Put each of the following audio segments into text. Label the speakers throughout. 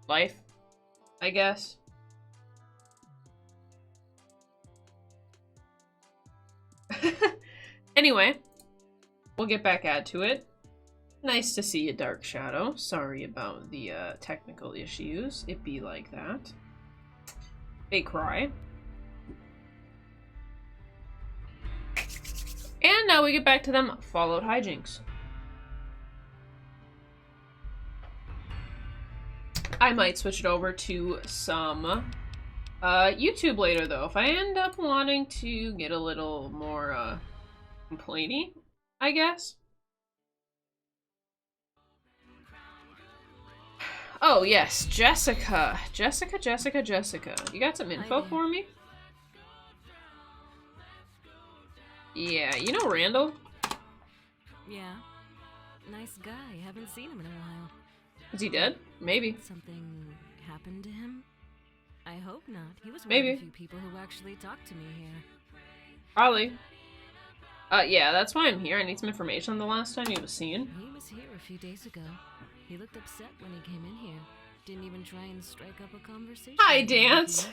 Speaker 1: life, I guess. Anyway, we'll get back at to it. Nice to see you, Dark Shadow. Sorry about the technical issues. It be like that. They cry. And now we get back to them Fallout hijinks. I might switch it over to some YouTube later, though. If I end up wanting to get a little more complainy, I guess. Oh, yes, Jessica. Jessica. You got some info for me? Yeah, you know Randall?
Speaker 2: Yeah. Nice guy. Haven't seen him in a while.
Speaker 1: Is he dead? Maybe.
Speaker 2: Something happened to him? I hope not. He was one
Speaker 1: Maybe.
Speaker 2: of the few people who actually talked to me here.
Speaker 1: Probably. Yeah, that's why I'm here. I need some information on the last time he was seen.
Speaker 2: He was here a few days ago. He looked upset when he came in here. Didn't even try and strike up a conversation.
Speaker 1: Hi, Dance!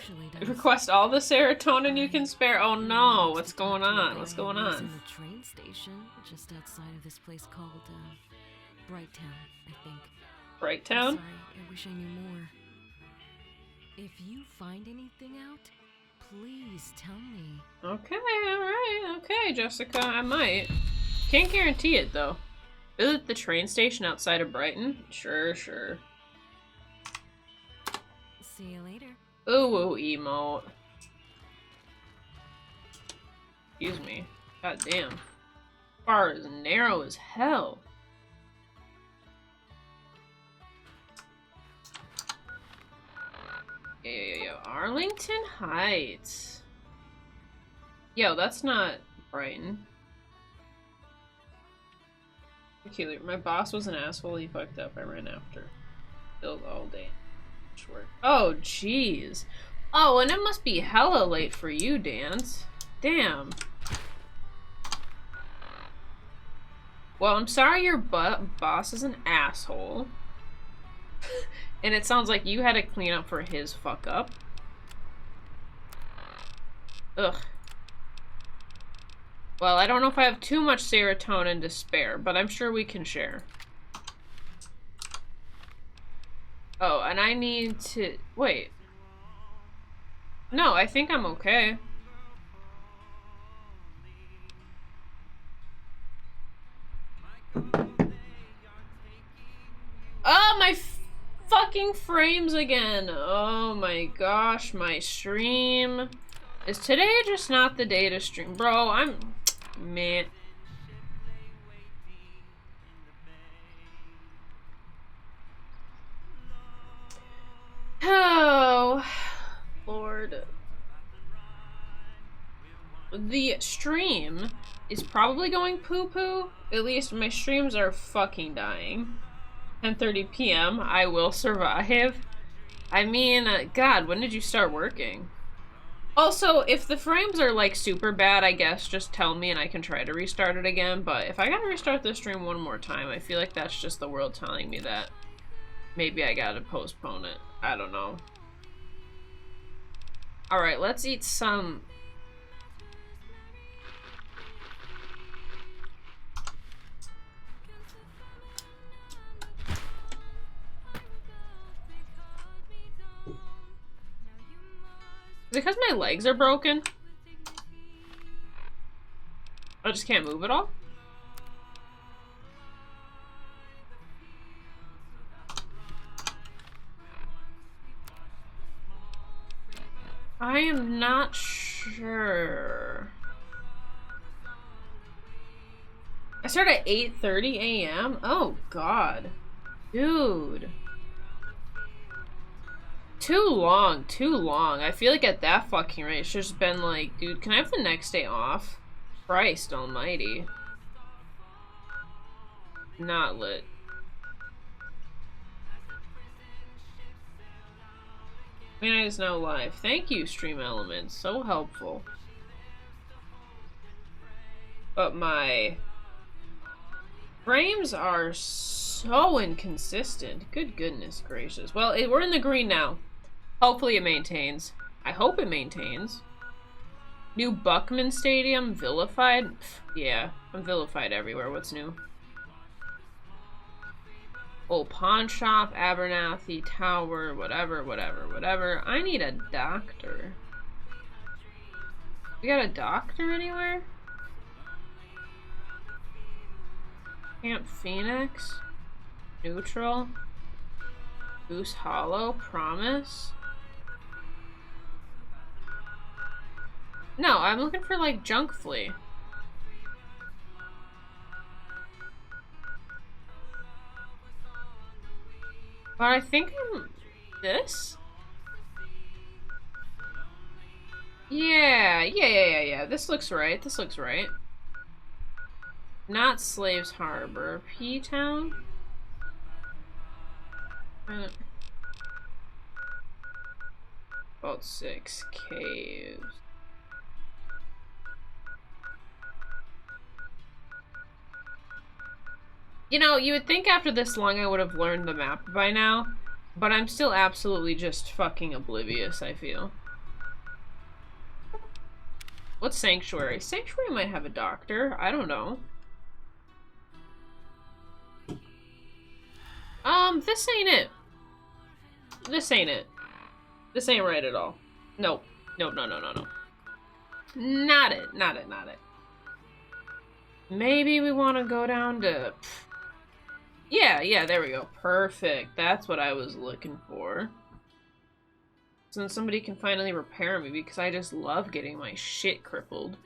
Speaker 1: Request all the serotonin you can spare. Oh no, what's going on? What's going on?
Speaker 2: In the train station, just outside of this place called, Brighttown, I think.
Speaker 1: Brighttown?
Speaker 2: Sorry, I wish I knew more. If you find anything out, please tell me.
Speaker 1: Okay, alright, okay, Jessica, I might. Can't guarantee it, though. Visit the train station outside of Brighton? Sure.
Speaker 2: See you later.
Speaker 1: Ooh, emote. Excuse me. God damn. Bar is narrow as hell. Yo. Arlington Heights. Yo, that's not Brighton. Peculiar. My boss was an asshole. He fucked up. I ran after. Billed all day. Oh, jeez. Oh, and it must be hella late for you, Dance. Damn. Well, I'm sorry your boss is an asshole. And it sounds like you had to clean up for his fuck up. Ugh. Well, I don't know if I have too much serotonin to spare, but I'm sure we can share. Oh, and I need to... Wait. No, I think I'm okay. Oh, my fucking frames again. Oh my gosh, my stream. Is today just not the day to stream? Bro, I'm... Meh. Oh, Lord. The stream is probably going poo-poo. At least my streams are fucking dying. 10:30 p.m. I will survive. I mean, God, when did you start working? Also, if the frames are like super bad, I guess just tell me and I can try to restart it again. But if I gotta restart the stream one more time, I feel like that's just the world telling me that maybe I gotta postpone it. I don't know. Alright, let's eat some... Is it because my legs are broken? I just can't move at all? I am not sure. I start at 8:30 a.m.? Oh, God. Dude. Too long. I feel like at that fucking rate, it's just been like, dude, can I have the next day off? Christ almighty. Not lit. Queenite is now live. Thank you, Stream Elements. So helpful. But my frames are so so inconsistent. Good goodness gracious. Well, we're in the green now. Hopefully it maintains. I hope it maintains. New Buckman Stadium, vilified? Pff, yeah, I'm vilified everywhere. What's new? Old pawn shop, Abernathy Tower, whatever, whatever, whatever. I need a doctor. We got a doctor anywhere? Camp Phoenix? Neutral? Goose Hollow? Promise? No, I'm looking for like Junk Flea. But I think I'm this? Yeah. This looks right. This looks right. Not Slaves Harbor. P-Town? About 6 caves. You know, you would think after this long I would have learned the map by now, but I'm still absolutely just fucking oblivious, I feel. What's Sanctuary? Sanctuary might have a doctor. I don't know. This ain't it. This ain't it. This ain't right at all. Nope. Nope, no. Not it. Maybe we want to go down to... Yeah, there we go. Perfect. That's what I was looking for. So then somebody can finally repair me, because I just love getting my shit crippled.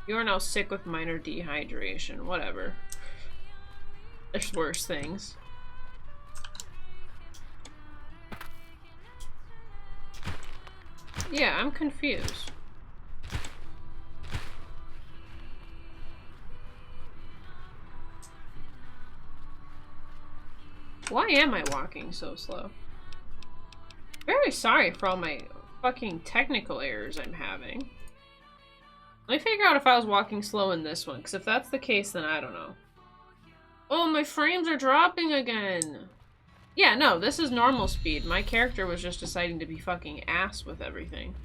Speaker 1: You are now sick with minor dehydration. Whatever. There's worse things. Yeah, I'm confused. Why am I walking so slow? Very sorry for all my fucking technical errors I'm having. Let me figure out if I was walking slow in this one, because if that's the case, then I don't know. Oh, my frames are dropping again! Yeah, no, this is normal speed. My character was just deciding to be fucking ass with everything.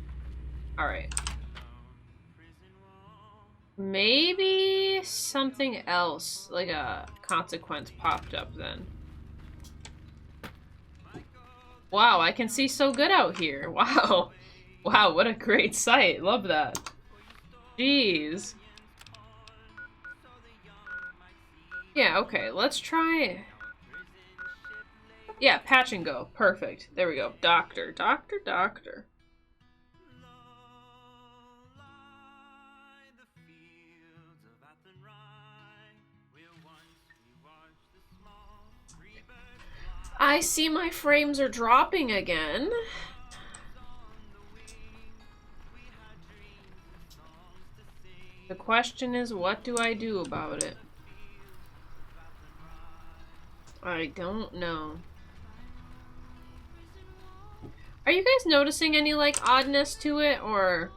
Speaker 1: Alright. Maybe something else, like a consequence, popped up then. Wow, I can see so good out here. Wow. Wow, what a great sight. Love that. Jeez. Yeah, okay, let's try... Yeah, patch and go. Perfect. There we go. Doctor. I see my frames are dropping again. The question is, what do I do about it? I don't know. Are you guys noticing any, like, oddness to it, or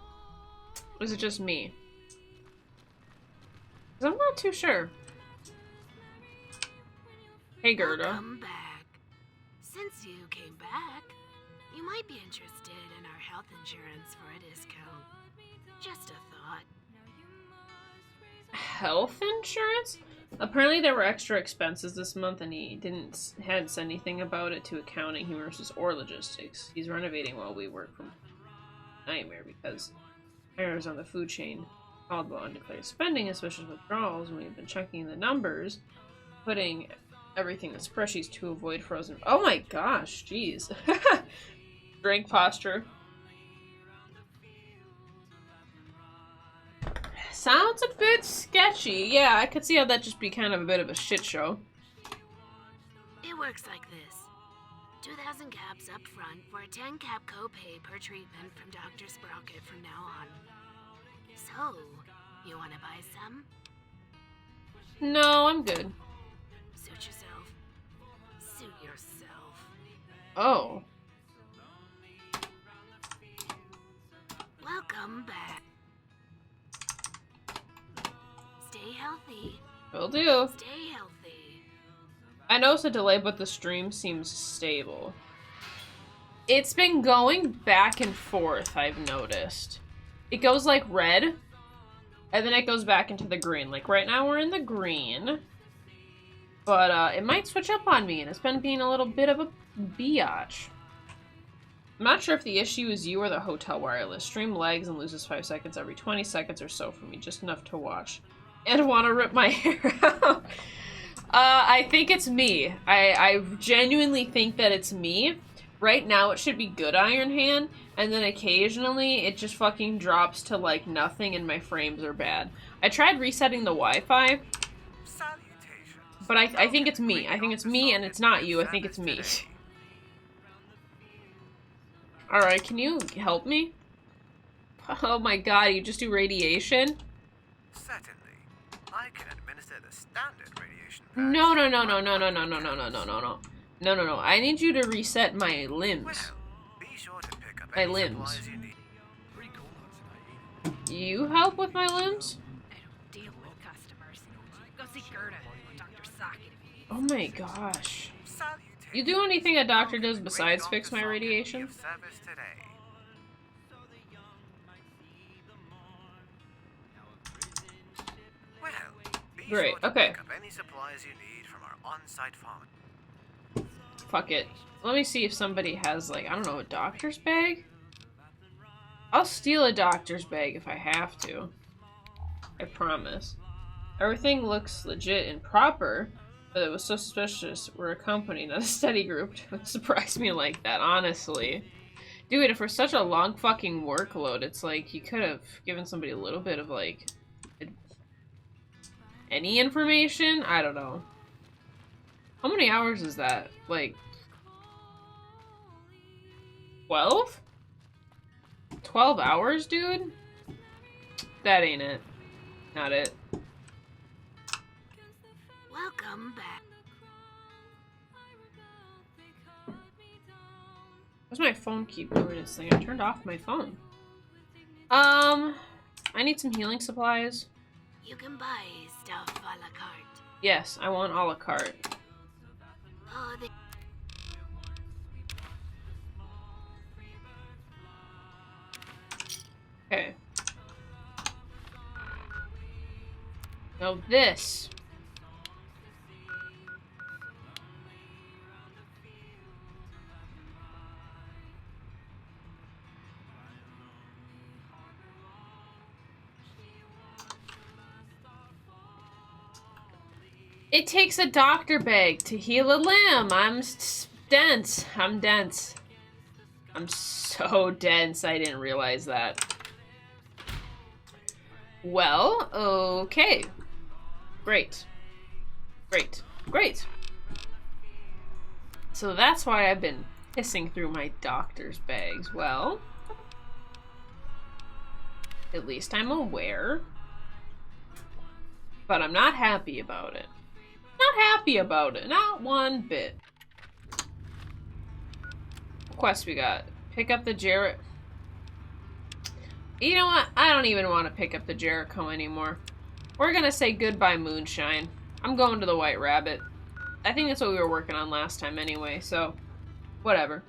Speaker 1: is it just me? 'Cause I'm not too sure. Hey, Gerda.
Speaker 2: Welcome back. Since you came back, you might be interested in our health insurance for a discount. Just a thought.
Speaker 1: Health insurance? Apparently there were extra expenses this month and he hadn't said anything about it to accounting, human resources, or logistics. He's renovating while we work from nightmare because errors on the food chain called for undeclared spending, especially withdrawals, and we've been checking the numbers, putting everything in spreadsheets to avoid frozen. Oh my gosh, jeez. Drink posture. Sounds a bit sketchy. Yeah, I could see how that'd just be kind of a bit of a shit show.
Speaker 2: It works like this. 2,000 caps up front for a 10 cap copay per treatment from Dr. Sprocket from now on. So, you want to buy some?
Speaker 1: No, I'm good.
Speaker 2: Suit yourself. Suit yourself.
Speaker 1: Oh.
Speaker 2: Welcome back. Stay healthy.
Speaker 1: Will do.
Speaker 2: Stay healthy.
Speaker 1: I noticed a delay, but the stream seems stable. It's been going back and forth, I've noticed. It goes like red, and then it goes back into the green. Like right now we're in the green. But it might switch up on me, and it's been being a little bit of a biatch. I'm not sure if the issue is you or the hotel wireless. Stream lags and loses 5 seconds every 20 seconds or so for me, just enough to watch. And want to rip my hair out. I think it's me. I genuinely think that it's me. Right now it should be good Iron Hand, and then occasionally it just fucking drops to like nothing and my frames are bad. I tried resetting the Wi-Fi, but I think it's me. I think it's me and it's not you. I think it's me. Alright, can you help me? Oh my god, you just do radiation?
Speaker 3: Certainly. I can administer the standard radiation.
Speaker 1: No. I need you to reset my limbs.
Speaker 3: Well, be sure to pick up
Speaker 1: My
Speaker 3: any
Speaker 1: limbs.
Speaker 3: supplies you need.
Speaker 1: You help with my limbs?
Speaker 2: I don't deal with customers. Go see Gerda or Dr. Socket.
Speaker 1: Oh my gosh.
Speaker 3: Salutations.
Speaker 1: You do anything a doctor does
Speaker 3: Great
Speaker 1: besides
Speaker 3: Dr.
Speaker 1: fix my
Speaker 3: Socket will be
Speaker 1: radiation?
Speaker 3: of service today. Well, be
Speaker 1: Great,
Speaker 3: sure to
Speaker 1: okay.
Speaker 3: pick up any supplies you need from our on-site farm.
Speaker 1: Fuck it. Let me see if somebody has, like, I don't know, a doctor's bag? I'll steal a doctor's bag if I have to. I promise. Everything looks legit and proper, but it was so suspicious we're a company, not a study group. It surprised me like that, honestly. Dude, for such a long fucking workload, it's like you could have given somebody a little bit of, like, any information? I don't know. How many hours is that? Like, 12? 12 hours, dude? That ain't it. Not it.
Speaker 2: Welcome back.
Speaker 1: Why's my phone keep doing its thing? I turned off my phone. I need some healing supplies.
Speaker 2: You can buy stuff a la carte.
Speaker 1: Yes, I want a la carte.
Speaker 2: Oh, they...
Speaker 1: Okay. Now this. It takes a doctor bag to heal a limb. I'm dense. I'm dense. I'm so dense. I didn't realize that. Well, okay. Great. Great. Great. So that's why I've been pissing through my doctor's bags. Well, at least I'm aware. But I'm not happy about it. Not happy about it. Not one bit. What quest we got? Pick up the Jarrett. You know what? I don't even want to pick up the Jericho anymore. We're gonna say goodbye, Moonshine. I'm going to the White Rabbit. I think that's what we were working on last time anyway, so whatever.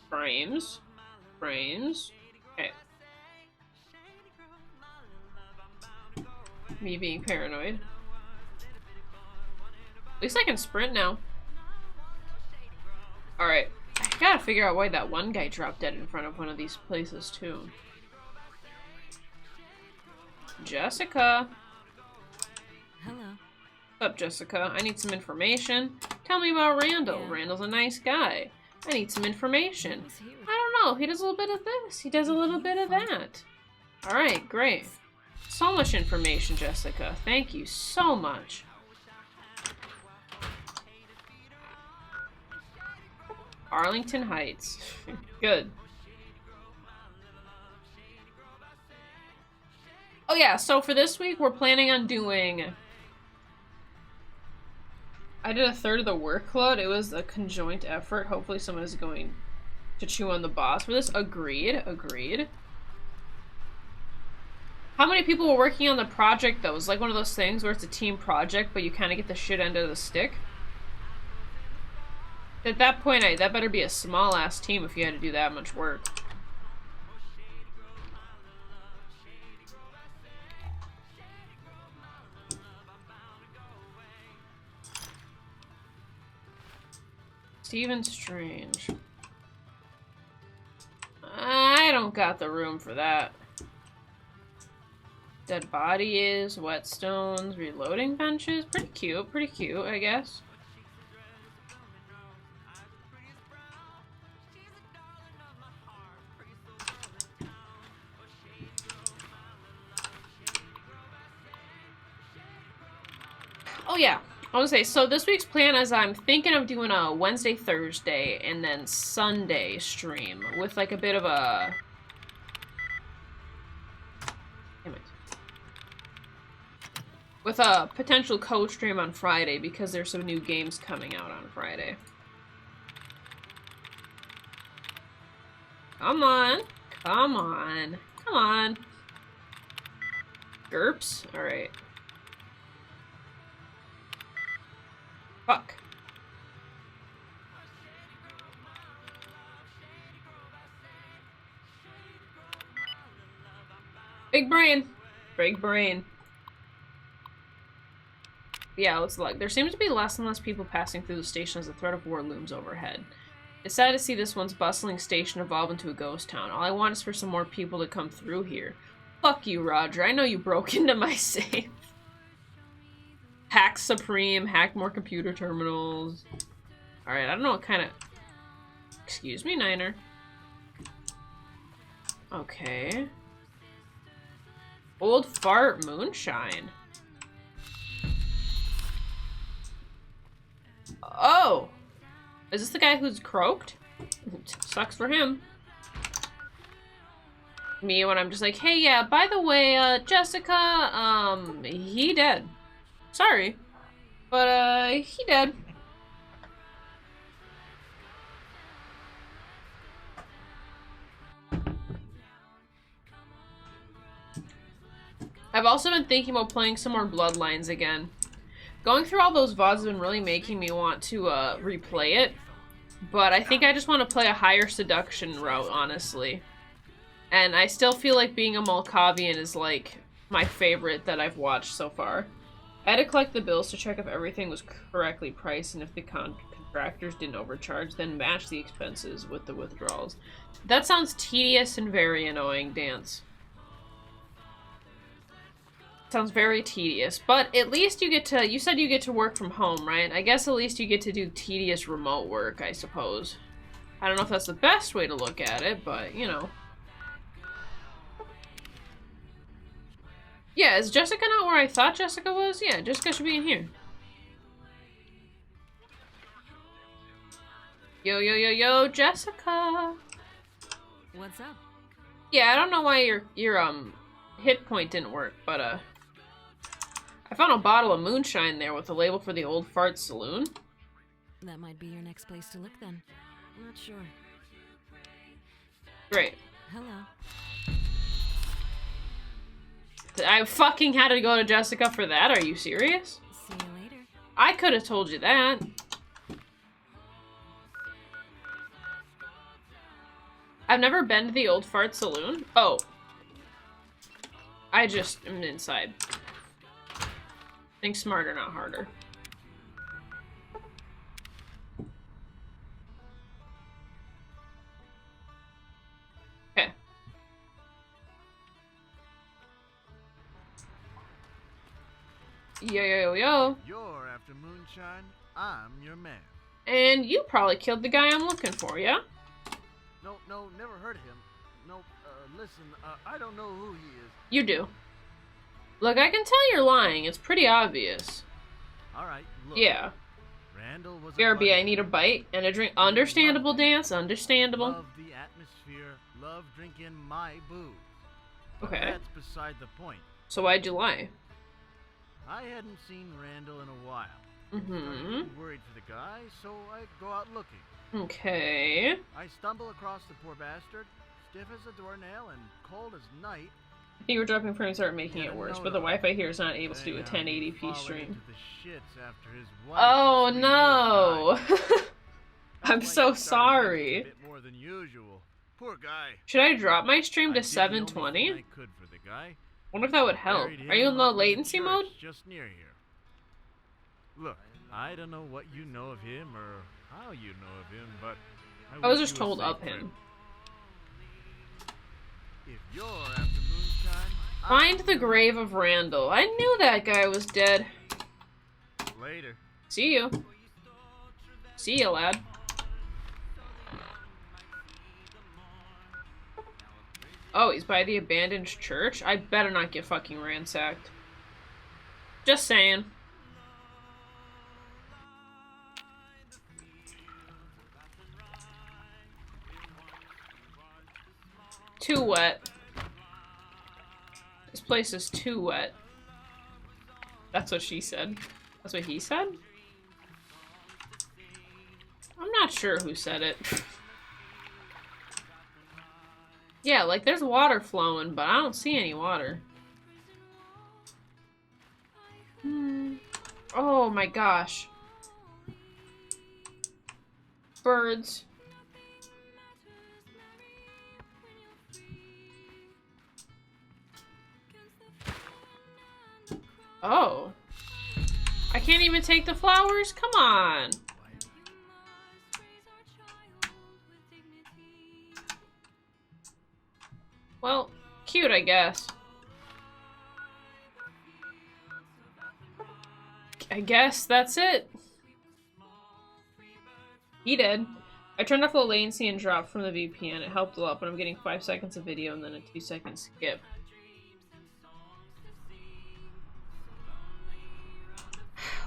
Speaker 1: Frames. Frames. Okay. Me being paranoid. At least I can sprint now. Alright. I gotta figure out why that one guy dropped dead in front of one of these places, too. Jessica.
Speaker 4: Hello.
Speaker 1: What's up, Jessica? I need some information. Tell me about Randall.
Speaker 4: Yeah.
Speaker 1: Randall's a nice guy. I need some information.
Speaker 4: Who's here?
Speaker 1: I don't know. He does a little bit of this. He does a little bit of that. Alright, great. So much information, Jessica. Thank you so much. Arlington Heights. Good. Oh yeah, so for this week we're planning on doing... I did a third of the workload. It was a conjoint effort. Hopefully someone is going to chew on the boss for this. Agreed. Agreed. How many people were working on the project, though? It was like one of those things where it's a team project, but you kind of get the shit end of the stick. At that point, that better be a small-ass team if you had to do that much work. Stephen Strange. I don't got the room for that. Dead body is, whetstones, reloading benches. Pretty cute, I guess. Oh yeah, I was gonna say, so this week's plan is I'm thinking of doing a Wednesday, Thursday, and then Sunday stream with like a bit of a... Damn it. With a potential co-stream on Friday because there's some new games coming out on Friday. Come on. Come on. Come on. Derps? Alright. Fuck. Big brain. Big brain. Yeah, let's look. There seems to be less and less people passing through the station as the threat of war looms overhead. It's sad to see this once bustling station evolve into a ghost town. All I want is for some more people to come through here. Fuck you, Roger. I know you broke into my safe. Hack Supreme, hack more computer terminals. Alright, I don't know what kind of... Excuse me, Niner. Okay. Old Fart Moonshine. Oh! Is this the guy who's croaked? Sucks for him. Me when I'm just like, hey, yeah, by the way, Jessica, he dead. Sorry. But, he dead. I've also been thinking about playing some more Bloodlines again. Going through all those VODs has been really making me want to, replay it. But I think I just want to play a higher seduction route, honestly. And I still feel like being a Malkavian is, like, my favorite that I've watched so far. I had to collect the bills to check if everything was correctly priced and if the contractors didn't overcharge, then match the expenses with the withdrawals. That sounds tedious and very annoying, Dance. Sounds very tedious, but at least you get to, you said you get to work from home, right? I guess at least you get to do tedious remote work, I suppose. I don't know if that's the best way to look at it, but, you know. Yeah, is Jessica not where I thought Jessica was? Yeah, Jessica should be in here. Yo, yo, yo, yo, Jessica!
Speaker 4: What's up?
Speaker 1: Yeah, I don't know why your hit point didn't work, but, I found a bottle of moonshine there with a label for the Old Fart Saloon.
Speaker 4: That might be your next place to look then. Not sure.
Speaker 1: Great.
Speaker 4: Hello.
Speaker 1: I fucking had to go to Jessica for that? Are you serious?
Speaker 4: See you later.
Speaker 1: I could have told you that. I've never been to the Old Fart Saloon. Oh. I just am inside. Think smarter, not harder. Okay. Yo, yo, yo, yo.
Speaker 5: You're after moonshine, I'm your man.
Speaker 1: And you probably killed the guy I'm looking for, yeah?
Speaker 5: No, never heard of him. No, listen, I don't know who he is.
Speaker 1: You do. Look, I can tell you're lying. It's pretty obvious.
Speaker 5: Alright, look.
Speaker 1: Yeah.
Speaker 5: Randall was
Speaker 1: BRB, I need a bite and a drink. Understandable, Dance. Understandable.
Speaker 5: Love the atmosphere, love drinking my booze. But
Speaker 1: Okay.
Speaker 5: that's beside the point.
Speaker 1: So why'd you lie?
Speaker 5: I hadn't seen Randall in a while.
Speaker 1: Mm-hmm.
Speaker 5: I'm worried for the guy, so I go out looking.
Speaker 1: Okay.
Speaker 5: I stumble across the poor bastard, stiff as a doornail and cold as night,
Speaker 1: I think we're dropping frames are making it worse, but the Wi-Fi here is not able to do a 1080p stream. Oh no! I'm so sorry.
Speaker 5: Poor guy.
Speaker 1: Should I drop my stream to 720? I wonder if that would help. Are you in low latency mode?
Speaker 5: Just near here. Look, I don't know what you know of him or how you know of him, but
Speaker 1: I was just told of him.
Speaker 5: If you're after moonshine,
Speaker 1: Find the grave of Randall. I knew that guy was dead.
Speaker 5: Later.
Speaker 1: See you. See you, lad. Oh, he's by the abandoned church? I better not get fucking ransacked. Just saying. Too wet. This place is too wet. That's what she said. That's what he said? I'm not sure who said it. Yeah, like there's water flowing, but I don't see any water. Oh my gosh. Birds. Oh. I can't even take the flowers? Come on. Well, cute, I guess. I guess that's it. He did. I turned off the latency and dropped from the VPN. It helped a lot, but I'm getting 5 seconds of video and then a 2-second skip.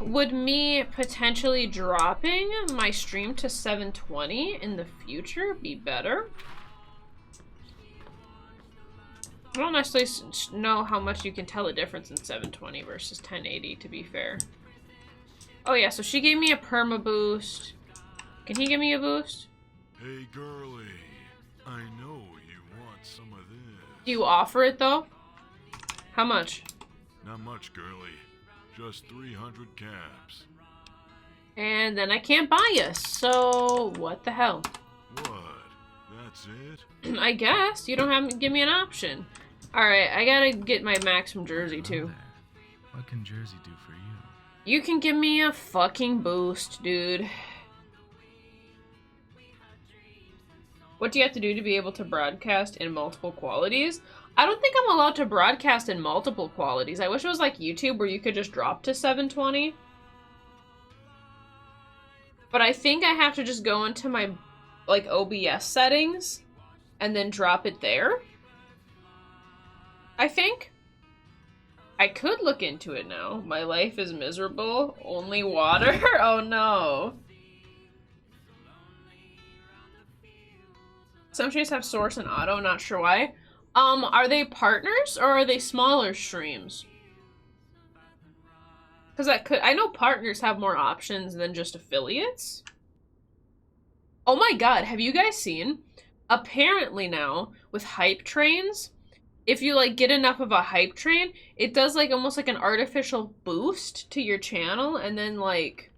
Speaker 1: Would me potentially dropping my stream to 720 in the future be better? I don't necessarily know how much you can tell the difference in 720 versus 1080, to be fair. Oh yeah, so she gave me a perma boost. Can he give me a boost?
Speaker 6: Hey girlie, I know you want some of this.
Speaker 1: Do you offer it though? How much?
Speaker 6: Not much, girlie. Just 300 caps.
Speaker 1: And then I can't buy you, so what the hell?
Speaker 6: What? That's it?
Speaker 1: I guess. You don't have to give me an option. Alright, I gotta get my max from Jersey too.
Speaker 7: What can Jersey do for you?
Speaker 1: You can give me a fucking boost, dude. What do you have to do to be able to broadcast in multiple qualities? I don't think I'm allowed to broadcast in multiple qualities. I wish it was like YouTube where you could just drop to 720. But I think I have to just go into my like OBS settings and then drop it there. I think. I could look into it now. My life is miserable. Only water? Oh no. Some streams have source and auto, not sure why. Are they partners or are they smaller streams? Because I know partners have more options than just affiliates. Oh my god, have you guys seen? Apparently now, with hype trains, if you like get enough of a hype train, it does like almost like an artificial boost to your channel, and then like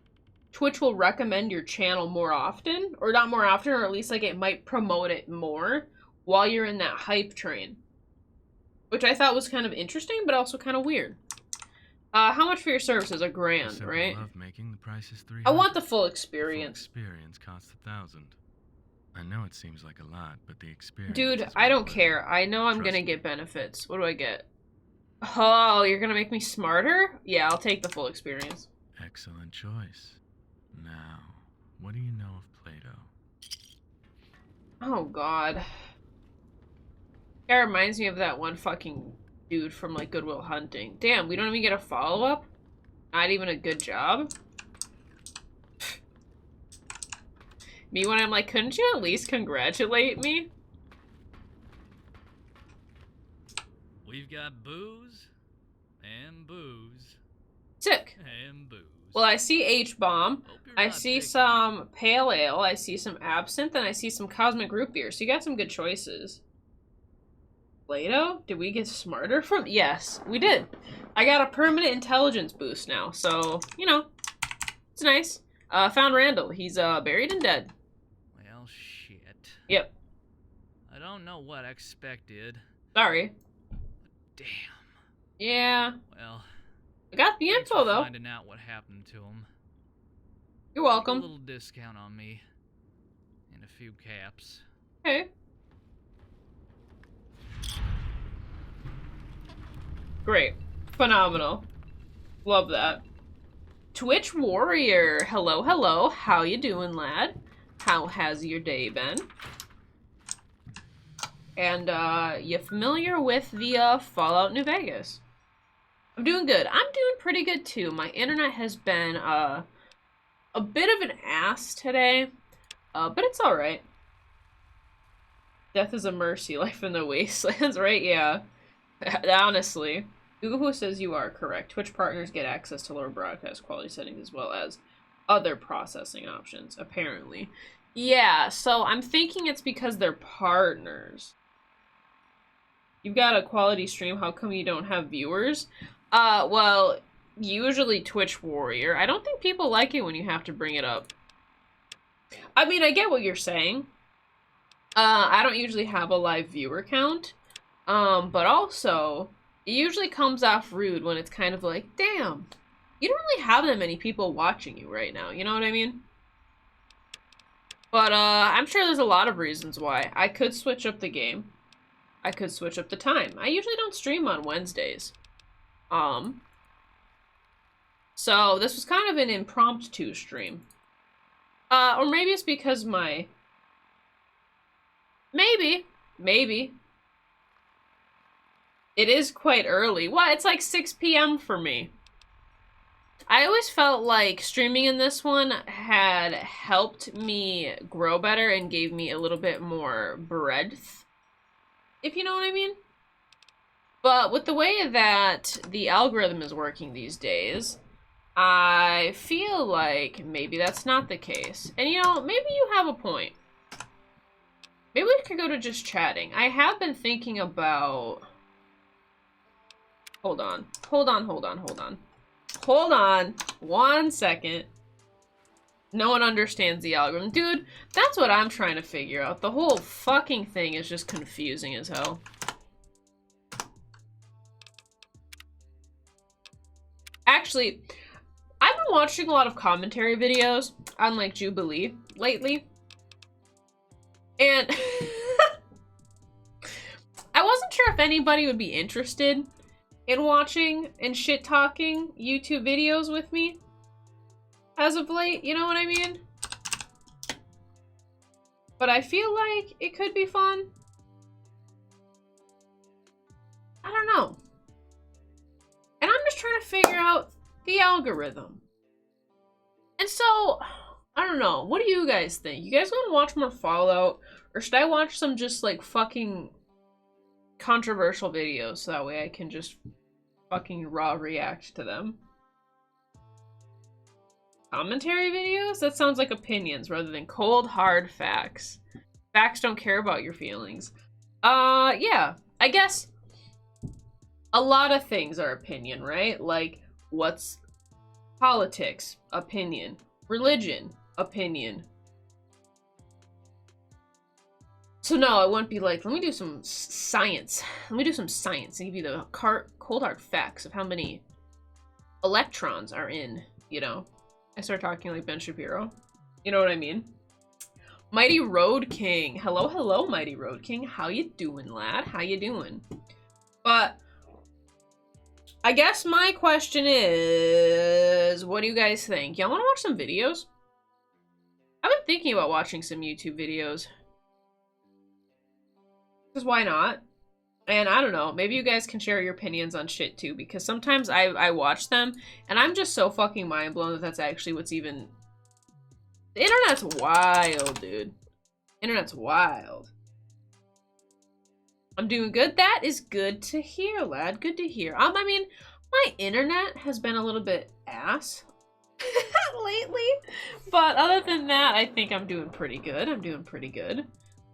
Speaker 1: Twitch will recommend your channel more often, or not more often, or at least like it might promote it more while you're in that hype train. Which I thought was kind of interesting, but also kind of weird. How much for your services? $1,000, right?
Speaker 7: Love making, the price is $300.
Speaker 1: I want the full
Speaker 7: Full
Speaker 1: experience.
Speaker 7: experience costs $1,000. I know it seems like a lot, but the experience.
Speaker 1: Dude,
Speaker 7: is
Speaker 1: I don't
Speaker 7: worth it.
Speaker 1: care. I know I'm
Speaker 7: Trust
Speaker 1: gonna
Speaker 7: me.
Speaker 1: get benefits. What do I get? Oh, you're gonna make me smarter? Yeah, I'll take the full experience.
Speaker 7: Excellent choice. Now, what do you know of Plato?
Speaker 1: Oh god. That reminds me of that one fucking dude from like Good Will Hunting. Damn, we don't even get a follow-up? Not even a good job? Me when I'm like, couldn't you at least congratulate me?
Speaker 8: We've got booze and booze
Speaker 1: Sick.
Speaker 8: and booze.
Speaker 1: Well, I see H-Bomb.
Speaker 8: Hope you're
Speaker 1: I
Speaker 8: not
Speaker 1: see
Speaker 8: taking-
Speaker 1: some Pale Ale. I see some Absinthe. And I see some Cosmic Root Beer. So you got some good choices. Play-Doh? Did we get smarter from? Yes, we did. I got a permanent intelligence boost now, so, you know, it's nice. Found Randall. He's, buried and dead.
Speaker 8: Well, shit.
Speaker 1: Yep.
Speaker 8: I don't know what I expected.
Speaker 1: Sorry.
Speaker 8: Damn.
Speaker 1: Yeah.
Speaker 8: Well,
Speaker 1: I got the
Speaker 8: thanks
Speaker 1: info,
Speaker 8: for
Speaker 1: though.
Speaker 8: finding out what happened to him.
Speaker 1: You're
Speaker 8: Take
Speaker 1: welcome.
Speaker 8: a little discount on me. And a few caps.
Speaker 1: Okay. Great. Phenomenal. Love that. Twitch Warrior. Hello, hello. How you doing, lad? How has your day been? And, you familiar with the, Fallout New Vegas? I'm doing good. I'm doing pretty good, too. My internet has been, a bit of an ass today. But it's alright. Death is a mercy, life in the wastelands, right? Yeah. Honestly. Google says you are correct. Twitch partners get access to lower broadcast quality settings as well as other processing options, apparently. Yeah, so I'm thinking it's because they're partners. You've got a quality stream, how come you don't have viewers? Well, usually Twitch Warrior. I don't think people like it when you have to bring it up. I mean, I get what you're saying. I don't usually have a live viewer count. But also, it usually comes off rude when it's kind of like, damn, you don't really have that many people watching you right now, you know what I mean? But, I'm sure there's a lot of reasons why. I could switch up the game. I could switch up the time. I usually don't stream on Wednesdays. So this was kind of an impromptu stream. Or maybe it's because my... Maybe. It is quite early. What? It's like 6 p.m. for me. I always felt like streaming in this one had helped me grow better and gave me a little bit more breadth, if you know what I mean. But with the way that the algorithm is working these days, I feel like maybe that's not the case. And you know, maybe you have a point. Maybe we could go to just chatting. I have been thinking about... Hold on. Hold on. 1 second. No one understands the algorithm. Dude, that's what I'm trying to figure out. The whole fucking thing is just confusing as hell. Actually, I've been watching a lot of commentary videos on, like, Jubilee lately. And I wasn't sure if anybody would be interested in watching and shit-talking YouTube videos with me as of late, you know what I mean? But I feel like it could be fun. I don't know. And I'm just trying to figure out the algorithm. And so, I don't know. What do you guys think? You guys want to watch more Fallout? Or should I watch some just, like, fucking controversial videos so that way I can just fucking raw react to them? Commentary videos? That sounds like opinions rather than cold, hard facts. Facts don't care about your feelings. Yeah. I guess a lot of things are opinion, right? Like, what's politics? Opinion. Religion? Opinion. So no, I wouldn't be like, let me do some science. Let me do some science and give you the cold hard facts of how many electrons are in, you know. I start talking like Ben Shapiro. You know what I mean? Mighty Road King. Hello, hello, Mighty Road King. How you doing, lad? How you doing? But I guess my question is, what do you guys think? Y'all want to watch some videos? I've been thinking about watching some YouTube videos. Because why not? And I don't know, maybe you guys can share your opinions on shit too, because sometimes I watch them, and I'm just so fucking mind blown that that's actually what's even... The internet's wild, dude. Internet's wild. I'm doing good. That is good to hear, lad. Good to hear. I mean, my internet has been a little bit ass lately, but other than that, I think I'm doing pretty good.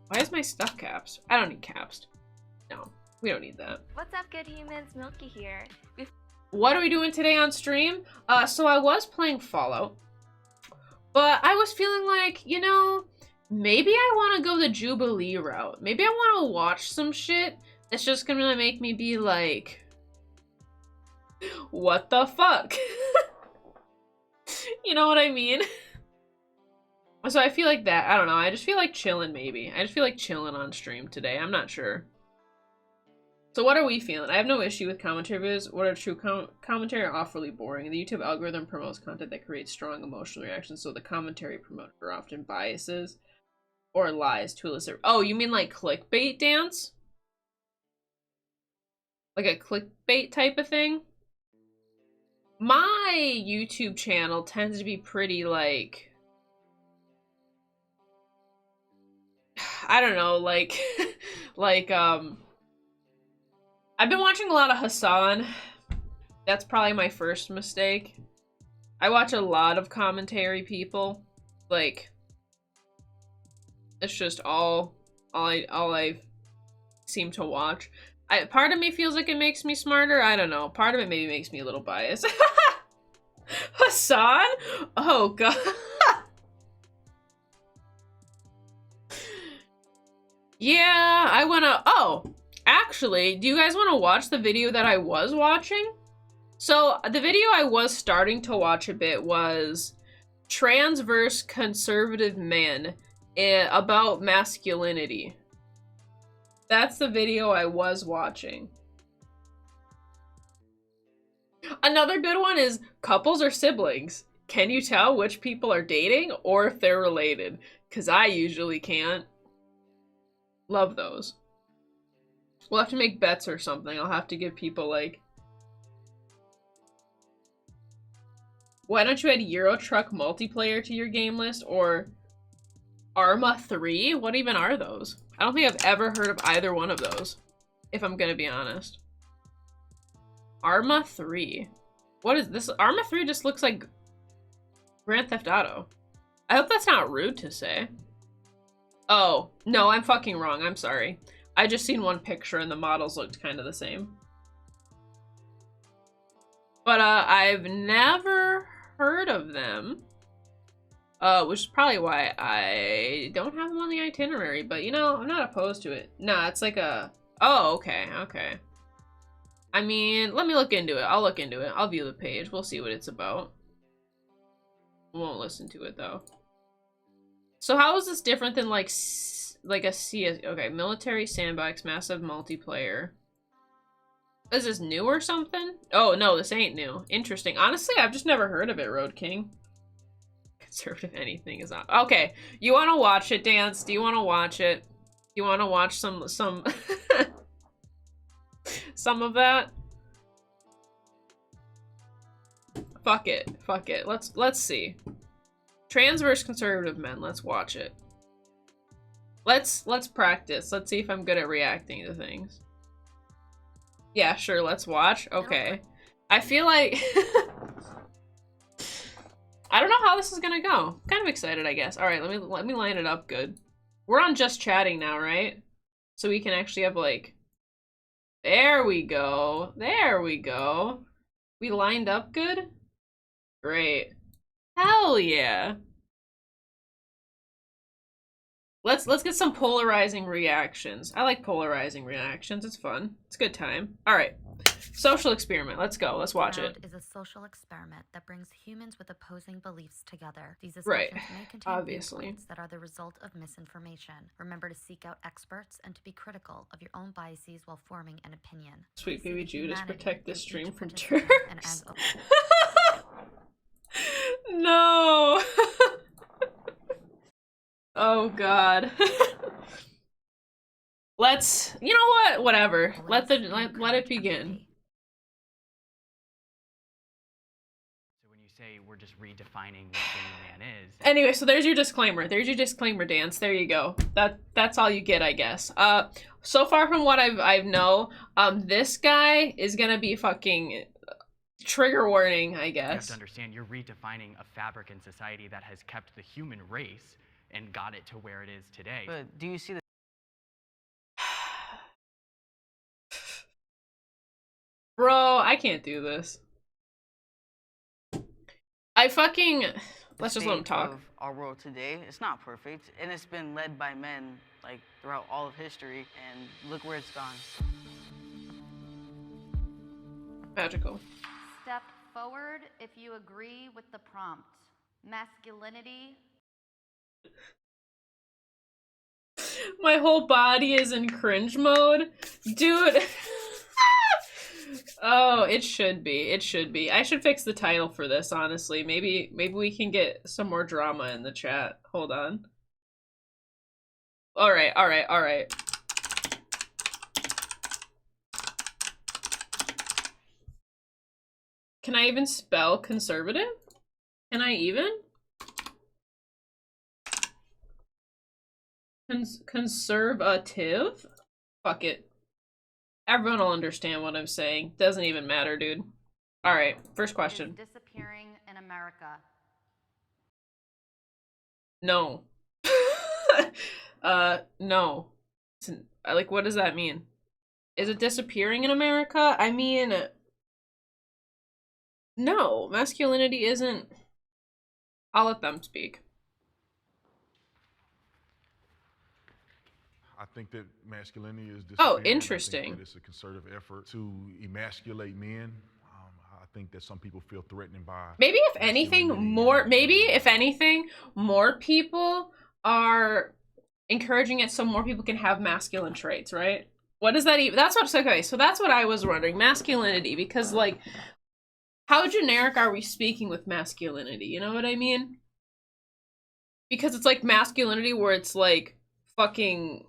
Speaker 1: Why is my stuff caps? I don't need caps. No. We don't need that.
Speaker 9: What's up, good humans? Milky here.
Speaker 1: What are we doing today on stream? So I was playing Fallout, but I was feeling like, you know, maybe I want to go the Jubilee route. Maybe I want to watch some shit that's just gonna make me be like, what the fuck? You know what I mean? So I feel like that. I don't know. I just feel like chilling, maybe. I just feel like chilling on stream today. I'm not sure. So what are we feeling? I have no issue with commentary videos. What are true commentary are awfully boring. The YouTube algorithm promotes content that creates strong emotional reactions, so the commentary promoted are often biases or lies to elicit. Oh, you mean like clickbait dance? Like a clickbait type of thing? My YouTube channel tends to be pretty like, I don't know, like, I've been watching a lot of Hassan. That's probably my first mistake. I watch a lot of commentary people. Like, it's just all I seem to watch. Part of me feels like it makes me smarter. I don't know. Part of it maybe makes me a little biased. Hassan? Oh, God. Yeah, I wanna... Oh, actually, do you guys want to watch the video that I was watching? So, the video I was starting to watch a bit was trans versus conservative men about masculinity. That's the video I was watching. Another good one is couples or siblings. Can you tell which people are dating or if they're related? Because I usually can't. Love those. We'll have to make bets or something. I'll have to give people like... Why don't you add Euro Truck multiplayer to your game list or Arma 3? What even are those? I don't think I've ever heard of either one of those, if I'm gonna be honest. Arma 3. What is this? Arma 3 just looks like Grand Theft Auto. I hope that's not rude to say. Oh, no, I'm fucking wrong. I'm sorry. I just seen one picture and the models looked kind of the same. But, I've never heard of them. Which is probably why I don't have them on the itinerary, but you know, I'm not opposed to it. Nah, it's like a... Oh, okay, okay. I mean, let me look into it. I'll look into it. I'll view the page. We'll see what it's about. Won't listen to it, though. So how is this different than, like a CS... Okay, military sandbox, massive multiplayer. Is this new or something? Oh, no, this ain't new. Interesting. Honestly, I've just never heard of it, Road King. Conservative anything is not. Okay, you want to watch it, Dance? Do you want to watch it? You want to watch some some of that? Fuck it. Fuck it. Let's see. Trans versus conservative men. Let's watch it. Let's practice. Let's see if I'm good at reacting to things. Yeah, sure, let's watch. Okay. I feel like I don't know how this is gonna go. I'm kind of excited, I guess. All right, let me line it up good. We're on just chatting now, right? So we can actually have like, there we go. There we go. We lined up good? Great. Hell yeah. Let's get some polarizing reactions. I like polarizing reactions. It's fun. It's a good time. All right. Social experiment. Let's go. Let's watch it.
Speaker 10: Is a social experiment that brings humans with opposing beliefs together. These
Speaker 1: Right.
Speaker 10: discussions may contain
Speaker 1: Obviously.
Speaker 10: viewpoints that are the result of misinformation. Remember to seek out experts and to be critical of your own biases while forming an opinion.
Speaker 1: Sweet baby Judas,
Speaker 10: humanity
Speaker 1: protect this
Speaker 10: of
Speaker 1: stream
Speaker 10: each
Speaker 1: from
Speaker 10: participant and
Speaker 1: turks.
Speaker 10: as
Speaker 1: No. Oh god. Let's, you know what? Whatever. Let it begin.
Speaker 11: So when you say we're just redefining what being a man is.
Speaker 1: Anyway, so there's your disclaimer. There's your disclaimer, Dance. There you go. That's all you get, I guess. So far from what I know, this guy is gonna be fucking trigger warning, I guess.
Speaker 11: You have to understand, you're redefining a fabric in society that has kept the human race and got it to where it is today.
Speaker 12: But do you see the
Speaker 1: Bro, I can't do this. I fucking... Let's just let him talk.
Speaker 12: Of our world today, it's not perfect, and it's been led by men, like, throughout all of history, and look where it's gone.
Speaker 1: Magical.
Speaker 13: Step forward if you agree with the prompt. Masculinity.
Speaker 1: My whole body is in cringe mode. Dude. Oh, it should be. It should be. I should fix the title for this, honestly. Maybe we can get some more drama in the chat. Hold on. Alright, alright, alright. Can I even spell conservative? Can I even? Conservative? Fuck it. Everyone will understand what I'm saying. Doesn't even matter, dude. Alright, first question.
Speaker 13: Is disappearing in America.
Speaker 1: No. No. Like, what does that mean? Is it disappearing in America? I mean... No, masculinity isn't... I'll let them speak.
Speaker 14: I think that masculinity is disappearing.
Speaker 1: Oh, interesting.
Speaker 14: I think that it's a concerted effort to emasculate men. I think that some people feel threatened by...
Speaker 1: Maybe if anything, more people are encouraging it so more people can have masculine traits, right? What does that even... That's what... Okay, so that's what I was wondering. Masculinity, because, like... How generic are we speaking with masculinity? You know what I mean? Because it's like masculinity where it's like fucking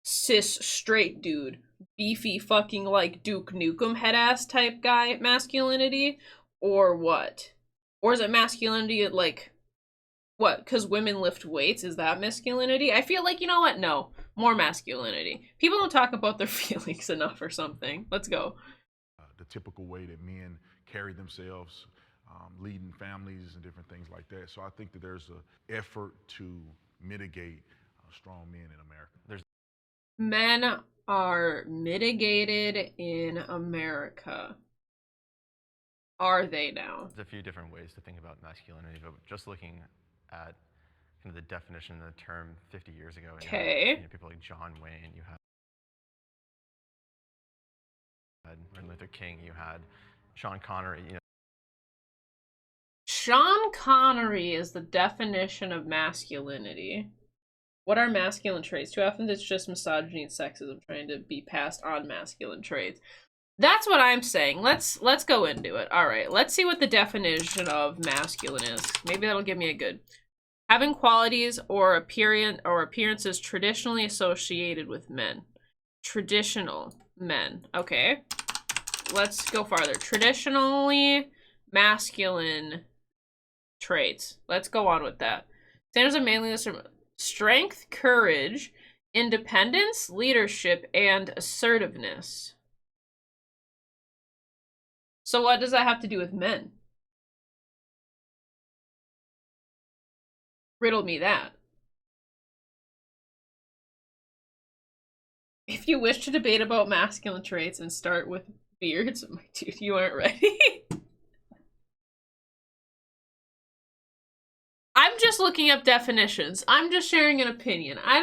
Speaker 1: cis straight dude, beefy fucking like Duke Nukem head ass type guy masculinity, or what? Or is it masculinity like what? Because women lift weights, is that masculinity? I feel like, you know what? No, more masculinity. People don't talk about their feelings enough or something. Let's go.
Speaker 14: The typical way that men carry themselves, leading families and different things like that. So I think that there's an effort to mitigate strong men in America.
Speaker 1: Men are mitigated in America. Are they now?
Speaker 15: There's a few different ways to think about masculinity, but just looking at kind of the definition of the term 50 years ago,
Speaker 1: okay.
Speaker 15: You know, people like John Wayne, you had Martin Luther King, you had Sean Connery, you know.
Speaker 1: Sean Connery is the definition of masculinity. What are masculine traits? Too often it's just misogyny and sexism trying to be passed on masculine traits. That's what I'm saying. Let's go into it. All right, let's see what the definition of masculine is. Maybe that'll give me a good. Having qualities or appearances traditionally associated with men. Traditional men. Okay. Let's go farther. Traditionally masculine traits. Let's go on with that. Standards of manliness are strength, courage, independence, leadership, and assertiveness. So what does that have to do with men? Riddle me that. If you wish to debate about masculine traits and start with beards, my dude, you aren't ready. I'm just looking up definitions. I'm just sharing an opinion. I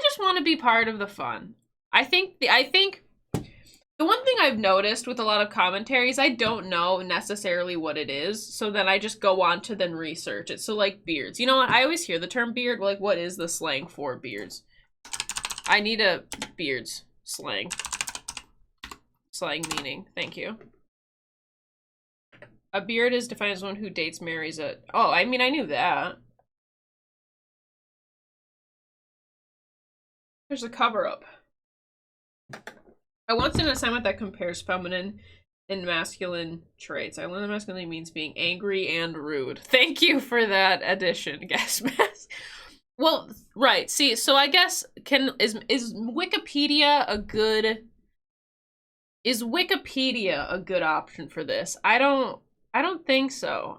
Speaker 1: just want to be part of the fun. I think the one thing I've noticed with a lot of commentaries, I don't know necessarily what it is, so then I just go on to then research it. So like beards. You know what? I always hear the term beard, like what is the slang for beards? I need a beards slang. Slang meaning. Thank you. A beard is defined as one who dates, marries a... Oh, I mean, I knew that. There's a cover-up. I once did an assignment that compares feminine and masculine traits. I learned that masculinity means being angry and rude. Thank you for that addition, Gas Mask. Well, right. See, so I guess is Wikipedia a good option for this? I don't think so.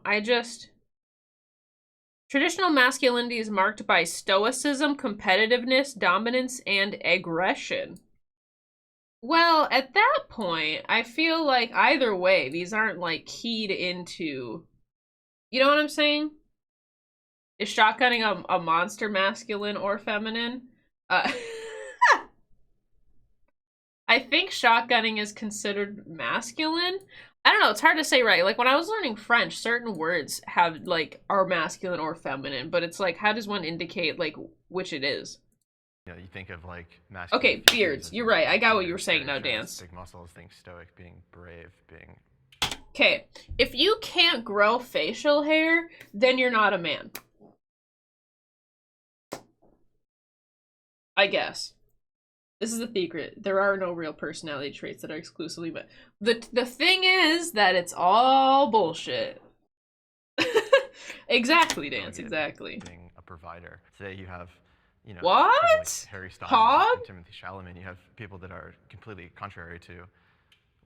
Speaker 1: Traditional masculinity is marked by stoicism, competitiveness, dominance, and aggression. Well, at that point, I feel like either way, these aren't like keyed into, you know what I'm saying? Is shotgunning a monster masculine or feminine? I think shotgunning is considered masculine. I don't know, it's hard to say, right? Like when I was learning French, certain words have like are masculine or feminine, but it's like how does one indicate like which it is?
Speaker 15: You know, you think of like masculine.
Speaker 1: Okay, beards. You're right. I got what you were saying now, Dance.
Speaker 15: Big muscles, think stoic, being brave, being.
Speaker 1: Okay, if you can't grow facial hair, then you're not a man. I guess. This is a secret. There are no real personality traits that are exclusively but the thing is that it's all bullshit. Exactly, Dance, exactly.
Speaker 15: Being a provider. Today you have, you know,
Speaker 1: what?
Speaker 15: Like Harry Styles
Speaker 1: Hog?
Speaker 15: and Timothy Chalamet. You have people that are completely contrary to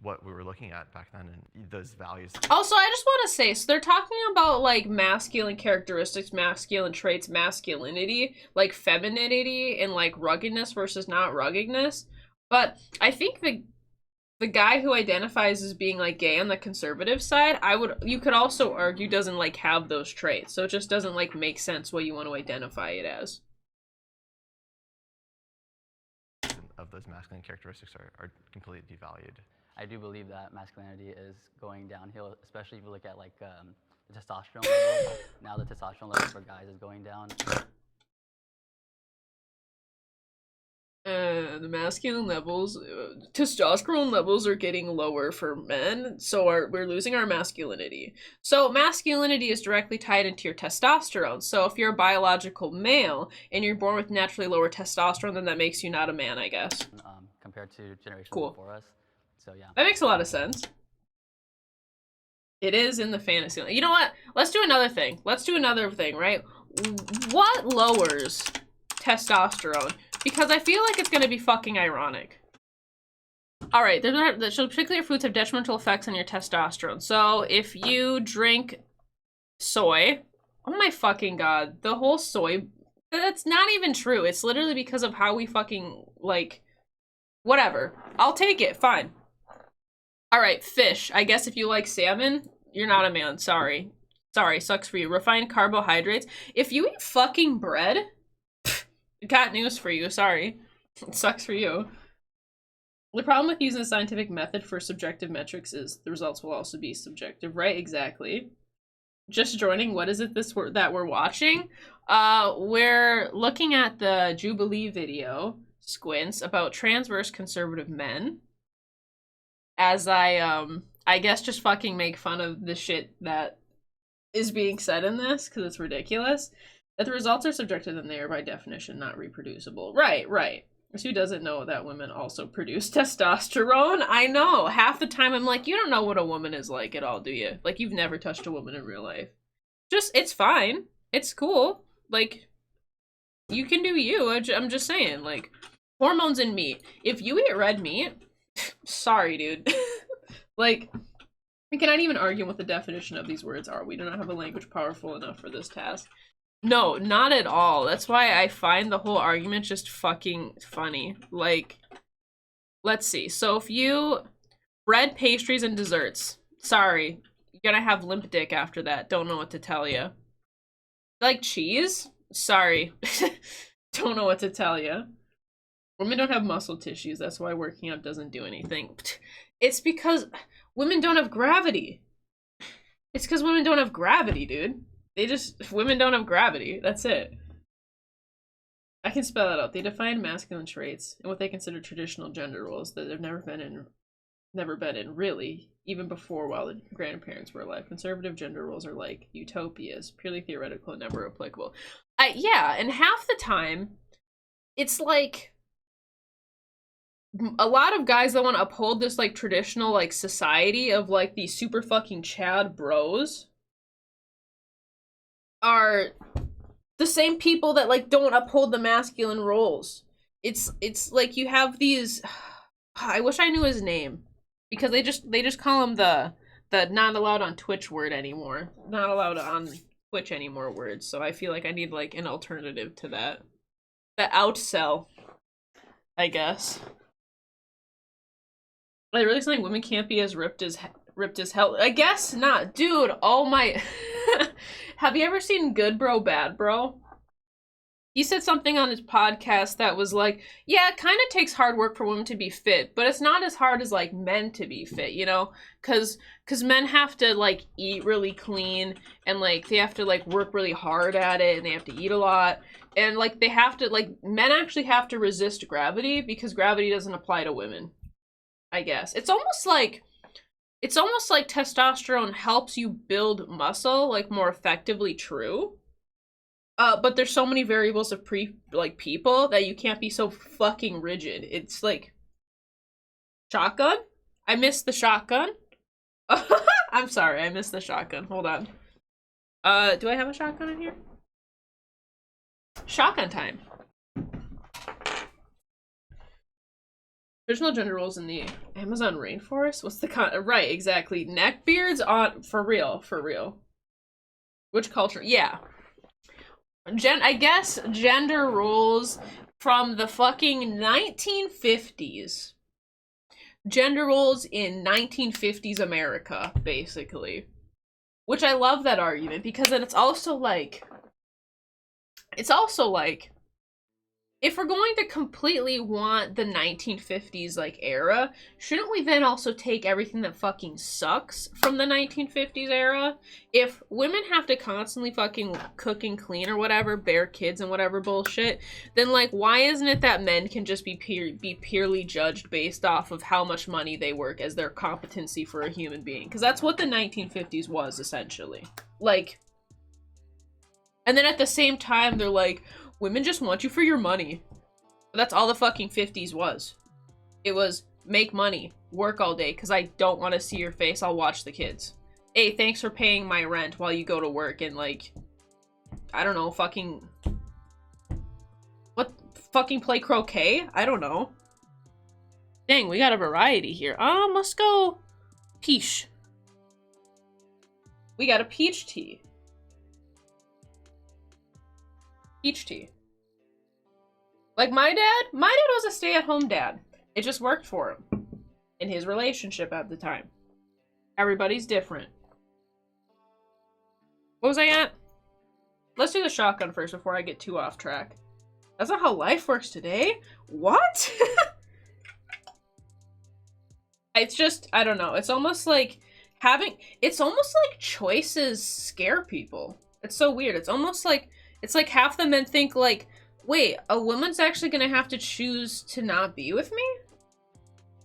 Speaker 15: what we were looking at back then and those values.
Speaker 1: Also, I just want to say, so they're talking about like masculine characteristics, masculine traits, masculinity, like femininity and like ruggedness versus not ruggedness. But I think the guy who identifies as being like gay on the conservative side, you could also argue doesn't like have those traits. So it just doesn't like make sense what you want to identify it as.
Speaker 15: Of those masculine characteristics are completely devalued.
Speaker 16: I do believe that masculinity is going downhill, especially if you look at like the testosterone level. Now the testosterone level for guys is going down.
Speaker 1: The masculine levels, testosterone levels are getting lower for men, so we're losing our masculinity. So masculinity is directly tied into your testosterone. So if you're a biological male and you're born with naturally lower testosterone, then that makes you not a man, I guess.
Speaker 16: Compared to generations
Speaker 1: cool.
Speaker 16: before us. So yeah.
Speaker 1: That makes a lot of sense. It is in the fantasy. You know what? Let's do another thing. Let's do another thing, right? What lowers testosterone? Because I feel like it's going to be fucking ironic. Alright, so particular fruits have detrimental effects on your testosterone. So if you drink soy, oh my fucking god, the whole soy, that's not even true. It's literally because of how we fucking, like, whatever. I'll take it, fine. Alright, fish. I guess if you like salmon, you're not a man. Sorry. Sorry, sucks for you. Refined carbohydrates. If you eat fucking bread, got news for you. Sorry. It sucks for you. The problem with using a scientific method for subjective metrics is the results will also be subjective, right? Exactly. Just joining, what is it that we're watching? We're looking at the Jubilee video, Squints, about transverse conservative men. As I guess just fucking make fun of the shit that is being said in this, because it's ridiculous. That the results are subjective and they are by definition not reproducible. Right, right. So who doesn't know that women also produce testosterone? I know. Half the time I'm like, you don't know what a woman is like at all, do you? Like, you've never touched a woman in real life. Just, it's fine. It's cool. Like, you can do you. I'm just saying, like, hormones in meat. If you eat red meat, sorry, dude. Like, we cannot even argue what the definition of these words are. We do not have a language powerful enough for this task. No, not at all. That's why I find the whole argument just fucking funny. Like, let's see. So if you... bread, pastries, and desserts. Sorry. You're gonna have limp dick after that. Don't know what to tell you. Like cheese? Sorry. Don't know what to tell you. Women don't have muscle tissues. That's why working out doesn't do anything. It's because women don't have gravity. It's because women don't have gravity, dude. Women don't have gravity. That's it. I can spell it out. They define masculine traits and what they consider traditional gender roles that they've never been in, really, even before while the grandparents were alive. Conservative gender roles are like utopias, purely theoretical and never applicable. Yeah, and half the time, it's like a lot of guys that want to uphold this like traditional like society of like these super fucking Chad bros are the same people that like don't uphold the masculine roles. It's like you have these I wish I knew his name because they just call him the not allowed on Twitch word anymore. Not allowed on Twitch anymore words. So I feel like I need like an alternative to that. The outsell, I guess. Are they really saying women can't be as ripped as hell? I guess not. Dude, oh my... Have you ever seen Good Bro, Bad Bro? He said something on his podcast that was like, yeah, it kind of takes hard work for women to be fit, but it's not as hard as, like, men to be fit, you know? Because men have to, like, eat really clean, and, like, they have to, like, work really hard at it, and they have to eat a lot. And, like, they have to, like, men actually have to resist gravity because gravity doesn't apply to women, I guess. It's almost like testosterone helps you build muscle, like, more effectively true. But there's so many variables of people that you can't be so fucking rigid. It's like... Shotgun? I missed the shotgun. I'm sorry, I missed the shotgun. Hold on. Do I have a shotgun in here? Shotgun time. Original gender roles in the Amazon rainforest? What's the right, exactly. Neckbeards on... For real. Which culture? Yeah. I guess gender roles from the fucking 1950s. Gender roles in 1950s America, basically. Which I love that argument, because then it's also like, if we're going to completely want the 1950s, like, era, shouldn't we then also take everything that fucking sucks from the 1950s era? If women have to constantly fucking cook and clean or whatever, bear kids and whatever bullshit, then, like, why isn't it that men can just be purely judged based off of how much money they work as their competency for a human being? Because that's what the 1950s was, essentially. Like, and then at the same time, they're like, women just want you for your money. But that's all the fucking 50s was. It was make money, work all day, because I don't want to see your face, I'll watch the kids. Hey, thanks for paying my rent while you go to work and, like, I don't know, fucking... What? Fucking play croquet? I don't know. Dang, we got a variety here. Let's go peach. We got a peach tea. Peach tea. Like my dad was a stay-at-home dad. It just worked for him in his relationship at the time. Everybody's different. What was I at? Let's do the shotgun first before I get too off track. That's not how life works today? What? It's just, I don't know. It's almost like choices scare people. It's so weird. It's almost like, it's like half the men think like, wait, a woman's actually gonna have to choose to not be with me?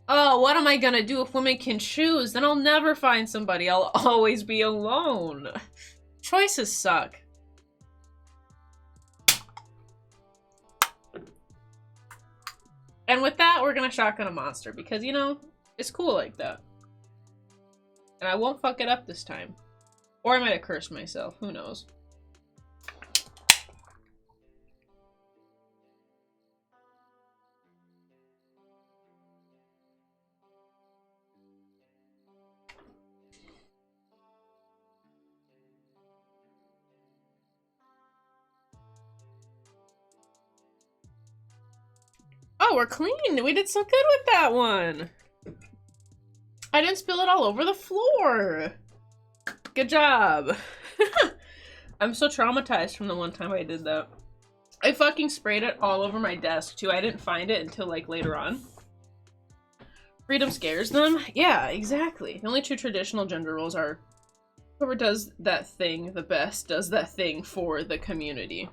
Speaker 1: Oh, what am I gonna do if women can choose? Then I'll never find somebody. I'll always be alone. Choices suck. And with that, we're gonna shotgun a monster because, you know, it's cool like that. And I won't fuck it up this time. Or I might have cursed myself. Who knows? Oh, we're clean. We did so good with that one. I didn't spill it all over the floor. Good job. I'm so traumatized from the one time I did that. I fucking sprayed it all over my desk too. I didn't find it until like later on. Freedom scares them? Yeah, exactly. The only two traditional gender roles are whoever does that thing the best does that thing for the community.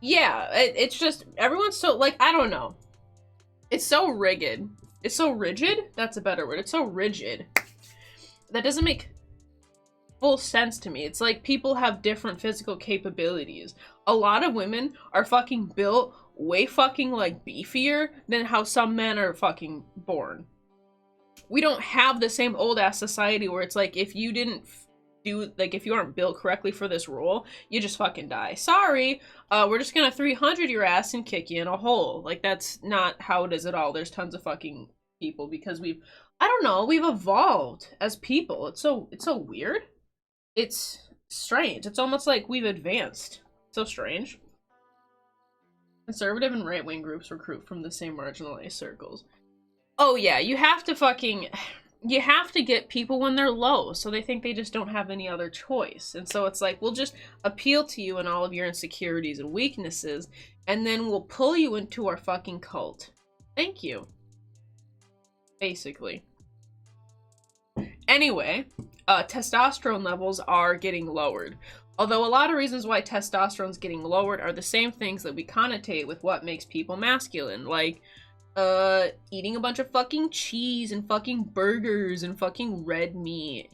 Speaker 1: Yeah, it's just, everyone's so, like, I don't know. It's so rigid. It's so rigid? That's a better word. It's so rigid. That doesn't make full sense to me. It's like people have different physical capabilities. A lot of women are fucking built way fucking, like, beefier than how some men are fucking born. We don't have the same old-ass society where it's like, if you didn't if you aren't built correctly for this role, you just fucking die. Sorry, we're just gonna 300 your ass and kick you in a hole. Like, that's not how it is at all. There's tons of fucking people because we've evolved as people. It's so weird. It's strange. It's almost like we've advanced. So strange. Conservative and right-wing groups recruit from the same marginalized circles. Oh yeah, you have to get people when they're low, so they think they just don't have any other choice. And so it's like, we'll just appeal to you and all of your insecurities and weaknesses, and then we'll pull you into our fucking cult. Thank you. Basically. Anyway, testosterone levels are getting lowered. Although a lot of reasons why testosterone's getting lowered are the same things that we connotate with what makes people masculine, like eating a bunch of fucking cheese and fucking burgers and fucking red meat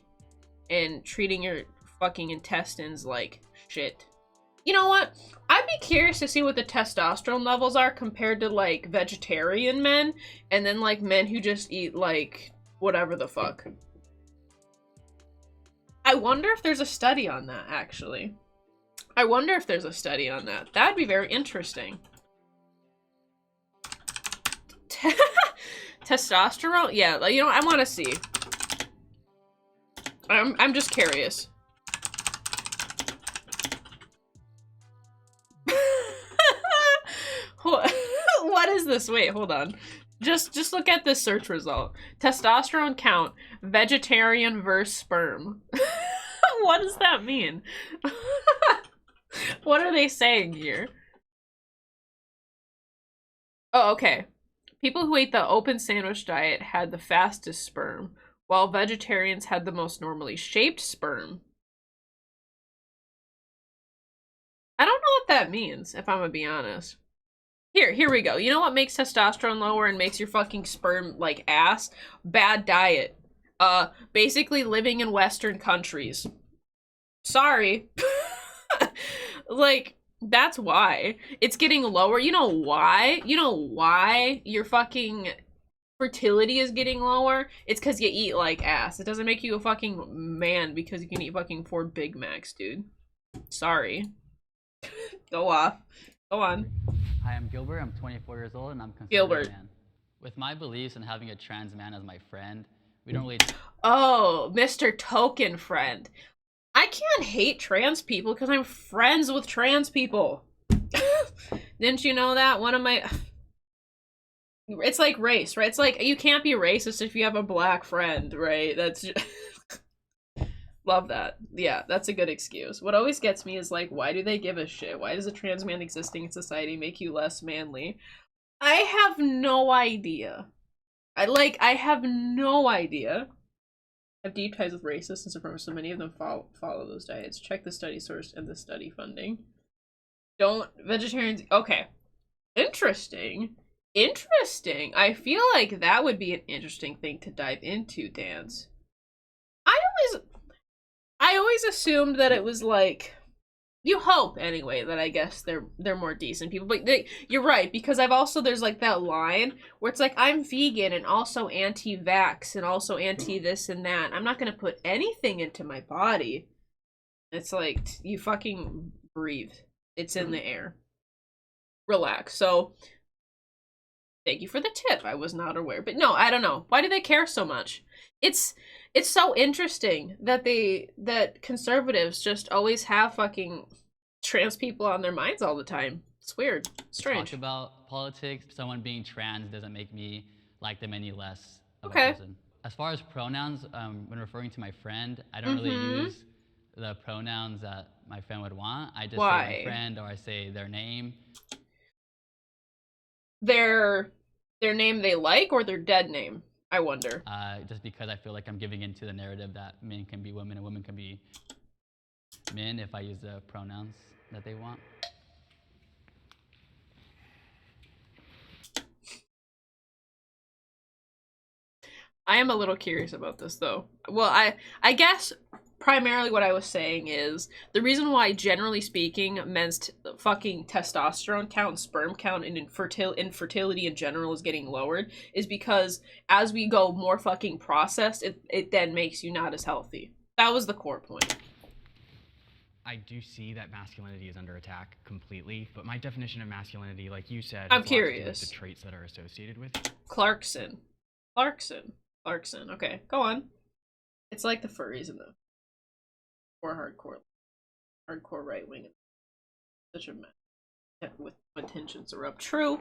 Speaker 1: and treating your fucking intestines like shit. You know what? I'd be curious to see what the testosterone levels are compared to like vegetarian men and then like men who just eat like whatever the fuck. I wonder if there's a study on that, actually. I wonder if there's a study on that. That'd be very interesting. Testosterone? Yeah, you know, I want to see. I'm just curious. What is this? Wait, hold on. Just look at this search result. Testosterone count, vegetarian versus sperm. What does that mean? What are they saying here? Oh, okay. People who ate the open sandwich diet had the fastest sperm, while vegetarians had the most normally shaped sperm. I don't know what that means, if I'm gonna be honest. Here we go. You know what makes testosterone lower and makes your fucking sperm like ass? Bad diet. Basically living in Western countries. Sorry. Like, that's why. It's getting lower. You know why? You know why your fucking fertility is getting lower? It's because you eat like ass. It doesn't make you a fucking man because you can eat fucking 4 Big Macs, dude. Sorry. Go off. Go on.
Speaker 16: Hi, I'm Gilbert. I'm 24 years old and I'm considered
Speaker 1: Gilbert.
Speaker 16: a man. With my beliefs and having a trans man as my friend, we don't really...
Speaker 1: Oh, Mr. Token Friend. I can't hate trans people because I'm friends with trans people. Didn't you know that? One of my... It's like race, right? It's like, you can't be racist if you have a black friend, right? That's just... Love that. Yeah, that's a good excuse. What always gets me is like, why do they give a shit? Why does a trans man existing in society make you less manly? I have no idea. I have no idea. I have deep ties with racists and supremacists, so many of them follow those diets. Check the study source and the study funding. Don't vegetarians... Okay. Interesting. Interesting. I feel like that would be an interesting thing to dive into, Dance. I always assumed that it was like, you hope anyway that I guess they're more decent people, but you're right, because there's like that line where it's like, I'm vegan and also anti-vax and also anti this and that. I'm not gonna put anything into my body. It's like, you fucking breathe. It's in the air. Relax. So thank you for the tip. I was not aware, but no, I don't know. Why do they care so much? It's so interesting that conservatives just always have fucking trans people on their minds all the time. It's weird. Strange.
Speaker 16: Talk about politics. Someone being trans doesn't make me like them any less of a person. As far as pronouns, when referring to my friend, I don't really use the pronouns that my friend would want. I just say my friend, or I say their name.
Speaker 1: Their name they like, or their dead name? I wonder.
Speaker 16: Just because I feel like I'm giving into the narrative that men can be women and women can be men if I use the pronouns that they want.
Speaker 1: I am a little curious about this though. Well, I guess primarily what I was saying is the reason why, generally speaking, men's fucking testosterone count and sperm count and infertility in general is getting lowered is because as we go more fucking processed, it then makes you not as healthy. That was the core point.
Speaker 11: I do see that masculinity is under attack completely, but my definition of masculinity, like you said,
Speaker 1: I'm
Speaker 11: has a lot to do with
Speaker 1: curious.
Speaker 11: the traits that are associated with.
Speaker 1: Clarkson. Okay, go on. It's like the furries and the hardcore right wing. Such a mess with when tensions are up. True.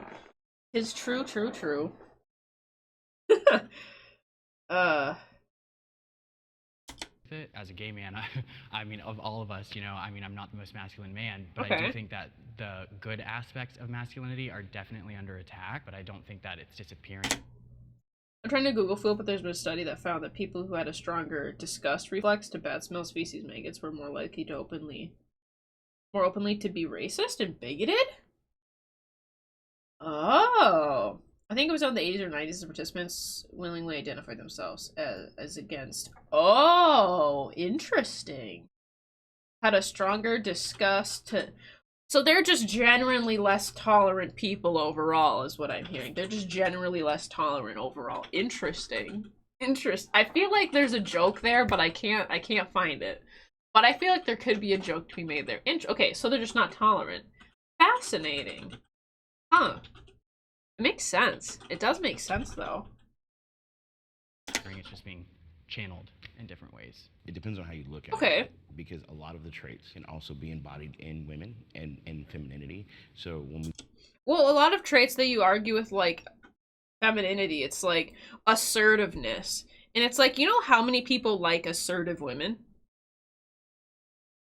Speaker 1: Is true.
Speaker 11: It as a gay man, I mean, of all of us, you know, I mean, I'm not the most masculine man, but I
Speaker 1: Okay.
Speaker 11: do think that the good aspects of masculinity are definitely under attack, but I don't think that it's disappearing.
Speaker 1: I'm trying to Google feel, but there's been a study that found that people who had a stronger disgust reflex to bad smell species maggots were more likely to more openly to be racist and bigoted? Oh. I think it was on the 80s or 90s the participants willingly identified themselves as against. Oh, interesting. Had a stronger disgust to... So they're just generally less tolerant people overall, is what I'm hearing. They're just generally less tolerant overall. Interesting. I feel like there's a joke there, but I can't find it. But I feel like there could be a joke to be made there. Okay, so they're just not tolerant. Fascinating. Huh. It makes sense. It does make sense, though.
Speaker 11: It's just being channeled in different ways.
Speaker 17: It depends on how you look at it. Because a lot of the traits can also be embodied in women and in femininity. So when we...
Speaker 1: Well, a lot of traits that you argue with, like, femininity, it's like assertiveness. And it's like, you know how many people like assertive women?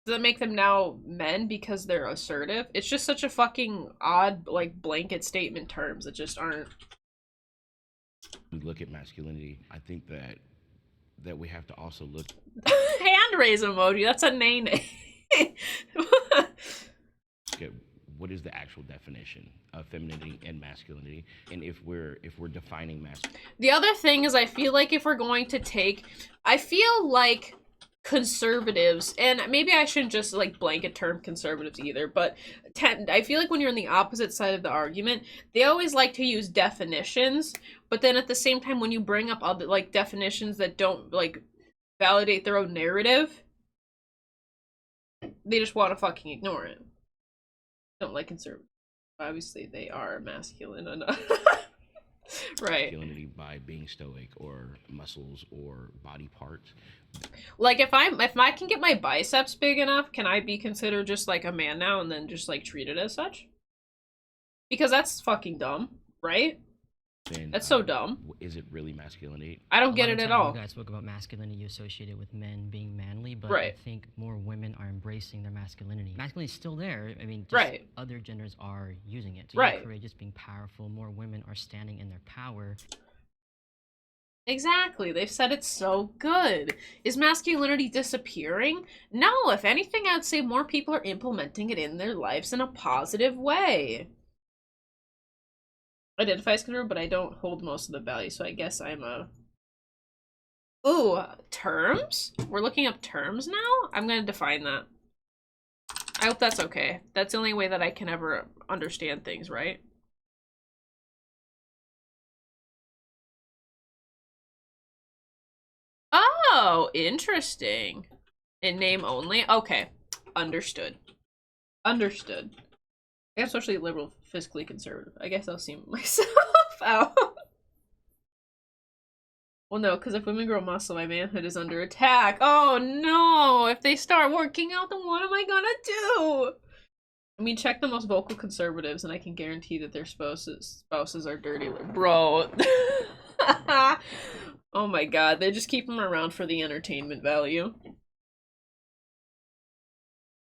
Speaker 1: Does that make them now men because they're assertive? It's just such a fucking odd, like, blanket statement terms that just aren't.
Speaker 17: We look at masculinity, I think that we have to also look...
Speaker 1: Hand raise emoji, that's a name.
Speaker 17: Okay, what is the actual definition of femininity and masculinity? And if we're defining masculinity...
Speaker 1: The other thing is I feel like if we're going to take... I feel like conservatives, and maybe I shouldn't just like blanket term conservatives either, but I feel like when you're on the opposite side of the argument, they always like to use definitions, but then at the same time when you bring up other like definitions that don't like validate their own narrative, they just want to fucking ignore it. Don't like conservatives. Obviously they are masculine enough. Right.
Speaker 17: Masculinity by being stoic or muscles or body parts.
Speaker 1: Like if I can get my biceps big enough, can I be considered just like a man now and then just like treated as such? Because that's fucking dumb, right?
Speaker 17: Then,
Speaker 1: that's so dumb.
Speaker 17: Is it really masculinity?
Speaker 1: I don't get it at all.
Speaker 18: You guys spoke about masculinity associated with men being manly, but
Speaker 1: right.
Speaker 18: I think more women are embracing their masculinity. Masculinity is still there. I mean, just
Speaker 1: right.
Speaker 18: Other genders are using it. So
Speaker 1: right.
Speaker 18: Being courageous, being powerful. More women are standing in their power.
Speaker 1: Exactly. They've said it's so good. Is masculinity disappearing? No. If anything, I'd say more people are implementing it in their lives in a positive way. Identify as conservative, but I don't hold most of the values, so I guess I'm a... Ooh, terms? We're looking up terms now? I'm gonna define that. I hope that's okay. That's the only way that I can ever understand things, right? Oh, interesting. In name only? Okay. Understood. Understood. I'm socially liberal, fiscally conservative. I guess I'll see myself out. Well, no, because if women grow muscle, my manhood is under attack. Oh, no! If they start working out, then what am I gonna do? I mean, check the most vocal conservatives, and I can guarantee that their spouses are dirty. Bro. Oh my god, they just keep them around for the entertainment value.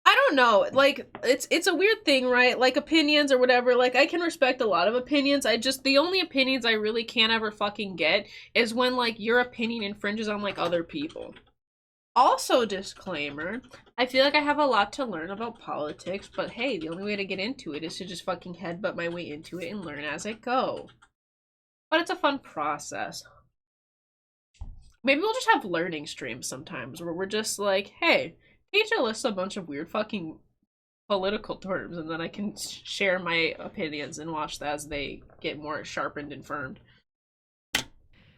Speaker 1: I don't know, like, it's a weird thing, right? Like, opinions or whatever, like, I can respect a lot of opinions. The only opinions I really can't ever fucking get is when, like, your opinion infringes on, like, other people. Also, disclaimer, I feel like I have a lot to learn about politics, but hey, the only way to get into it is to just fucking headbutt my way into it and learn as I go. But it's a fun process. Maybe we'll just have learning streams sometimes where we're just like, hey, teacher lists a bunch of weird fucking political terms, and then I can share my opinions and watch that as they get more sharpened and firmed.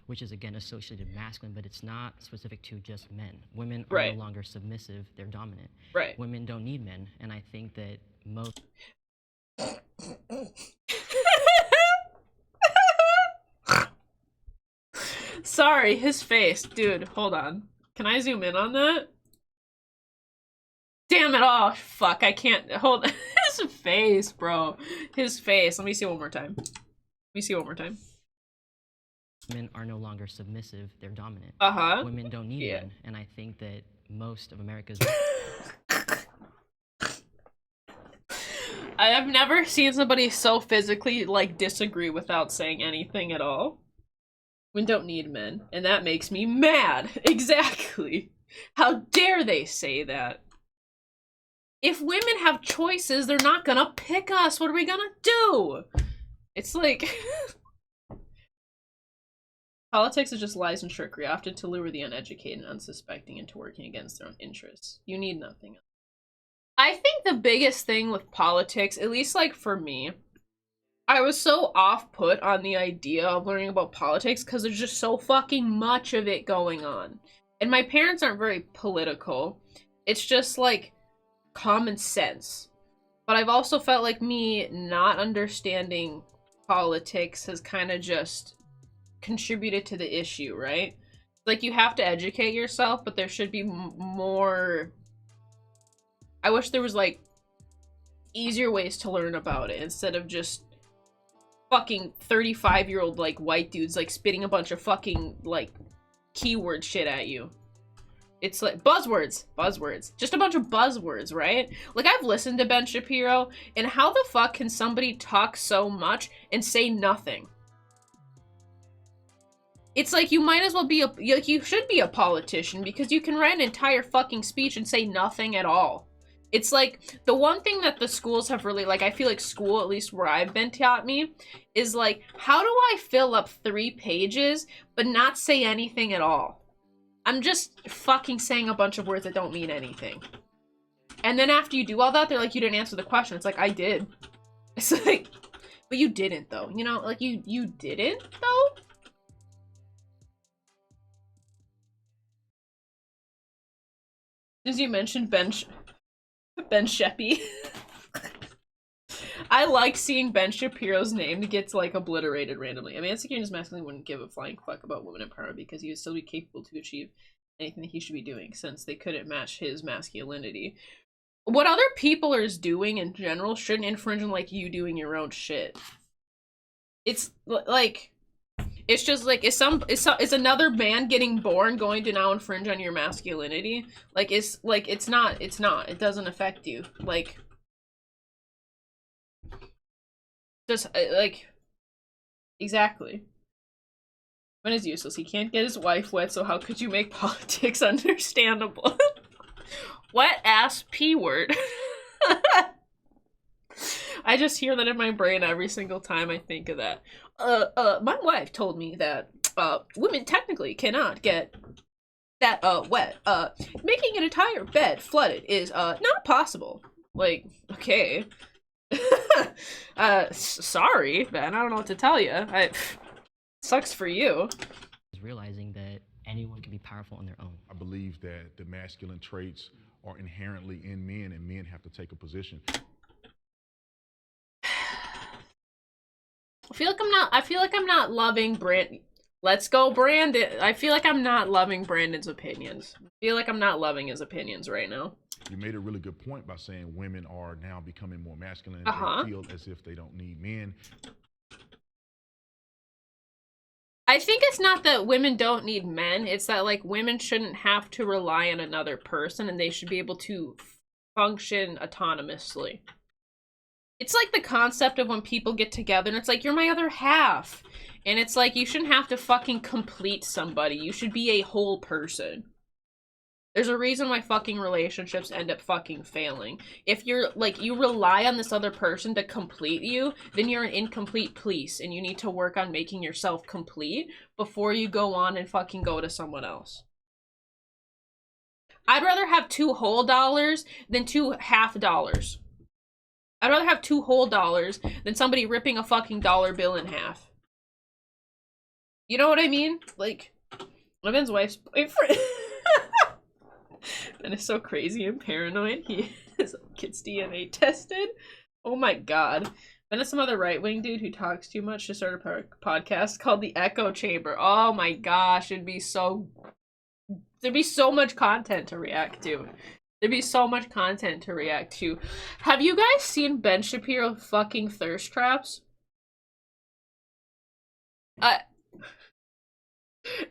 Speaker 18: Which is again associated with masculine, but it's not specific to just men. Women are
Speaker 1: right.
Speaker 18: no longer submissive, they're dominant.
Speaker 1: Right.
Speaker 18: Women don't need men, and I think that most...
Speaker 1: Sorry, his face. Dude, hold on. Can I zoom in on that? Damn it, oh, fuck, I can't, hold, his face, bro. His face, let me see one more time. Let me see one more time.
Speaker 18: women are no longer submissive, they're dominant. Women don't need men, and I think that most of America's
Speaker 1: I have never seen somebody so physically, like, disagree without saying anything at all. Women don't need men, and that makes me mad. Exactly. How dare they say that? If women have choices, they're not gonna pick us. What are we gonna do? It's like... Politics is just lies and trickery, often to lure the uneducated and unsuspecting into working against their own interests. You need nothing else. I think the biggest thing with politics, at least like for me, I was so off-put on the idea of learning about politics because there's just so fucking much of it going on. And my parents aren't very political. It's just like common sense. But I've also felt like me not understanding politics has kind of just contributed to the issue, right? Like, you have to educate yourself, but there should be more... I wish there was, like, easier ways to learn about it instead of just fucking 35-year-old, like, white dudes, like, spitting a bunch of fucking, like, keyword shit at you. It's like, buzzwords. Just a bunch of buzzwords, right? Like, I've listened to Ben Shapiro, and how the fuck can somebody talk so much and say nothing? It's like, you might as well be you should be a politician, because you can write an entire fucking speech and say nothing at all. It's like, the one thing that the schools have really, like, I feel like school, at least where I've been taught me, is like, how do I fill up 3 pages, but not say anything at all? I'm just fucking saying a bunch of words that don't mean anything. And then after you do all that, they're like, you didn't answer the question. It's like, I did. It's like, but you didn't, though. You know, like, you didn't, though? As you mentioned, Ben Sheppy. I like seeing Ben Shapiro's name gets, like, obliterated randomly. I mean, insecurity masculinity wouldn't give a flying fuck about women empowerment because he would still be capable to achieve anything that he should be doing, since they couldn't match his masculinity. What other people are doing in general shouldn't infringe on, like, you doing your own shit. It's, like... It's just like, is another man getting born going to now infringe on your masculinity? Like, it's not, it doesn't affect you. Like, just, like, exactly. Man is useless. He can't get his wife wet, so how could you make politics understandable? Wet ass P word. I just hear that in my brain every single time I think of that. My wife told me that, women technically cannot get that, wet. Making an entire bed flooded is, not possible. Like, okay. Sorry, Ben, I don't know what to tell you. Sucks for you.
Speaker 18: Realizing that anyone can be powerful on their own.
Speaker 14: I believe that the masculine traits are inherently in men, and men have to take a position.
Speaker 1: I feel like I'm not loving Let's go, Brandon. I feel like I'm not loving Brandon's opinions. I feel like I'm not loving his opinions right now.
Speaker 14: You made a really good point by saying women are now becoming more masculine. They feel as if they don't need men.
Speaker 1: I think it's not that women don't need men. It's that, like, women shouldn't have to rely on another person, and they should be able to function autonomously. It's like the concept of when people get together and it's like, you're my other half. And it's like, you shouldn't have to fucking complete somebody. You should be a whole person. There's a reason why fucking relationships end up fucking failing. If you're, like, you rely on this other person to complete you, then you're an incomplete piece, and you need to work on making yourself complete before you go on and fucking go to someone else. I'd rather have 2 whole dollars than 2 half dollars. I'd rather have 2 whole dollars than somebody ripping a fucking dollar bill in half. You know what I mean? Like, Ben's wife's boyfriend. Ben is so crazy and paranoid. He is gets DNA tested. Oh my god. Ben is some other right-wing dude who talks too much to start a podcast called The Echo Chamber. Oh my gosh, there'd be so much content to react to. There'd be so much content to react to. Have you guys seen Ben Shapiro fucking thirst traps?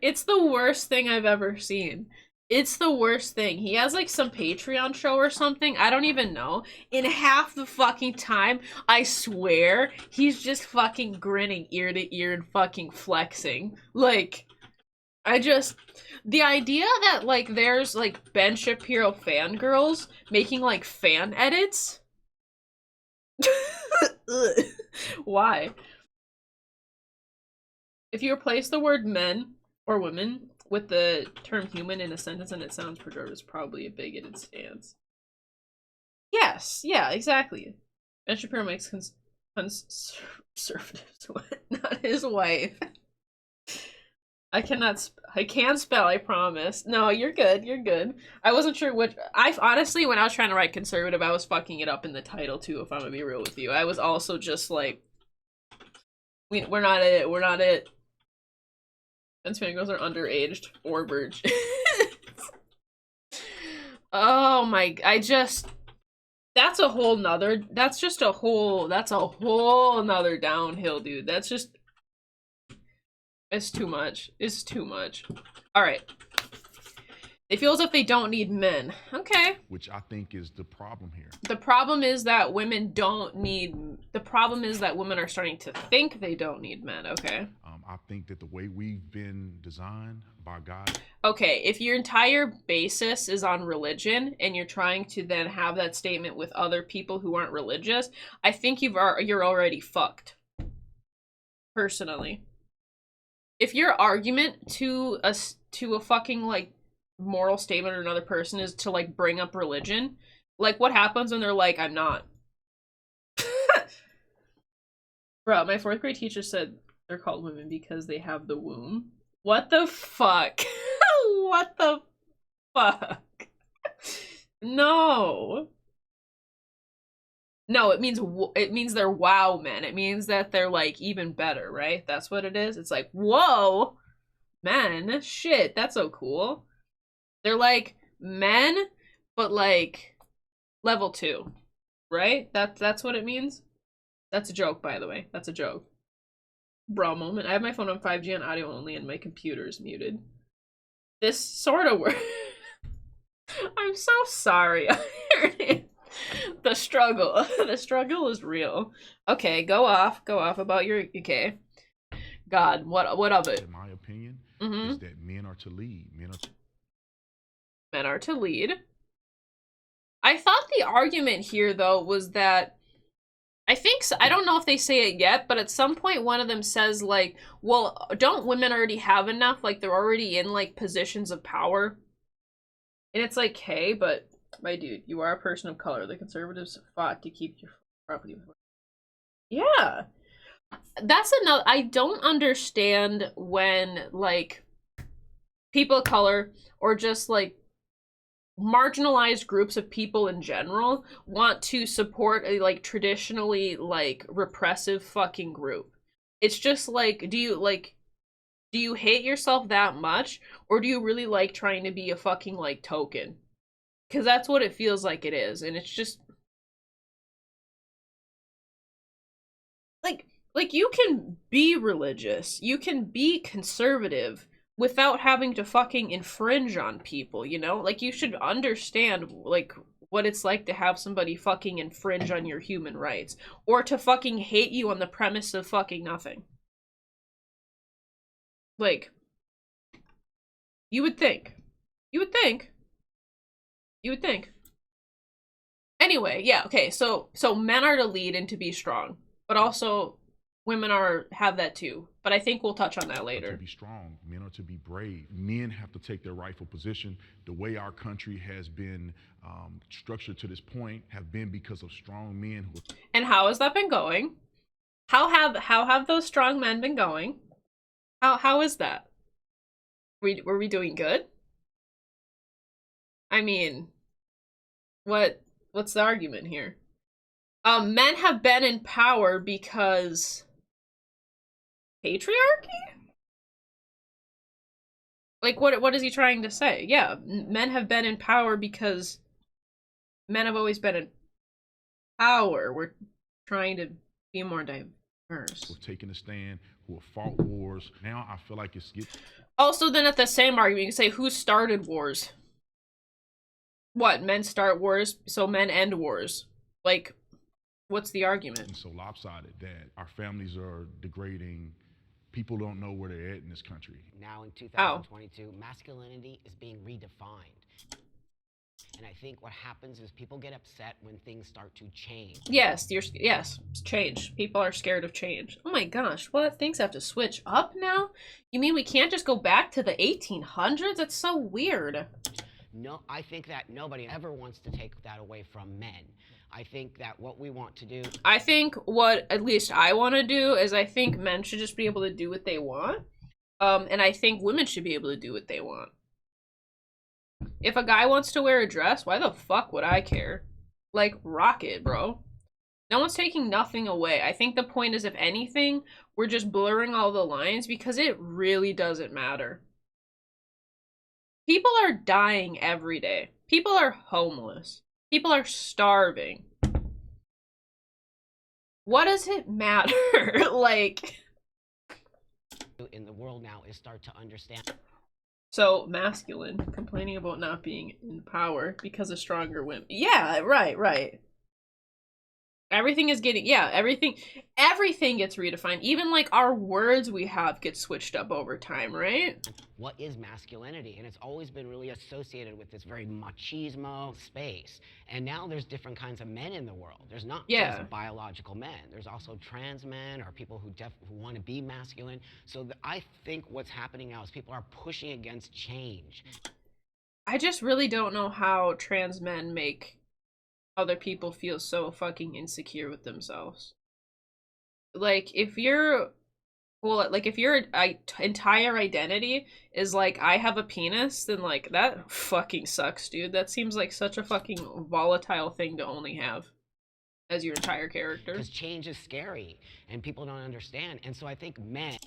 Speaker 1: It's the worst thing I've ever seen. It's the worst thing. He has like some Patreon show or something. I don't even know. In half the fucking time, I swear, he's just fucking grinning ear to ear and fucking flexing. Like, the idea that like there's like Ben Shapiro fangirls making like fan edits. Why? If you replace the word men or women with the term human in a sentence and it sounds pejorative, it's probably a bigoted stance. Yes, yeah, exactly. Ben Shapiro makes conservatives not his wife. I can spell, I promise. No, you're good, you're good. I wasn't sure which, honestly, when I was trying to write conservative, I was fucking it up in the title too, if I'm gonna be real with you. I was also just like, we're not it. Ben's fangirls are underaged or virgin. Oh my, that's a whole nother downhill, dude. That's just, it's too much. It's too much. Alright. They feel as if they don't need men. Okay.
Speaker 14: Which I think is the problem here.
Speaker 1: The problem is that women are starting to think they don't need men, okay?
Speaker 14: I think that the way we've been designed by God.
Speaker 1: Okay, if your entire basis is on religion and you're trying to then have that statement with other people who aren't religious, I think you're already fucked. Personally. If your argument to a fucking like moral statement or another person is to like bring up religion, like what happens when they're like, I'm not? Bro, my 4th grade teacher said they're called women because they have the womb. What the fuck? What the fuck? No. No, it means they're wow men. It means that they're like even better, right? That's what it is. It's like, whoa, men, shit, that's so cool. They're like men, but like level 2, right? That's what it means. That's a joke, by the way. That's a joke. Bro moment. I have my phone on 5G on audio only and my computer is muted. This sort of works. I'm so sorry. The struggle. The struggle is real. Okay, go off about your, okay. God, what of it?
Speaker 14: In my opinion, is that men are to lead.
Speaker 1: Men are to lead. I thought the argument here, though, was that I don't know if they say it yet, but at some point one of them says, like, well, don't women already have enough? Like, they're already in, like, positions of power? And it's like, hey, but, my dude, you are a person of color. The conservatives fought to keep your property. Yeah. That's another, I don't understand when, like, people of color, or just, like, marginalized groups of people in general want to support a like traditionally like repressive fucking group. It's just like, do you hate yourself that much, or do you really like trying to be a fucking like token? Because that's what it feels like it is, and it's just like you can be religious, you can be conservative without having to fucking infringe on people, you know? Like, you should understand, like, what it's like to have somebody fucking infringe on your human rights. Or to fucking hate you on the premise of fucking nothing. Like, you would think. You would think. You would think. Anyway, yeah, okay, so men are to lead and to be strong. But also, women have that too. But I think we'll touch on that later.
Speaker 14: To be strong, men are to be brave. Men have to take their rightful position. The way our country has been structured to this point have been because of strong men.
Speaker 1: And how has that been going? How have those strong men been going? How is that? Were we doing good? I mean, what's the argument here? Men have been in power because patriarchy? Like, what is he trying to say? Yeah, men have been in power because men have always been in power. We're trying to be more diverse.
Speaker 14: We've taken a stand who have fought wars. Now I feel like it's
Speaker 1: Also, then at the same argument, you can say, who started wars? What, men start wars, so men end wars. Like, what's the argument?
Speaker 14: so lopsided that our families are degrading. People don't know where they're at in this country.
Speaker 19: Now in 2022, masculinity is being redefined. And I think what happens is people get upset when things start to change.
Speaker 1: Yes, yes, change. People are scared of change. Oh my gosh, what? Things have to switch up now? You mean we can't just go back to the 1800s? That's so weird.
Speaker 19: No, I think that nobody ever wants to take that away from men. I think that what we want to do...
Speaker 1: I think what at least I want to do is I think men should just be able to do what they want. And I think women should be able to do what they want. If a guy wants to wear a dress, why the fuck would I care? Like, rock it, bro. No one's taking nothing away. I think the point is, if anything, we're just blurring all the lines because it really doesn't matter. People are dying every day. People are homeless. People are starving. What does it matter? Like...
Speaker 19: in the world now is start to understand...
Speaker 1: So, masculine, complaining about not being in power because of stronger women. Yeah, right. Everything is getting, yeah, everything gets redefined. Even, like, our words we have get switched up over time, right?
Speaker 19: What is masculinity? And it's always been really associated with this very machismo space. And now there's different kinds of men in the world. There's not just biological men. There's also trans men or people who want to be masculine. So I think what's happening now is people are pushing against change.
Speaker 1: I just really don't know how trans men make other people feel so fucking insecure with themselves. Like, if your entire identity is like, I have a penis, then like, that fucking sucks, dude. That seems like such a fucking volatile thing to only have as your entire character.
Speaker 19: Because change is scary, and people don't understand, and so I think men...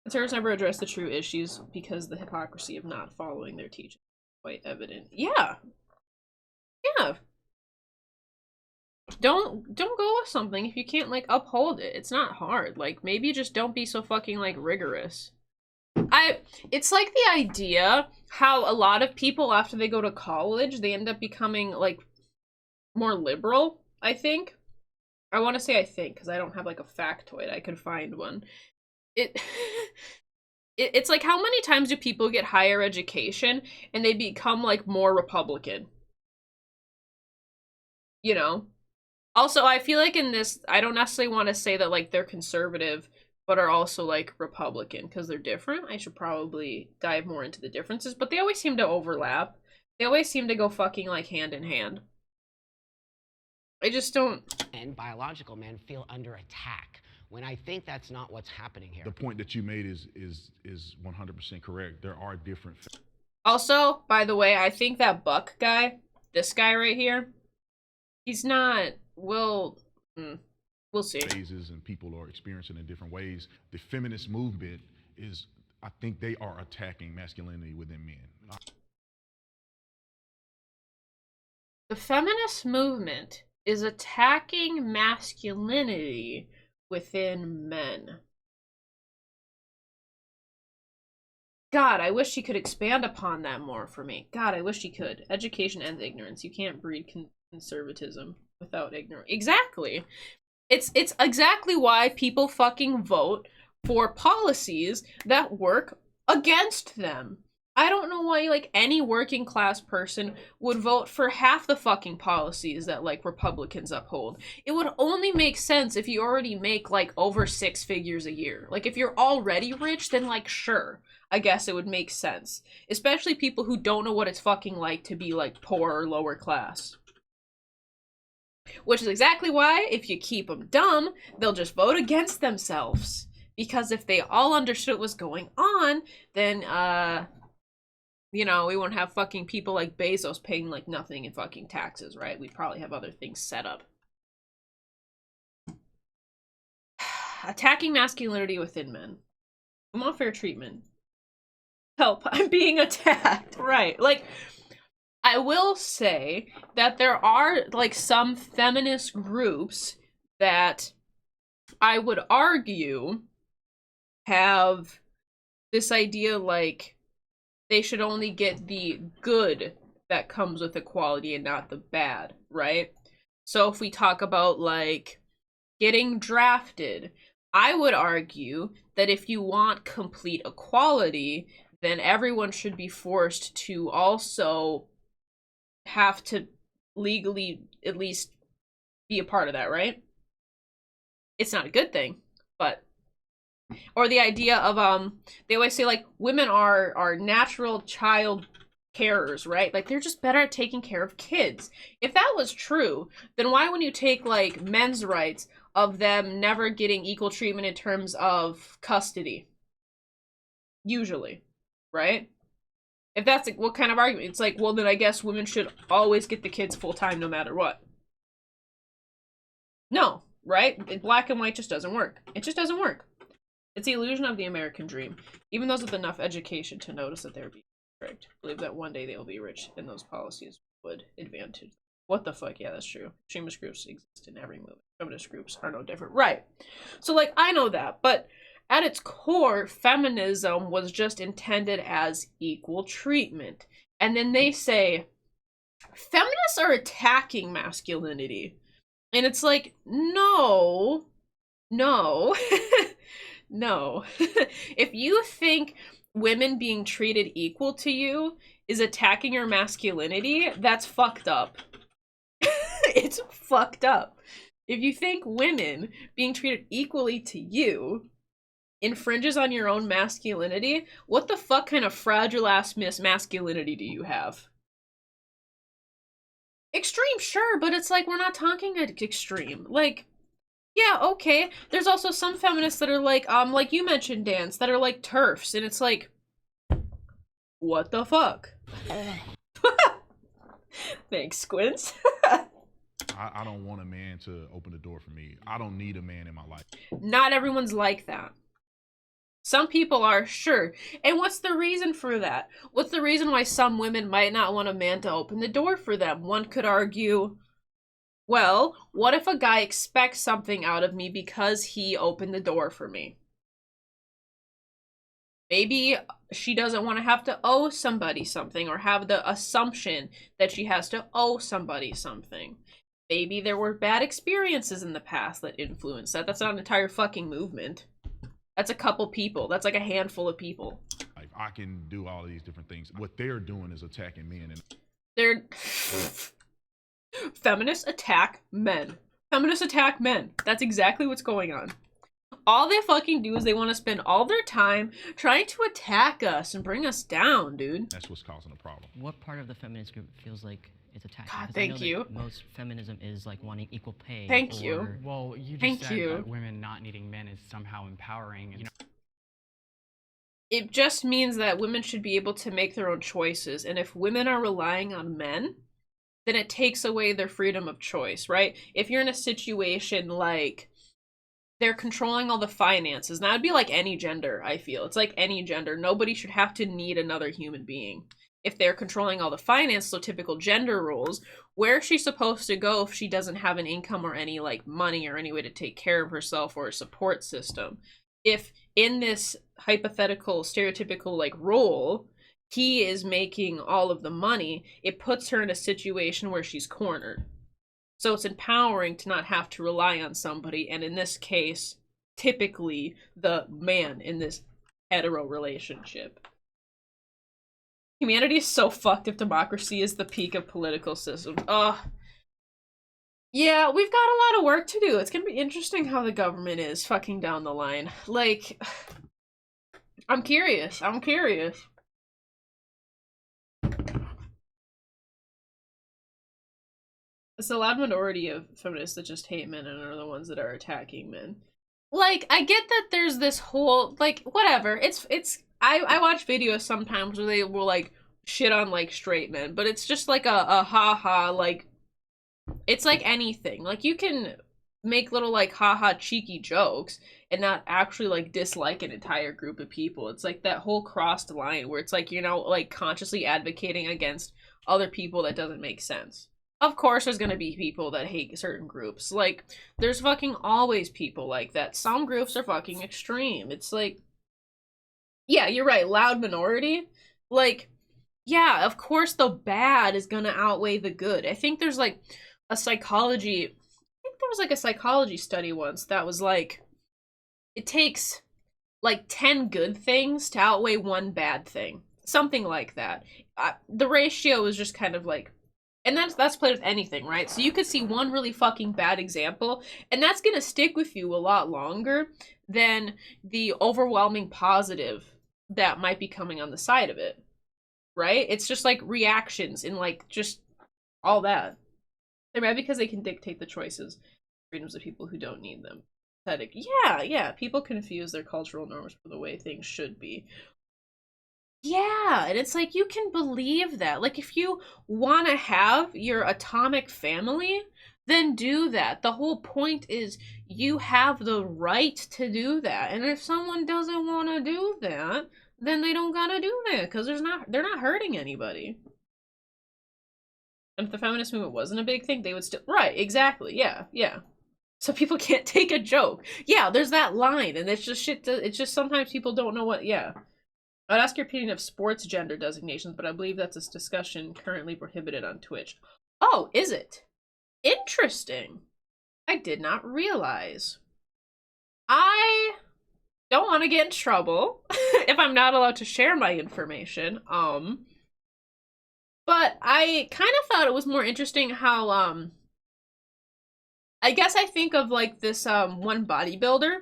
Speaker 1: Conservatives never address the true issues because the hypocrisy of not following their teaching is quite evident. Yeah. Don't go with something if you can't, like, uphold it. It's not hard. Like, maybe just don't be so fucking, like, rigorous. It's like the idea how a lot of people, after they go to college, they end up becoming, like, more liberal, I think. I want to say I think, because I don't have, like, a factoid. I could find one. It's like, how many times do people get higher education and they become, like, more Republican? You know? Also, I feel like in this, I don't necessarily want to say that, like, they're conservative, but are also, like, Republican, because they're different. I should probably dive more into the differences, but they always seem to overlap. They always seem to go fucking, like, hand in hand. I just don't...
Speaker 19: And biological men feel under attack, when I think that's not what's happening here.
Speaker 14: The point that you made is 100% correct. There are different...
Speaker 1: Also, by the way, I think that Buck guy, this guy right here, he's not... We'll see.
Speaker 14: Phases and people are experiencing in different ways. The feminist movement is, I think they are attacking masculinity within men.
Speaker 1: The feminist movement is attacking masculinity within men. God, I wish he could expand upon that more for me. God, I wish he could. Education ends ignorance. You can't breed conservatism without ignorance. Exactly. It's exactly why people fucking vote for policies that work against them. I don't know why, like, any working class person would vote for half the fucking policies that, like, Republicans uphold. It would only make sense if you already make, like, over 6 figures a year. Like, if you're already rich, then, like, sure, I guess it would make sense. Especially people who don't know what it's fucking like to be, like, poor or lower class. Which is exactly why, if you keep them dumb, they'll just vote against themselves. Because if they all understood what's going on, then, you know, we won't have fucking people like Bezos paying, like, nothing in fucking taxes, right? We'd probably have other things set up. Attacking masculinity within men. Unfair treatment. Help, I'm being attacked. Right, like... I will say that there are, like, some feminist groups that I would argue have this idea like they should only get the good that comes with equality and not the bad, right? So if we talk about like getting drafted, I would argue that if you want complete equality, then everyone should be forced to also have to legally at least be a part of that, right? It's not a good thing, but or the idea of they always say like women are natural child carers, right? Like they're just better at taking care of kids. If that was true, then why wouldn't you take like men's rights of them never getting equal treatment in terms of custody? Usually, right? If that's like, what kind of argument? It's like, well, then I guess women should always get the kids full time no matter what. No, right? Black and white just doesn't work. It just doesn't work. It's the illusion of the American dream. Even those with enough education to notice that they're being tricked believe that one day they'll be rich and those policies would advantage. What the fuck? Yeah, that's true. Extremist groups exist in every movement. Feminist groups are no different. Right. So, like, I know that, but at its core, feminism was just intended as equal treatment. And then they say, feminists are attacking masculinity. And it's like, no, no, no. If you think women being treated equal to you is attacking your masculinity, that's fucked up. It's fucked up. If you think women being treated equally to you infringes on your own masculinity, what the fuck kind of fragile ass masculinity do you have? Extreme, sure, but it's like we're not talking extreme. Like, yeah, okay. There's also some feminists that are like you mentioned, Dance, that are like TERFs, and it's like, what the fuck? Thanks, Squints.
Speaker 14: I don't want a man to open the door for me. I don't need a man in my life.
Speaker 1: Not everyone's like that. Some people are, sure. And what's the reason for that? What's the reason why some women might not want a man to open the door for them? One could argue, well, what if a guy expects something out of me because he opened the door for me? Maybe she doesn't want to have to owe somebody something or have the assumption that she has to owe somebody something. Maybe there were bad experiences in the past that influenced that. That's not an entire fucking movement. That's a couple people. That's like a handful of people.
Speaker 14: I can do all of these different things. What they're doing is attacking men. And
Speaker 1: they're... Feminists attack men. Feminists attack men. That's exactly what's going on. All they fucking do is they want to spend all their time trying to attack us and bring us down, dude.
Speaker 14: That's what's causing the problem.
Speaker 18: What part of the feminist group feels like it's attacking?
Speaker 1: God, thank you.
Speaker 18: Most feminism is like wanting equal pay.
Speaker 1: Thank you.
Speaker 11: Well, you just said that women not needing men is somehow empowering. You know.
Speaker 1: It just means that women should be able to make their own choices. And if women are relying on men, then it takes away their freedom of choice, right? If you're in a situation like they're controlling all the finances, and that would be like any gender, I feel. It's like any gender. Nobody should have to need another human being. If they're controlling all the finance, so typical gender roles, where is she supposed to go if she doesn't have an income or any like money or any way to take care of herself or a support system? If in this hypothetical, stereotypical like role, he is making all of the money, it puts her in a situation where she's cornered. So it's empowering to not have to rely on somebody, and in this case, typically the man in this hetero relationship. Humanity is so fucked if democracy is the peak of political systems. Yeah, we've got a lot of work to do. It's gonna be interesting how the government is fucking down the line. Like, I'm curious. It's a loud minority of feminists that just hate men and are the ones that are attacking men. Like, I get that there's this whole, like, whatever. I watch videos sometimes where they will, like, shit on, like, straight men, but it's just, like, a ha-ha, like, it's like anything. Like, you can make little, like, ha-ha cheeky jokes and not actually, like, dislike an entire group of people. It's, like, that whole crossed line where it's, like, you know, like, consciously advocating against other people that doesn't make sense. Of course there's gonna be people that hate certain groups. Like, there's fucking always people like that. Some groups are fucking extreme. It's like, Yeah, you're right. Loud minority. Like, yeah, of course the bad is gonna outweigh the good. I think there's like a psychology. I think there was like a psychology study once that was like, it takes like 10 good things to outweigh one bad thing. Something like that. The ratio is just kind of like, and that's played with anything, right? So you could see one really fucking bad example, and that's gonna stick with you a lot longer than the overwhelming positive that might be coming on the side of it, right? It's just like reactions and like just all that. They're mad because they can dictate the choices, freedoms of people who don't need them. Pathetic. Yeah, people confuse their cultural norms for the way things should be. Yeah, and it's like, you can believe that. Like, if you want to have your atomic family, then do that. The whole point is you have the right to do that. And if someone doesn't want to do that, then they don't gotta do that, because they're not hurting anybody. And if the feminist movement wasn't a big thing, they would still, right, exactly, yeah. So people can't take a joke. Yeah, there's that line, and it's just shit, it's just sometimes people don't know what, yeah. I'd ask your opinion of sports gender designations, but I believe that's a discussion currently prohibited on Twitch. Oh, is it? Interesting. I did not realize. I don't want to get in trouble if I'm not allowed to share my information. But I kind of thought it was more interesting how, I guess I think of like this, one bodybuilder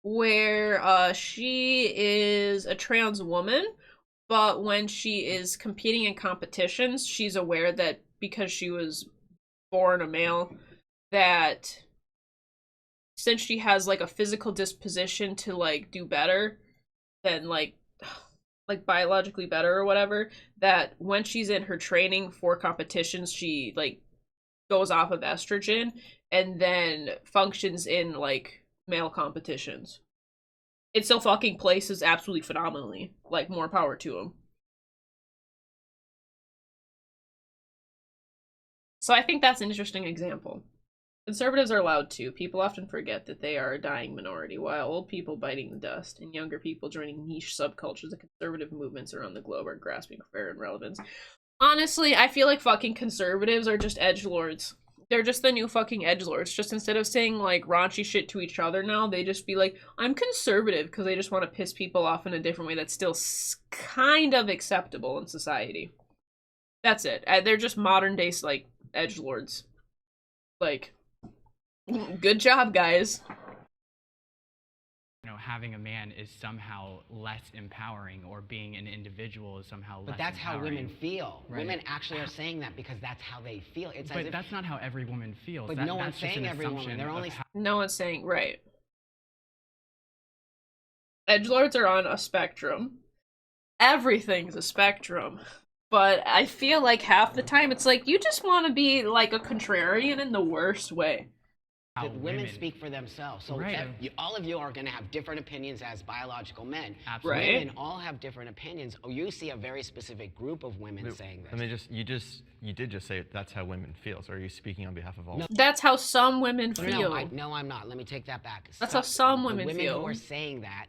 Speaker 1: where, she is a trans woman, but when she is competing in competitions, she's aware that because she was born a male, that since she has like a physical disposition to like do better than like biologically better or whatever, that when she's in her training for competitions, she like goes off of estrogen and then functions in like male competitions. It still fucking places absolutely phenomenally. Like, more power to him. So I think that's an interesting example. Conservatives are loud too. People often forget that they are a dying minority, while old people biting the dust and younger people joining niche subcultures of conservative movements around the globe are grasping for fair and relevance. Honestly, I feel like fucking conservatives are just edgelords. They're just the new fucking edgelords. Just instead of saying like raunchy shit to each other now, they just be like, I'm conservative, because they just want to piss people off in a different way that's still kind of acceptable in society. That's it. They're just modern day like edgelords. Like, good job, guys.
Speaker 11: You know, having a man is somehow less empowering, or being an individual is somehow less
Speaker 19: But that's how
Speaker 11: empowering.
Speaker 19: women feel.
Speaker 11: Right.
Speaker 19: Women actually are saying that because that's how they feel. It's
Speaker 11: But
Speaker 19: as if,
Speaker 11: that's not how every woman feels.
Speaker 19: But no one's saying every woman. They're only.
Speaker 1: No one's saying, right. Edgelords are on a spectrum. Everything's a spectrum. But I feel like half the time it's like, you just want to be like a contrarian in the worst way.
Speaker 19: Women speak for themselves. So
Speaker 11: Right.
Speaker 19: all of you are going to have different opinions as biological men.
Speaker 11: Absolutely.
Speaker 1: Right.
Speaker 19: Women all have different opinions. Oh, you see a very specific group of women saying this.
Speaker 15: Let me you did just say that's how women feel. So are you speaking on behalf of all?
Speaker 19: No.
Speaker 1: That's how some women feel.
Speaker 19: No, I'm not. Let me take that back.
Speaker 1: That's how some women
Speaker 19: the women
Speaker 1: feel.
Speaker 19: who are saying that.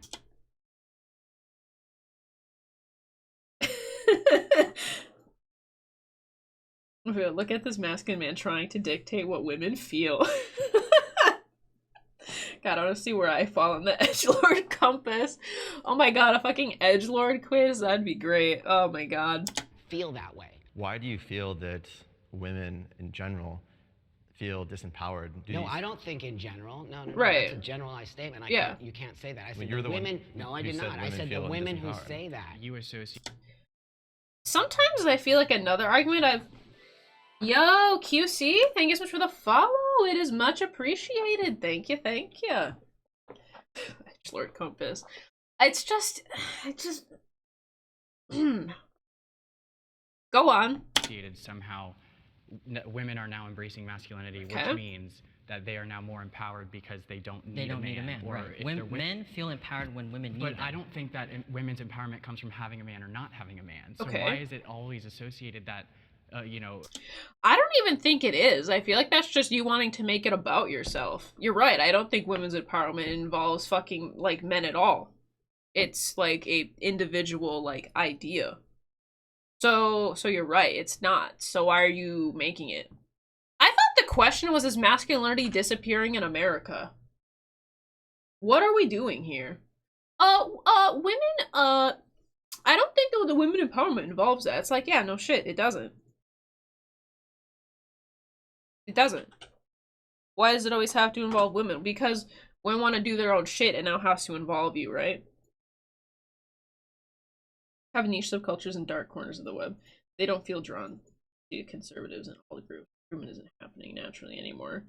Speaker 1: Look at this masculine man trying to dictate what women feel. God, I want to see where I fall on the edgelord compass. Oh my god, a fucking edgelord quiz? That'd be great. Oh my god.
Speaker 19: Feel that way.
Speaker 15: Why do you feel that women in general feel disempowered?
Speaker 19: No, I don't think in general. No,
Speaker 1: Right.
Speaker 19: That's a generalized statement.
Speaker 1: Yeah.
Speaker 19: You can't say that. I said
Speaker 15: you're the one
Speaker 19: women. No, I
Speaker 15: who
Speaker 19: did
Speaker 15: said
Speaker 19: not. I
Speaker 15: women
Speaker 19: said the
Speaker 15: feel
Speaker 19: women who
Speaker 15: disempowered.
Speaker 19: say that.
Speaker 11: You associate.
Speaker 1: Sometimes I feel like another argument Yo, QC, thank you so much for the follow. It is much appreciated. Thank you, thank you. Edgelord compass. It's just... Go on.
Speaker 11: Somehow, women are now embracing masculinity,
Speaker 1: Okay.
Speaker 11: which means that they are now more empowered because they don't need
Speaker 18: need a man.
Speaker 11: Or
Speaker 18: Right.
Speaker 11: if
Speaker 18: When
Speaker 11: they're
Speaker 18: men feel empowered when women need
Speaker 11: But
Speaker 18: them.
Speaker 11: I don't think that women's empowerment comes from having a man or not having a man. So
Speaker 1: Okay.
Speaker 11: why is it always associated that, you know...
Speaker 1: I don't even think it is. I feel like that's just you wanting to make it about yourself. You're right. I don't think women's empowerment involves fucking, like, men at all. It's like a individual like idea. So you're right, it's not. So why are you making it? I thought the question was, is masculinity disappearing in America? What are we doing here? Women, I don't think the women empowerment involves that. It's like, yeah, no shit, it doesn't. It doesn't. Why does it always have to involve women? Because women want to do their own shit and now has to involve you, right? Have niche subcultures and dark corners of the web. They don't feel drawn to conservatives and all the groups. Improvement isn't happening naturally anymore.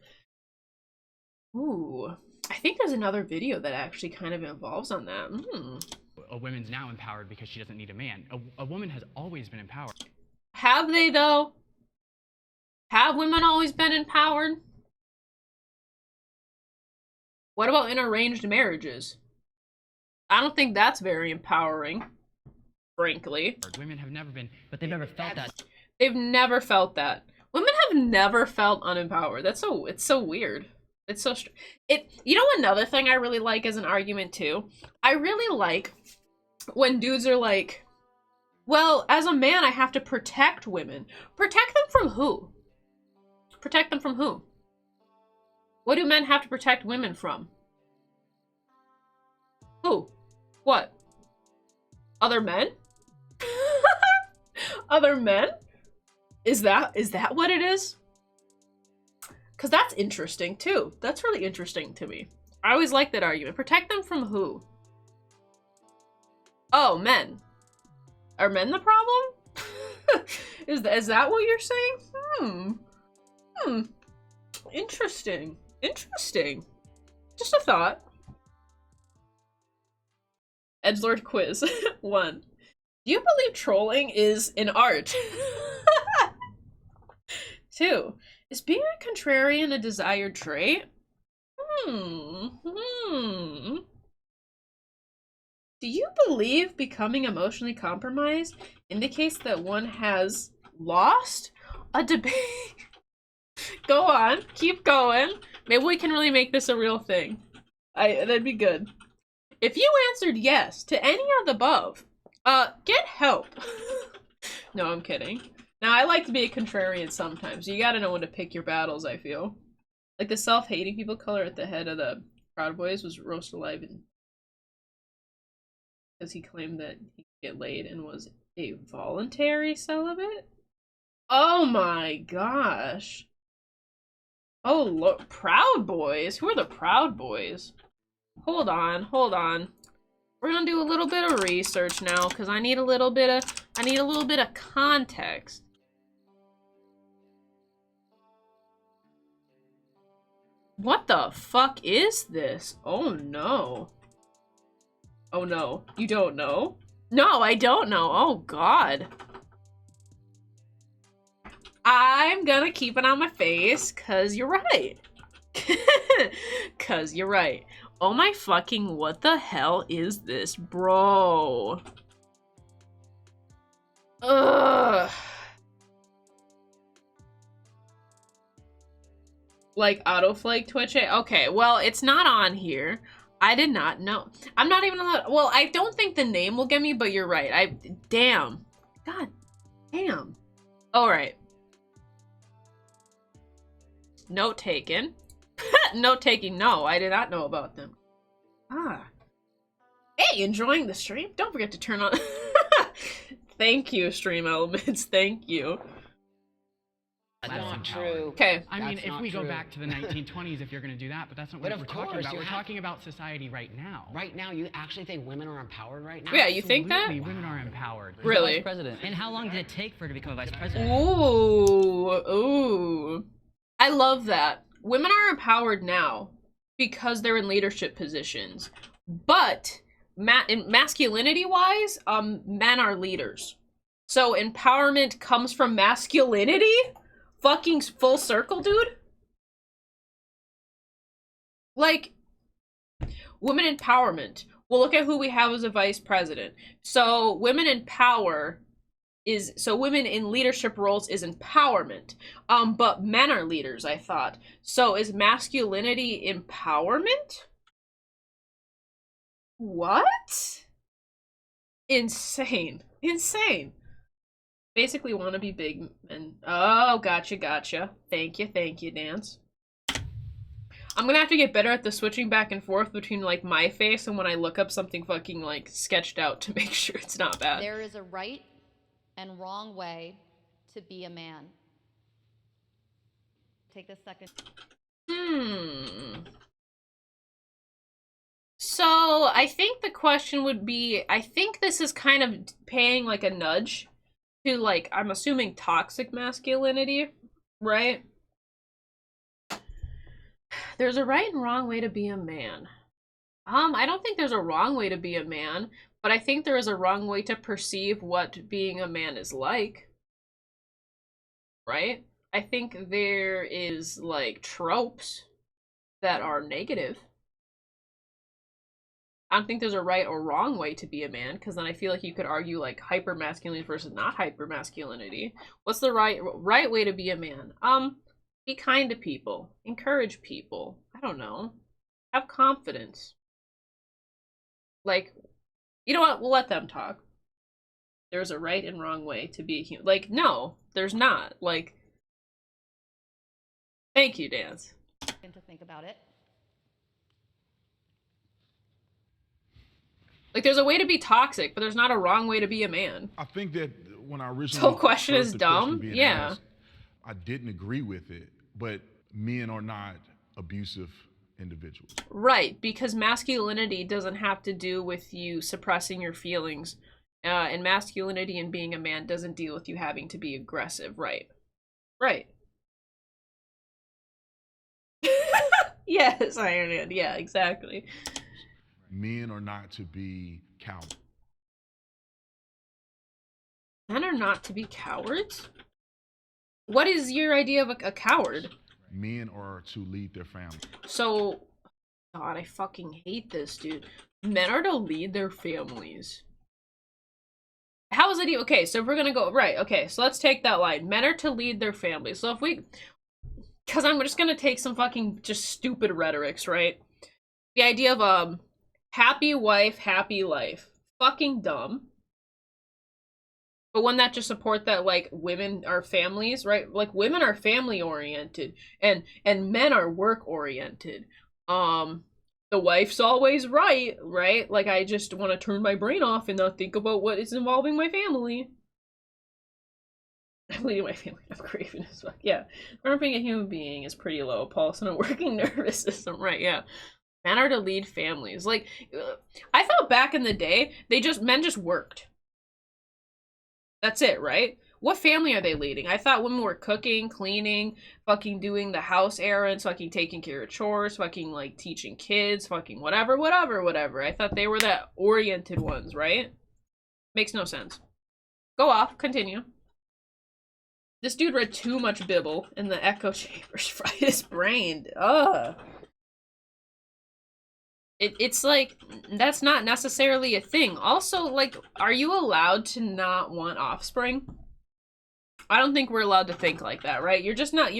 Speaker 1: Ooh, I think there's another video that actually kind of involves on that.
Speaker 11: A woman's now empowered because she doesn't need a man. A woman has always been empowered.
Speaker 1: Have they, though? Have women always been empowered? What about interarranged marriages? I don't think that's very empowering, frankly.
Speaker 11: Women have never been, but they've never felt that.
Speaker 1: They've never felt that. Women have never felt unempowered. It's so weird. It's so you know, another thing I really like as an argument too? I really like when dudes are like, well, as a man, I have to protect women. Protect them from who? Protect them from who? What do men have to protect women from? Who? What? Other men? Other men? Is that what it is? Because that's interesting too. That's really interesting to me. I always like that argument. Protect them from who? Oh, men. Are men the problem? Is that what you're saying? Interesting. Interesting. Just a thought. Edgelord quiz. 1. Do you believe trolling is an art? 2. Is being a contrarian a desired trait? Do you believe becoming emotionally compromised indicates that one has lost a debate? Go on, keep going. Maybe we can really make this a real thing. That'd be good. If you answered yes to any of the above, get help. No, I'm kidding. Now, I like to be a contrarian sometimes. You gotta know when to pick your battles, I feel. Like the self-hating people color at the head of the Proud Boys was roast alive because he claimed that he could get laid and was a voluntary celibate? Oh my gosh. Oh, look, Proud Boys? Who are the Proud Boys? Hold on. We're gonna do a little bit of research now because I need a little bit of context. What the fuck is this? Oh no. Oh no. You don't know? No, I don't know. Oh god. I'm gonna keep it on my face cause you're right. Cause you're right. Oh my fucking what the hell is this, bro? Ugh. Like autoflake Twitch? Okay, well, it's not on here. I did not know. I'm not even allowed. Well, I don't think the name will get me, but you're right. Damn. God damn. Alright. Note taken. Note taking. No, I did not know about them. Ah. Hey, enjoying the stream? Don't forget to turn on. Thank you, Stream Elements. Thank you.
Speaker 19: That's not true.
Speaker 1: Okay.
Speaker 11: I mean, if we go back to the 1920s, if you're going to do that, but that's not what we're talking about. We're talking about society right now.
Speaker 19: Right now, you actually think women are empowered right now?
Speaker 1: Yeah, you think that?
Speaker 11: Absolutely, women are empowered.
Speaker 1: Really?
Speaker 18: Vice president. And how long did it take for her to become a vice president?
Speaker 1: Ooh. I love that. Women are empowered now because they're in leadership positions. But masculinity-wise, men are leaders. So empowerment comes from masculinity? Fucking full circle, dude? Like, women empowerment. Well, look at who we have as a vice president. So women in power is, so women in leadership roles is empowerment. But men are leaders, I thought. So is masculinity empowerment? What? Insane. Insane. Basically want to be big men. Oh, gotcha. Thank you, Dance. I'm gonna have to get better at the switching back and forth between, like, my face and when I look up something fucking, like, sketched out to make sure it's not bad.
Speaker 13: There is a right and wrong way to be a man. Take this second.
Speaker 1: So, I think the question would be, I think this is kind of paying, like, a nudge to, like, I'm assuming toxic masculinity, right? There's a right and wrong way to be a man. I don't think there's a wrong way to be a man, but I think there is a wrong way to perceive what being a man is like. Right? I think there is, like, tropes that are negative. I don't think there's a right or wrong way to be a man, because then I feel like you could argue, like, hyper-masculinity versus not hyper-masculinity. What's the right way to be a man? Be kind to people. Encourage people. I don't know. Have confidence. Like, you know what? We'll let them talk. There's a right and wrong way to be a human. Like, no, there's not. Like, thank you, Dance.
Speaker 13: To think about it.
Speaker 1: Like, there's a way to be toxic, but there's not a wrong way to be a man.
Speaker 14: I think that when I originally
Speaker 1: So question
Speaker 14: heard
Speaker 1: is
Speaker 14: the
Speaker 1: dumb?
Speaker 14: question being
Speaker 1: Yeah.
Speaker 14: asked, I didn't agree with it, but men are not abusive individuals.
Speaker 1: Right, because masculinity doesn't have to do with you suppressing your feelings. And masculinity and being a man doesn't deal with you having to be aggressive, right? Right. Yes, Iron Man. Yeah, exactly.
Speaker 14: Men are not to be cowards.
Speaker 1: Men are not to be cowards? What is your idea of a coward?
Speaker 14: Men are to lead their family.
Speaker 1: So, God, I fucking hate this, dude. Men are to lead their families. How is it even? Okay, so if we're gonna go, right, okay, so let's take that line. Men are to lead their families. So if we, because I'm just gonna take some fucking just stupid rhetorics, right? The idea of, happy wife, happy life. Fucking dumb. But wouldn't that just support that, like, women are families, right? Like, women are family oriented and men are work oriented. The wife's always right? Like, I just want to turn my brain off and not think about what is involving my family. I'm leading my family. I'm craving as fuck. Yeah. Remember, being a human being is pretty low pulse and a working nervous system, right? Yeah. Men are to lead families. Like, I thought back in the day, men just worked. That's it, right? What family are they leading? I thought women were cooking, cleaning, fucking doing the house errands, fucking taking care of chores, fucking, like, teaching kids, fucking whatever. I thought they were the oriented ones, right? Makes no sense. Go off, continue. This dude read too much Bible, and the echo chambers fried his brain. Ugh. It's like, that's not necessarily a thing. Also, like, are you allowed to not want offspring? I don't think we're allowed to think like that, right? You're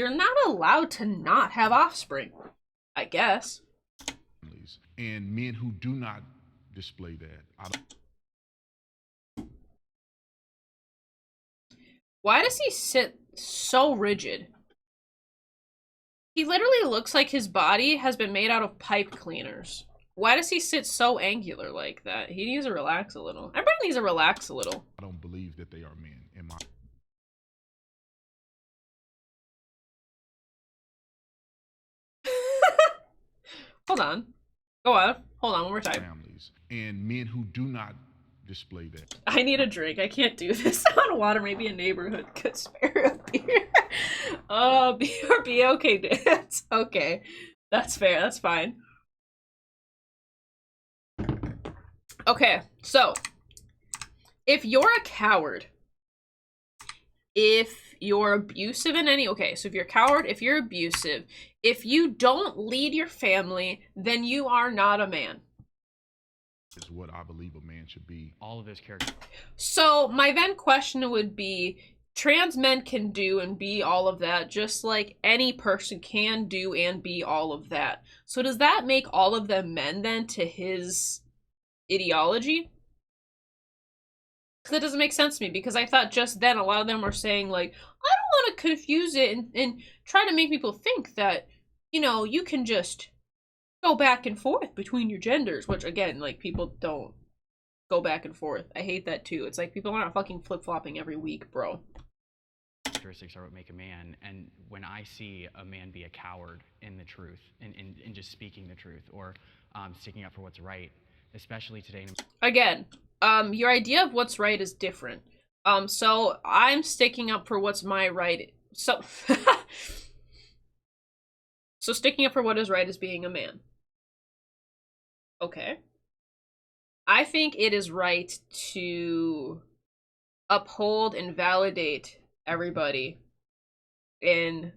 Speaker 1: not allowed to not have offspring, I guess.
Speaker 14: And men who do not display that.
Speaker 1: Why does he sit so rigid? He literally looks like his body has been made out of pipe cleaners. Why does he sit so angular like that? He needs to relax a little. Everybody needs to relax a little.
Speaker 14: I don't believe that they are men in my...
Speaker 1: Hold on. Go on. Hold on one more time.
Speaker 14: Families. And men who do not display that.
Speaker 1: I need a drink. I can't do this. I want water. Maybe a neighborhood could spare a beer. Oh, be okay, Dance. Okay. That's fair. That's fine. Okay, so if you're a coward, if you're abusive in any, okay, so if you're a coward, if you're abusive, if you don't lead your family, then you are not a man.
Speaker 14: Is what I believe a man should be.
Speaker 11: All of his character.
Speaker 1: So my then question would be, trans men can do and be all of that, just like any person can do and be all of that. So does that make all of them men then to his ideology? Because that doesn't make sense to me, because I thought just then a lot of them were saying, like, I don't want to confuse it and try to make people think that, you know, you can just go back and forth between your genders, which, again, like, people don't go back and forth. I hate that, too. It's like, people aren't fucking flip-flopping every week, bro.
Speaker 11: Characteristics are what make a man, and when I see a man be a coward in the truth, in just speaking the truth, or sticking up for what's right, especially today.
Speaker 1: Again, your idea of what's right is different. So I'm sticking up for what's my right. So, so sticking up for what is right is being a man. Okay. I think it is right to uphold and validate everybody in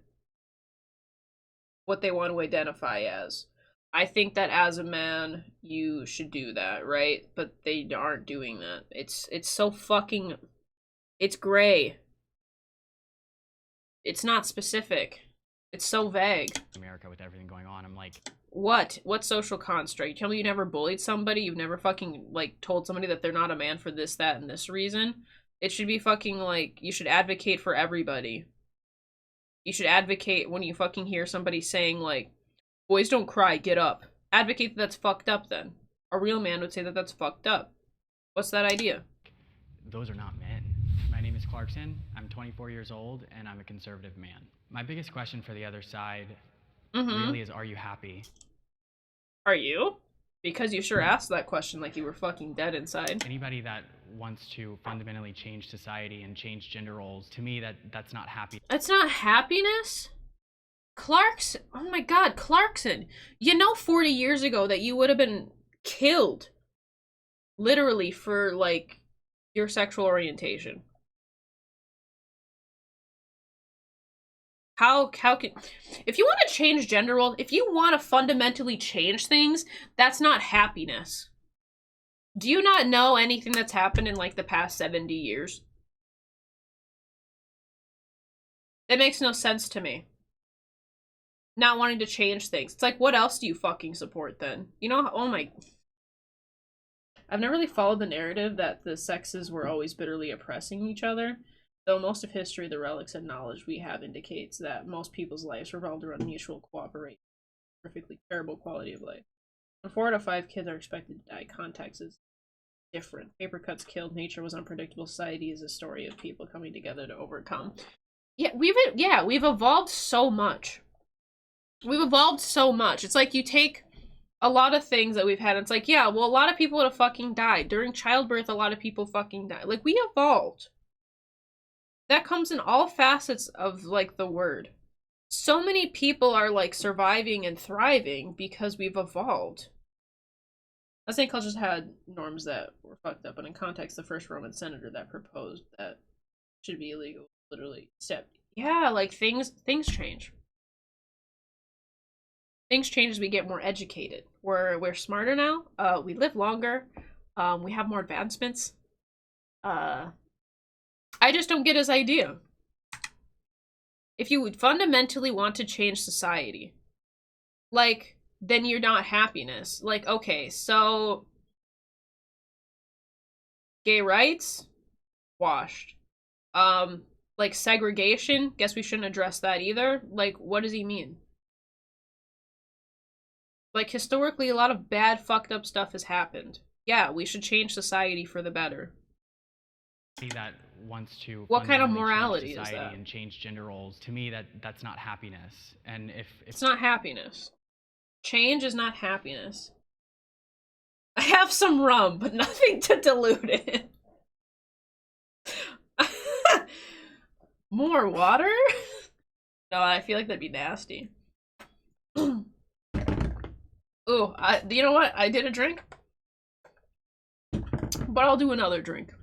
Speaker 1: what they want to identify as. I think that as a man, you should do that, right? But they aren't doing that. It's so fucking... It's gray. It's not specific. It's so vague.
Speaker 11: America with everything going on, I'm like...
Speaker 1: What? What social construct? You tell me you never bullied somebody? You've never fucking, like, told somebody that they're not a man for this, that, and this reason? It should be fucking, like, you should advocate for everybody. You should advocate when you fucking hear somebody saying, like, boys don't cry, get up. Advocate that that's fucked up, then. A real man would say that that's fucked up. What's that idea?
Speaker 11: Those are not men. My name is Clarkson. I'm 24 years old, and I'm a conservative man. My biggest question for the other side really is, are you happy?
Speaker 1: Are you? Because you sure asked that question like you were fucking dead inside.
Speaker 11: Anybody that wants to fundamentally change society and change gender roles, to me, that's not happy.
Speaker 1: That's not happiness? Clarkson, oh my god, Clarkson. You know 40 years ago that you would have been killed. Literally for, like, your sexual orientation. How can... If you want to change gender roles, if you want to fundamentally change things, that's not happiness. Do you not know anything that's happened in, like, the past 70 years? That makes no sense to me. Not wanting to change things. It's like, what else do you fucking support then? You know, oh my... I've never really followed the narrative that the sexes were always bitterly oppressing each other, though most of history, the relics and knowledge we have indicates that most people's lives revolved around mutual cooperation, perfectly terrible quality of life. When 4 out of 5 kids are expected to die, context is different. Paper cuts killed, nature was unpredictable, society is a story of people coming together to overcome. Yeah, we've evolved so much. We've evolved so much. It's like you take a lot of things that we've had, it's like, yeah, well, a lot of people would have fucking died. During childbirth, a lot of people fucking died. Like, we evolved. That comes in all facets of, like, the word. So many people are, like, surviving and thriving because we've evolved. I think cultures had norms that were fucked up, but in context, the first Roman senator that proposed that should be illegal, literally stepped. Yeah, like, things change. Things change as we get more educated. We're smarter now. We live longer. We have more advancements. I just don't get his idea. If you would fundamentally want to change society, like, then you're not happiness. Like, okay, so gay rights, washed. Like segregation, guess we shouldn't address that either. Like, what does he mean? Like, historically, a lot of bad, fucked up stuff has happened. Yeah, we should change society for the better.
Speaker 11: That wants to...
Speaker 1: What kind of morality is that?
Speaker 11: And change gender roles. To me, that's not happiness. And if...
Speaker 1: It's not happiness. Change is not happiness. I have some rum, but nothing to dilute it. More water? No, I feel like that'd be nasty. Ooh, you know what? I did a drink. But I'll do another drink.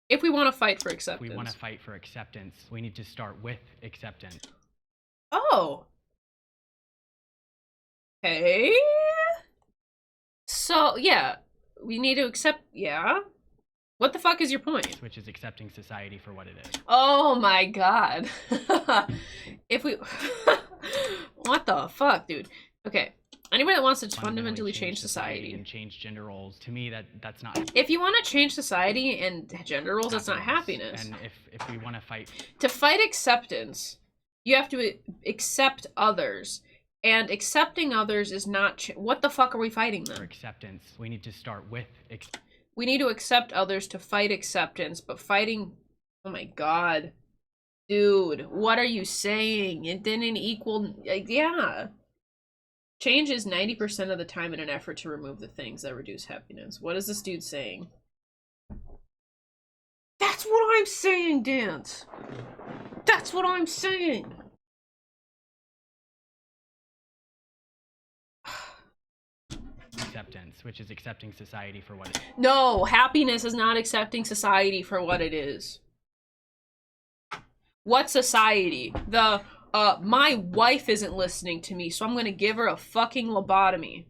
Speaker 1: If we want to fight for acceptance.
Speaker 11: If we want to fight for acceptance, we need to start with acceptance.
Speaker 1: Oh. Okay. So, yeah. We need to accept... Yeah. What the fuck is your point?
Speaker 11: Which is accepting society for what it is.
Speaker 1: Oh my god. If we... What the fuck, dude? Okay. Anybody that wants to fundamentally change society
Speaker 11: and change gender roles, to me, that's not.
Speaker 1: If you want to change society and gender roles, that's not happiness.
Speaker 11: And if we want to fight
Speaker 1: acceptance, you have to accept others, and accepting others is not. What the fuck are we fighting then?
Speaker 11: For acceptance, we need to start with.
Speaker 1: We need to accept others to fight acceptance, but fighting. Oh my god, dude, what are you saying? It didn't equal. Yeah. Change is 90% of the time in an effort to remove the things that reduce happiness. What is this dude saying? That's what I'm saying, Dance. That's what I'm saying.
Speaker 11: Acceptance, which is accepting society for what it is.
Speaker 1: No, happiness is not accepting society for what it is. What society? My wife isn't listening to me, so I'm gonna give her a fucking lobotomy.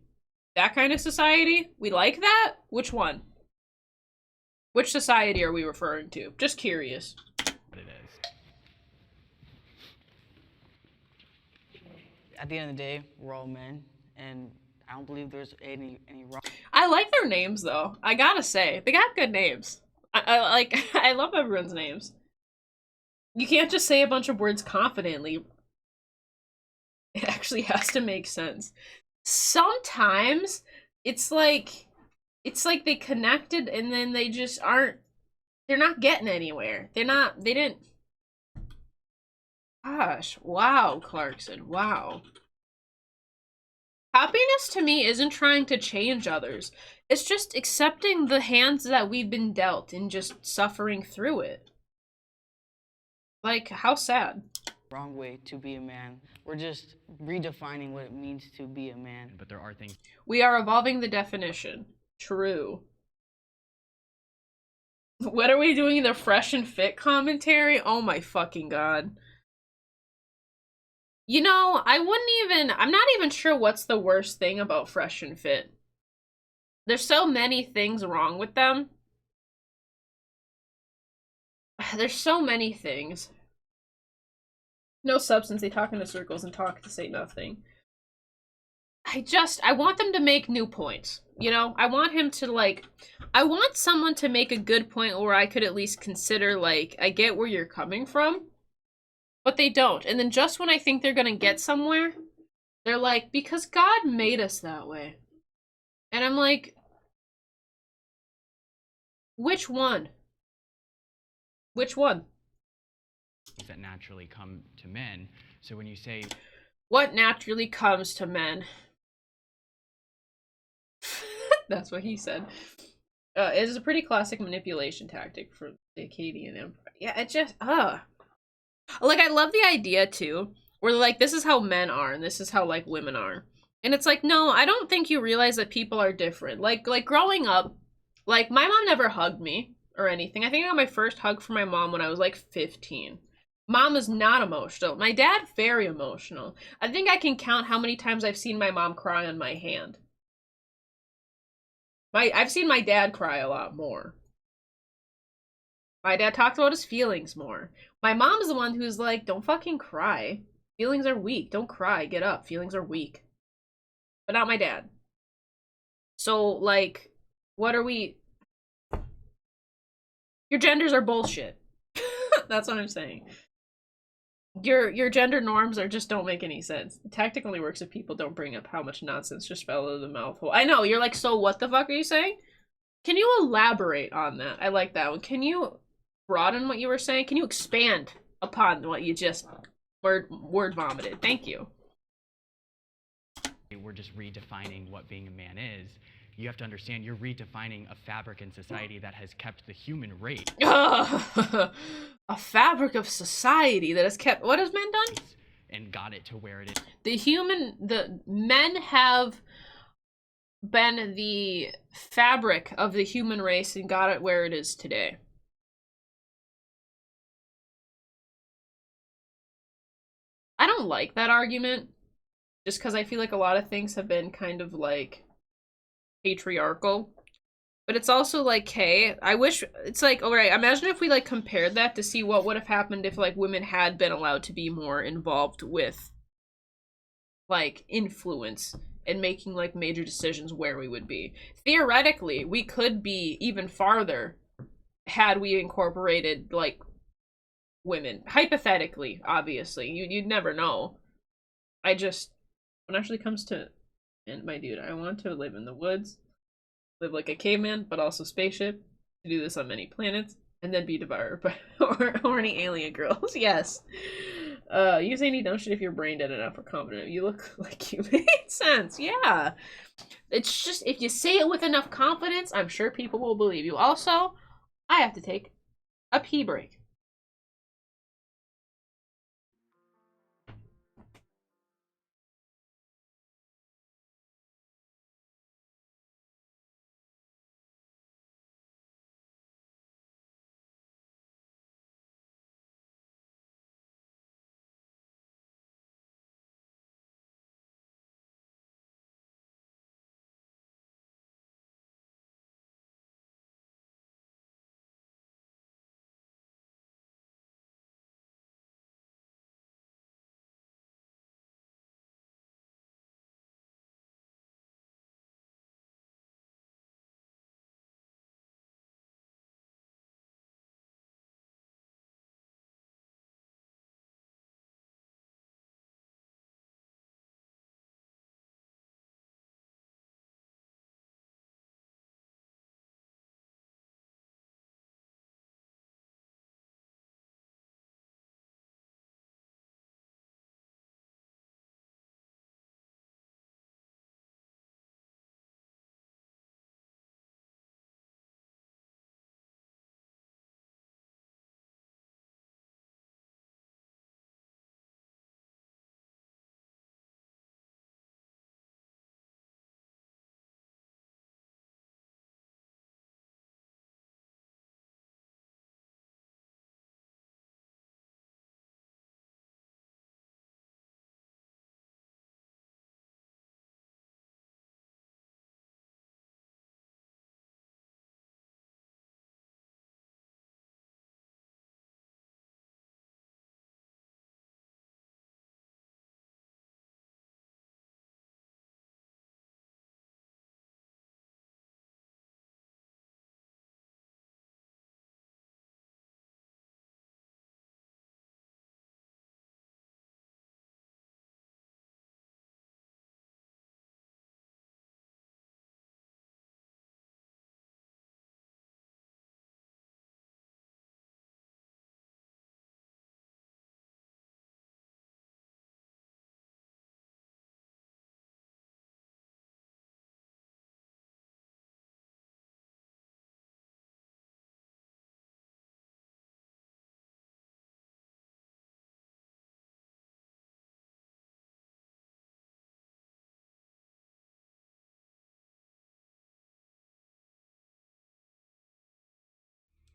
Speaker 1: That kind of society? We like that? Which one? Which society are we referring to? Just curious.
Speaker 11: What it is.
Speaker 12: At the end of the day, we're all men, and I don't believe there's any wrong.
Speaker 1: I like their names though. I gotta say, they got good names. I love everyone's names. You can't just say a bunch of words confidently. It actually has to make sense. Sometimes it's like they connected and then they just aren't, they're not getting anywhere. They didn't. Gosh, wow, Clarkson, wow. Happiness to me isn't trying to change others. It's just accepting the hands that we've been dealt and just suffering through it. Like, how sad.
Speaker 12: Wrong way to be a man. We're just redefining what it means to be a man.
Speaker 11: But there are things.
Speaker 1: We are evolving the definition. True. What are we doing? The fresh and fit commentary? Oh my fucking god. You know, I'm not even sure what's the worst thing about fresh and fit. There's so many things wrong with them. There's so many things. No substance, they talk into circles and talk to say nothing. I want them to make new points. You know, I want him to, I want someone to make a good point where I could at least consider, I get where you're coming from. But they don't. And then just when I think they're gonna get somewhere, they're like, because God made us that way. And I'm like, which one? Which one?
Speaker 11: That naturally come to men. So when you say,
Speaker 1: what naturally comes to men? That's what he said. It is a pretty classic manipulation tactic for the Akkadian Empire. Yeah, it just, Like, I love the idea, too, where, this is how men are, and this is how, women are. And it's like, no, I don't think you realize that people are different. Like growing up, my mom never hugged me or anything. I think I got my first hug from my mom when I was, 15. Mom is not emotional. My dad, very emotional. I think I can count how many times I've seen my mom cry on my hand. I've seen my dad cry a lot more. My dad talks about his feelings more. My mom is the one who's like, don't fucking cry. Feelings are weak. Don't cry. Get up. Feelings are weak. But not my dad. So, what are we... Your genders are bullshit. That's what I'm saying. Your gender norms just don't make any sense. It technically works if people don't bring up how much nonsense just fell out of the mouth hole. I know, you're like, so what the fuck are you saying? Can you elaborate on that? I like that one. Can you broaden what you were saying? Can you expand upon what you just word vomited? Thank you.
Speaker 11: We're just redefining what being a man is. You have to understand, you're redefining a fabric in society that has kept the human race.
Speaker 1: A fabric of society that has kept... What has men done?
Speaker 11: And got it to where it is.
Speaker 1: The men have been the fabric of the human race and got it where it is today. I don't like that argument, just because I feel like a lot of things have been kind of patriarchal. But it's also hey, I wish, it's alright, imagine if we compared that to see what would have happened if women had been allowed to be more involved with influence and making like major decisions where we would be. Theoretically, we could be even farther had we incorporated like women. Hypothetically, obviously. You'd never know. When it actually comes to, and my dude, I want to live in the woods, live like a caveman, but also spaceship, to do this on many planets, and then be devoured by horny alien girls. Yes. You say any dumb shit if you're brain dead enough or confident. You look like you made sense. Yeah. It's just, if you say it with enough confidence, I'm sure people will believe you. Also, I have to take a pee break.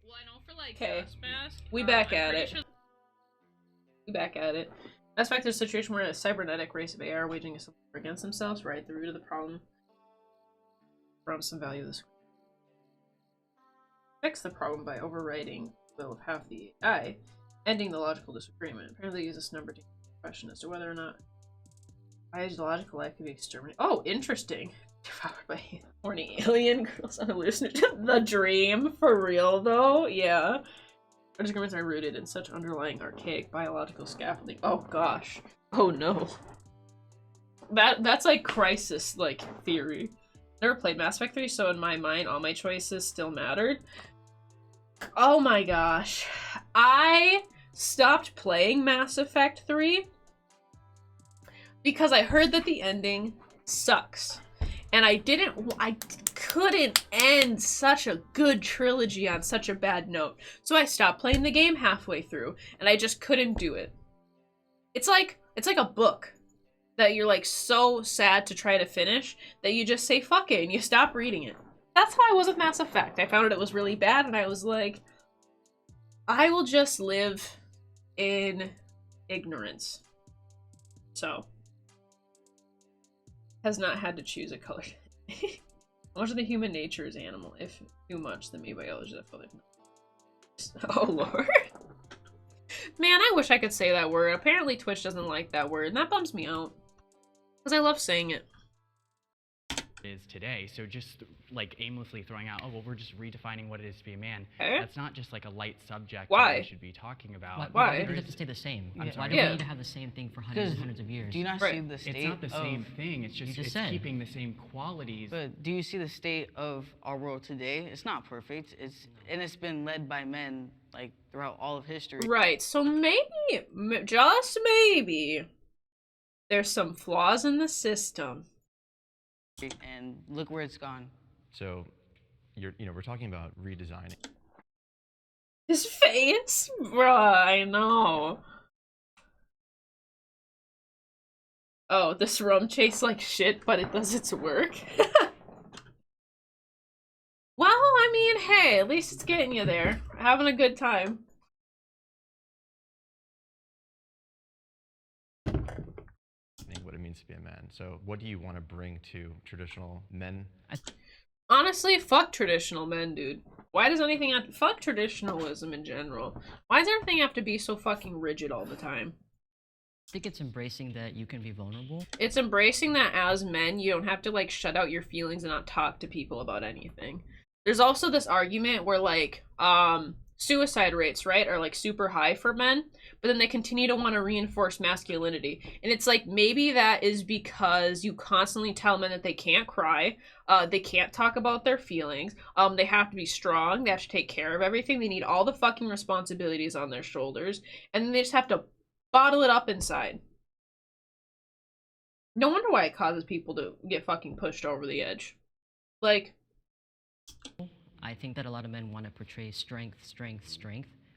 Speaker 1: Well, I know for like gas mask. We back at it. We back at it. That's back to the situation where a cybernetic race of AI are waging a civil war against themselves, right? The root of the problem from some value of this. Fix the problem by overriding the will of half the AI, ending the logical disagreement. Apparently, use this number to question as to whether or not AI's logical life could be exterminated. Oh, interesting. Devoured by horny alien girls on hallucinogen. The dream, for real though. Yeah. Our disagreements are rooted in such underlying archaic biological scaffolding. Oh gosh. Oh no. That's like crisis like theory. Never played Mass Effect 3, so in my mind all my choices still mattered. Oh my gosh. I stopped playing Mass Effect 3 because I heard that the ending sucks. And I couldn't end such a good trilogy on such a bad note. So I stopped playing the game halfway through, and I just couldn't do it. It's like a book that you're like so sad to try to finish that you just say fuck it and you stop reading it. That's how I was with Mass Effect. I found it was really bad, and I was like, I will just live in ignorance. So has not had to choose a color. How much of the human nature is animal? If too much, then maybe biology is a Oh lord. Man, I wish I could say that word. Apparently Twitch doesn't like that word, and that bums me out. Because I love saying it.
Speaker 11: is today. So just like aimlessly throwing out, oh, well, we're just redefining what it is to be a man.
Speaker 1: Okay.
Speaker 11: That's not just like a light subject
Speaker 1: Why?
Speaker 11: that we should be talking about.
Speaker 18: Why does it have to stay the same?
Speaker 11: I'm sorry.
Speaker 18: Why do we need to have the same thing for hundreds and hundreds of years?
Speaker 12: Do you not see the state
Speaker 11: It's not the same
Speaker 12: of,
Speaker 11: thing. It's just keeping the same qualities.
Speaker 12: But do you see the state of our world today? It's not perfect. It's been led by men like throughout all of history.
Speaker 1: Right. So maybe, just maybe, there's some flaws in the system.
Speaker 12: And look where it's gone.
Speaker 15: So, we're talking about redesigning.
Speaker 1: His face? Bruh, I know. Oh, this rum tastes like shit, but it does its work. Well, I mean, hey, at least it's getting you there. Having a good time.
Speaker 15: What it means to be a man. So, what do you want to bring to traditional men?
Speaker 1: Honestly, fuck traditional men, dude. Why does anything have to... Fuck traditionalism in general. Why does everything have to be so fucking rigid all the time?
Speaker 18: I think it's embracing that you can be vulnerable.
Speaker 1: It's embracing that as men, you don't have to, like, shut out your feelings and not talk to people about anything. There's also this argument where, like, suicide rates, right, are, like, super high for men, but then they continue to want to reinforce masculinity. And it's like, maybe that is because you constantly tell men that they can't cry, they can't talk about their feelings, they have to be strong, they have to take care of everything, they need all the fucking responsibilities on their shoulders, and then they just have to bottle it up inside. No wonder why it causes people to get fucking pushed over the edge. Like...
Speaker 18: I think that a lot of men want to portray strength,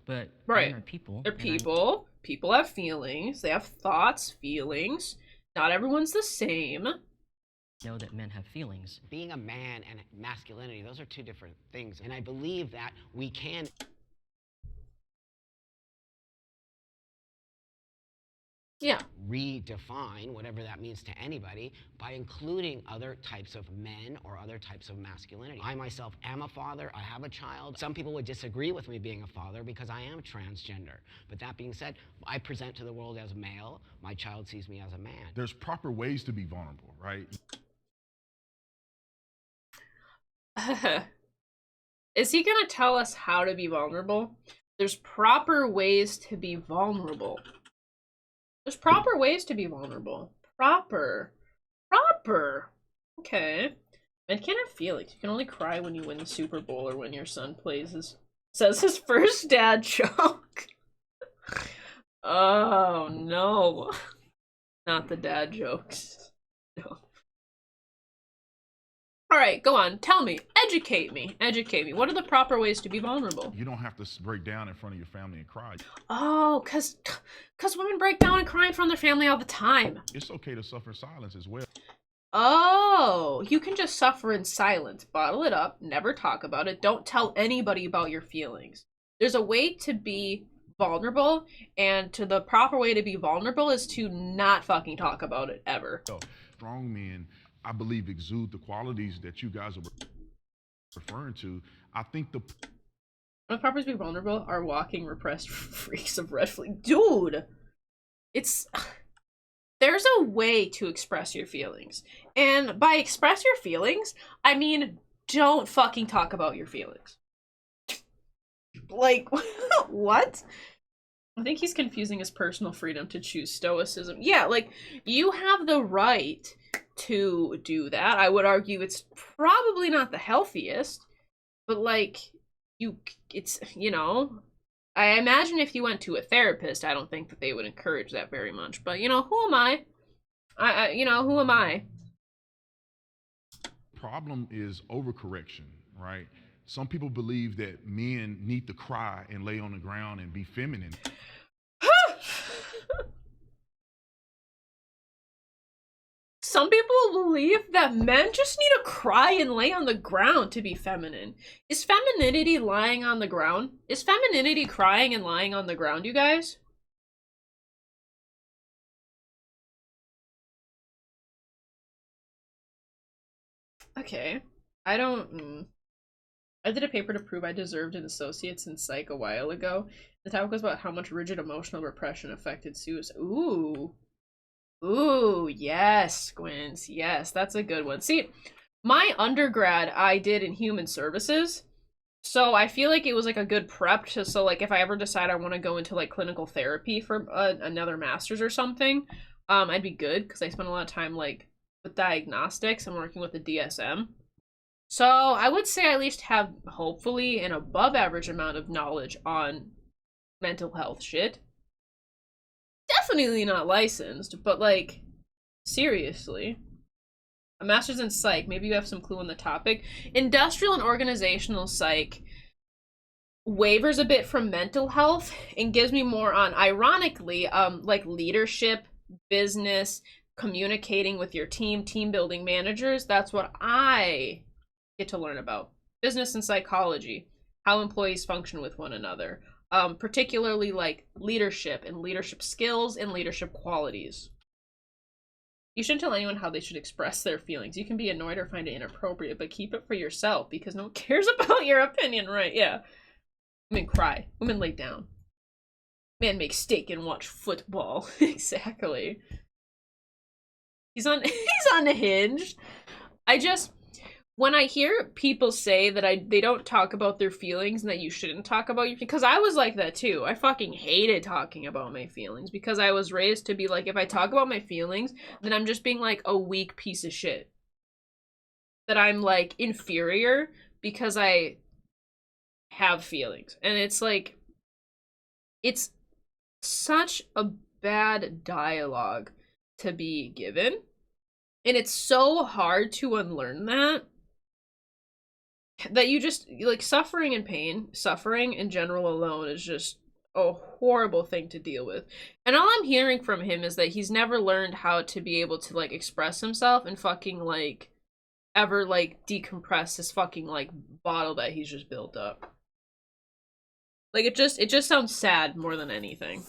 Speaker 18: but
Speaker 1: right.
Speaker 18: men are people.
Speaker 1: They're people. People have feelings. They have thoughts, feelings. Not everyone's the same.
Speaker 18: Know that men have feelings.
Speaker 19: Being a man and masculinity, those are two different things. And I believe that we can...
Speaker 1: Yeah.
Speaker 19: redefine whatever that means to anybody by including other types of men or other types of masculinity. I myself am a father. I have a child. Some people would disagree with me being a father because I am transgender. But that being said, I present to the world as male. My child sees me as a man.
Speaker 14: There's proper ways to be vulnerable, right?
Speaker 1: Is he gonna tell us how to be vulnerable? There's proper ways to be vulnerable. There's proper ways to be vulnerable. Proper. Okay. Men can't have feelings. You can only cry when you win the Super Bowl or when your son says his first dad joke. Oh no. Not the dad jokes. No. Alright, go on. Tell me. Educate me. What are the proper ways to be vulnerable?
Speaker 14: You don't have to break down in front of your family and cry.
Speaker 1: Oh, cause women break down and cry in front of their family all the time.
Speaker 14: It's okay to suffer silence as well.
Speaker 1: Oh, you can just suffer in silence. Bottle it up. Never talk about it. Don't tell anybody about your feelings. There's a way to be vulnerable, and the proper way to be vulnerable is to not fucking talk about it ever.
Speaker 14: So, strong men, I believe, exude the qualities that you guys are referring to. I think the
Speaker 1: proper ways to be vulnerable are walking repressed freaks of red flag. Dude, there's a way to express your feelings. And by express your feelings, I mean, don't fucking talk about your feelings. Like, what? I think he's confusing his personal freedom to choose stoicism. Yeah, like, you have the right to do that. I would argue it's probably not the healthiest, but like, I imagine if you went to a therapist, I don't think that they would encourage that very much, but who am I? Who am I?
Speaker 14: Problem is overcorrection, right? Some people believe that men need to cry and lay on the ground and be feminine.
Speaker 1: Some people believe that men just need to cry and lay on the ground to be feminine. Is femininity lying on the ground? Is femininity crying and lying on the ground, you guys? Okay. I did a paper to prove I deserved an associate's in psych a while ago. The topic was about how much rigid emotional repression affected suicide. Ooh, yes, Squints. Yes, that's a good one. See, my undergrad I did in human services. So I feel like it was like a good prep to, so like if I ever decide I want to go into like clinical therapy for another master's or something, I'd be good because I spent a lot of time like with diagnostics and working with the DSM. So I would say I at least have hopefully an above average amount of knowledge on mental health shit. Definitely not licensed, but like seriously. A master's in psych, maybe you have some clue on the topic. Industrial and organizational psych wavers a bit from mental health and gives me more on, ironically, like leadership, business, communicating with your team building managers. That's what I get to learn about. Business and psychology, how employees function with one another, particularly like leadership and leadership skills and leadership qualities. You shouldn't tell anyone how they should express their feelings. You can be annoyed or find it inappropriate, but keep it for yourself because no one cares about your opinion, right? Yeah. Women cry. Women lay down. Man make steak and watch football. Exactly. He's unhinged. When I hear people say that they don't talk about their feelings and that you shouldn't talk about your, because I was like that too. I fucking hated talking about my feelings because I was raised to be like, if I talk about my feelings, then I'm just being like a weak piece of shit. That I'm like inferior because I have feelings. And it's like, it's such a bad dialogue to be given. And it's so hard to unlearn that you just, like, suffering and pain, suffering in general alone is just a horrible thing to deal with. And all I'm hearing from him is that he's never learned how to be able to, like, express himself and fucking, like, ever, like, decompress his fucking, like, bottle that he's just built up. Like, it just sounds sad more than anything.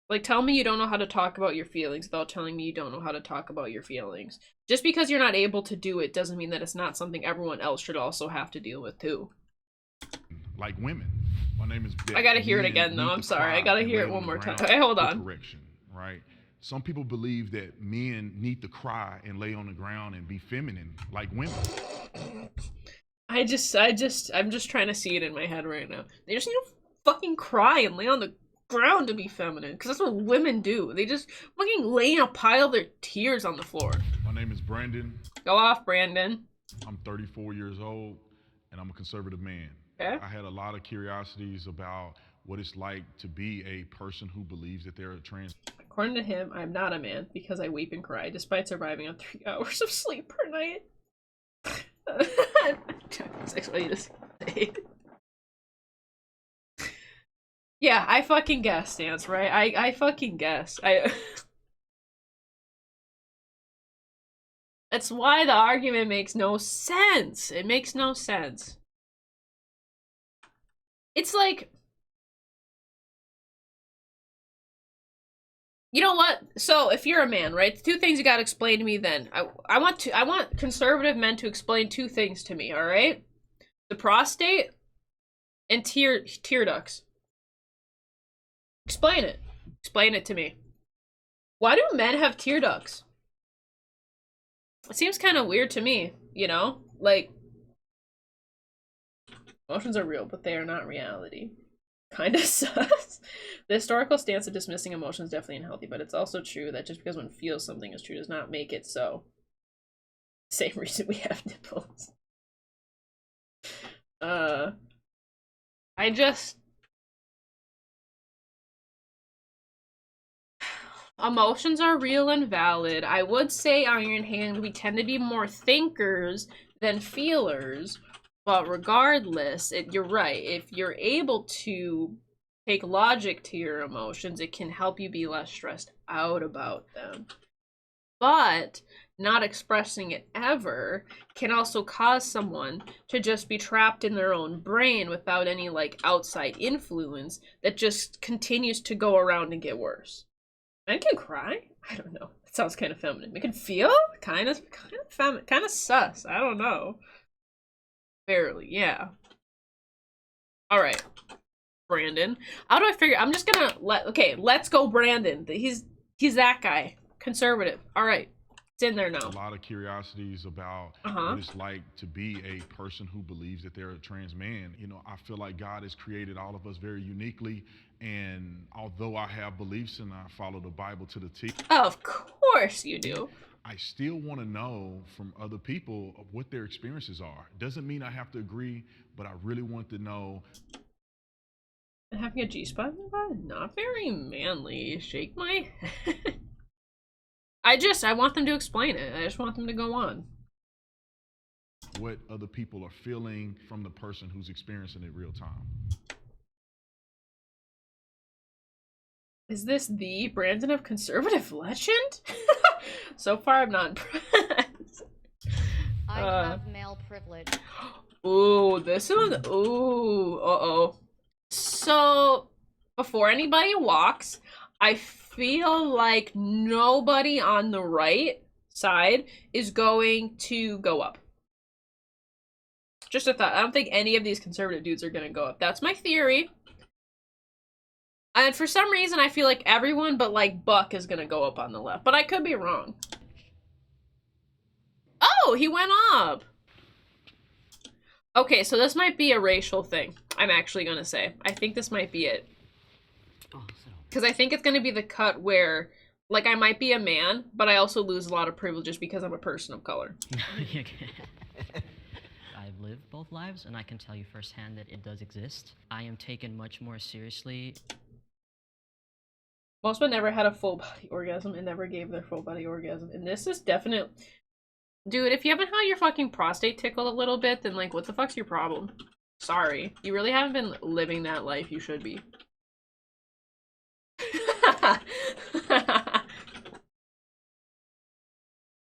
Speaker 1: Like, tell me you don't know how to talk about your feelings without telling me you don't know how to talk about your feelings. Just because you're not able to do it doesn't mean that it's not something everyone else should also have to deal with, too.
Speaker 14: Like women. My name is Beck.
Speaker 1: I gotta hear it again, though. I'm sorry. I gotta hear it one more time. Okay, hold on.
Speaker 14: Correction, right? Some people believe that men need to cry and lay on the ground and be feminine like women.
Speaker 1: I'm just trying to see it in my head right now. They just need to fucking cry and lay on the ground to be feminine, because that's what women do. They just fucking lay in a pile of their tears on the floor.
Speaker 14: My name is Brandon.
Speaker 1: Go off, Brandon.
Speaker 14: I'm 34 years old, and I'm a conservative man.
Speaker 1: Okay.
Speaker 14: I had a lot of curiosities about what it's like to be a person who believes that they're a trans.
Speaker 1: According to him, I'm not a man because I weep and cry despite surviving on 3 hours of sleep per night. That's what you just say. Yeah, I fucking guess, Stance, right? I fucking guess. That's why the argument makes no sense. It makes no sense. It's like, you know what? So if you're a man, right? The two things you gotta explain to me then. I want conservative men to explain two things to me, alright? The prostate and tear ducts. Explain it. Explain it to me. Why do men have tear ducts? It seems kind of weird to me, you know? Like, emotions are real, but they are not reality. Kind of sus. The historical stance of dismissing emotions is definitely unhealthy, but it's also true that just because one feels something is true does not make it so. Same reason we have nipples. Emotions are real and valid. I would say, Iron Hand, we tend to be more thinkers than feelers, but regardless, you're right. If you're able to take logic to your emotions, it can help you be less stressed out about them. But not expressing it ever can also cause someone to just be trapped in their own brain without any, like, outside influence that just continues to go around and get worse. Men can cry? I don't know. It sounds kind of feminine. We can feel? Kind of feminine. Kind of sus. I don't know. Barely, yeah. Alright. Brandon. How do I figure? I'm just gonna okay, let's go Brandon. He's that guy. Conservative. Alright. It's in there now.
Speaker 14: A lot of curiosities about what it's like to be a person who believes that they're a trans man. You know, I feel like God has created all of us very uniquely, and although I have beliefs and I follow the Bible to the T.
Speaker 1: Of course you do.
Speaker 14: I still want to know from other people what their experiences are. Doesn't mean I have to agree, but I really want to know.
Speaker 1: And having a G-spot in the body? Not very manly. Shake my head. I want them to explain it. I just want them to go on.
Speaker 14: What other people are feeling from the person who's experiencing it real time.
Speaker 1: Is this the Brandon of conservative legend? So far, I'm not impressed.
Speaker 13: I have male privilege.
Speaker 1: Ooh, this one. Ooh, uh-oh. So, before anybody walks, I feel like nobody on the right side is going to go up. Just a thought. I don't think any of these conservative dudes are going to go up. That's my theory. And for some reason, I feel like everyone but, like, Buck is going to go up on the left. But I could be wrong. Oh, he went up. Okay, so this might be a racial thing. I'm actually going to say. I think this might be it. Because I think it's going to be the cut where, like, I might be a man, but I also lose a lot of privileges because I'm a person of color.
Speaker 18: I've lived both lives, and I can tell you firsthand that it does exist. I am taken much more seriously.
Speaker 1: Most men never had a full body orgasm and never gave their full body orgasm. And this is definite. Dude, if you haven't had your fucking prostate tickled a little bit, then, like, what the fuck's your problem? Sorry. You really haven't been living that life you should be.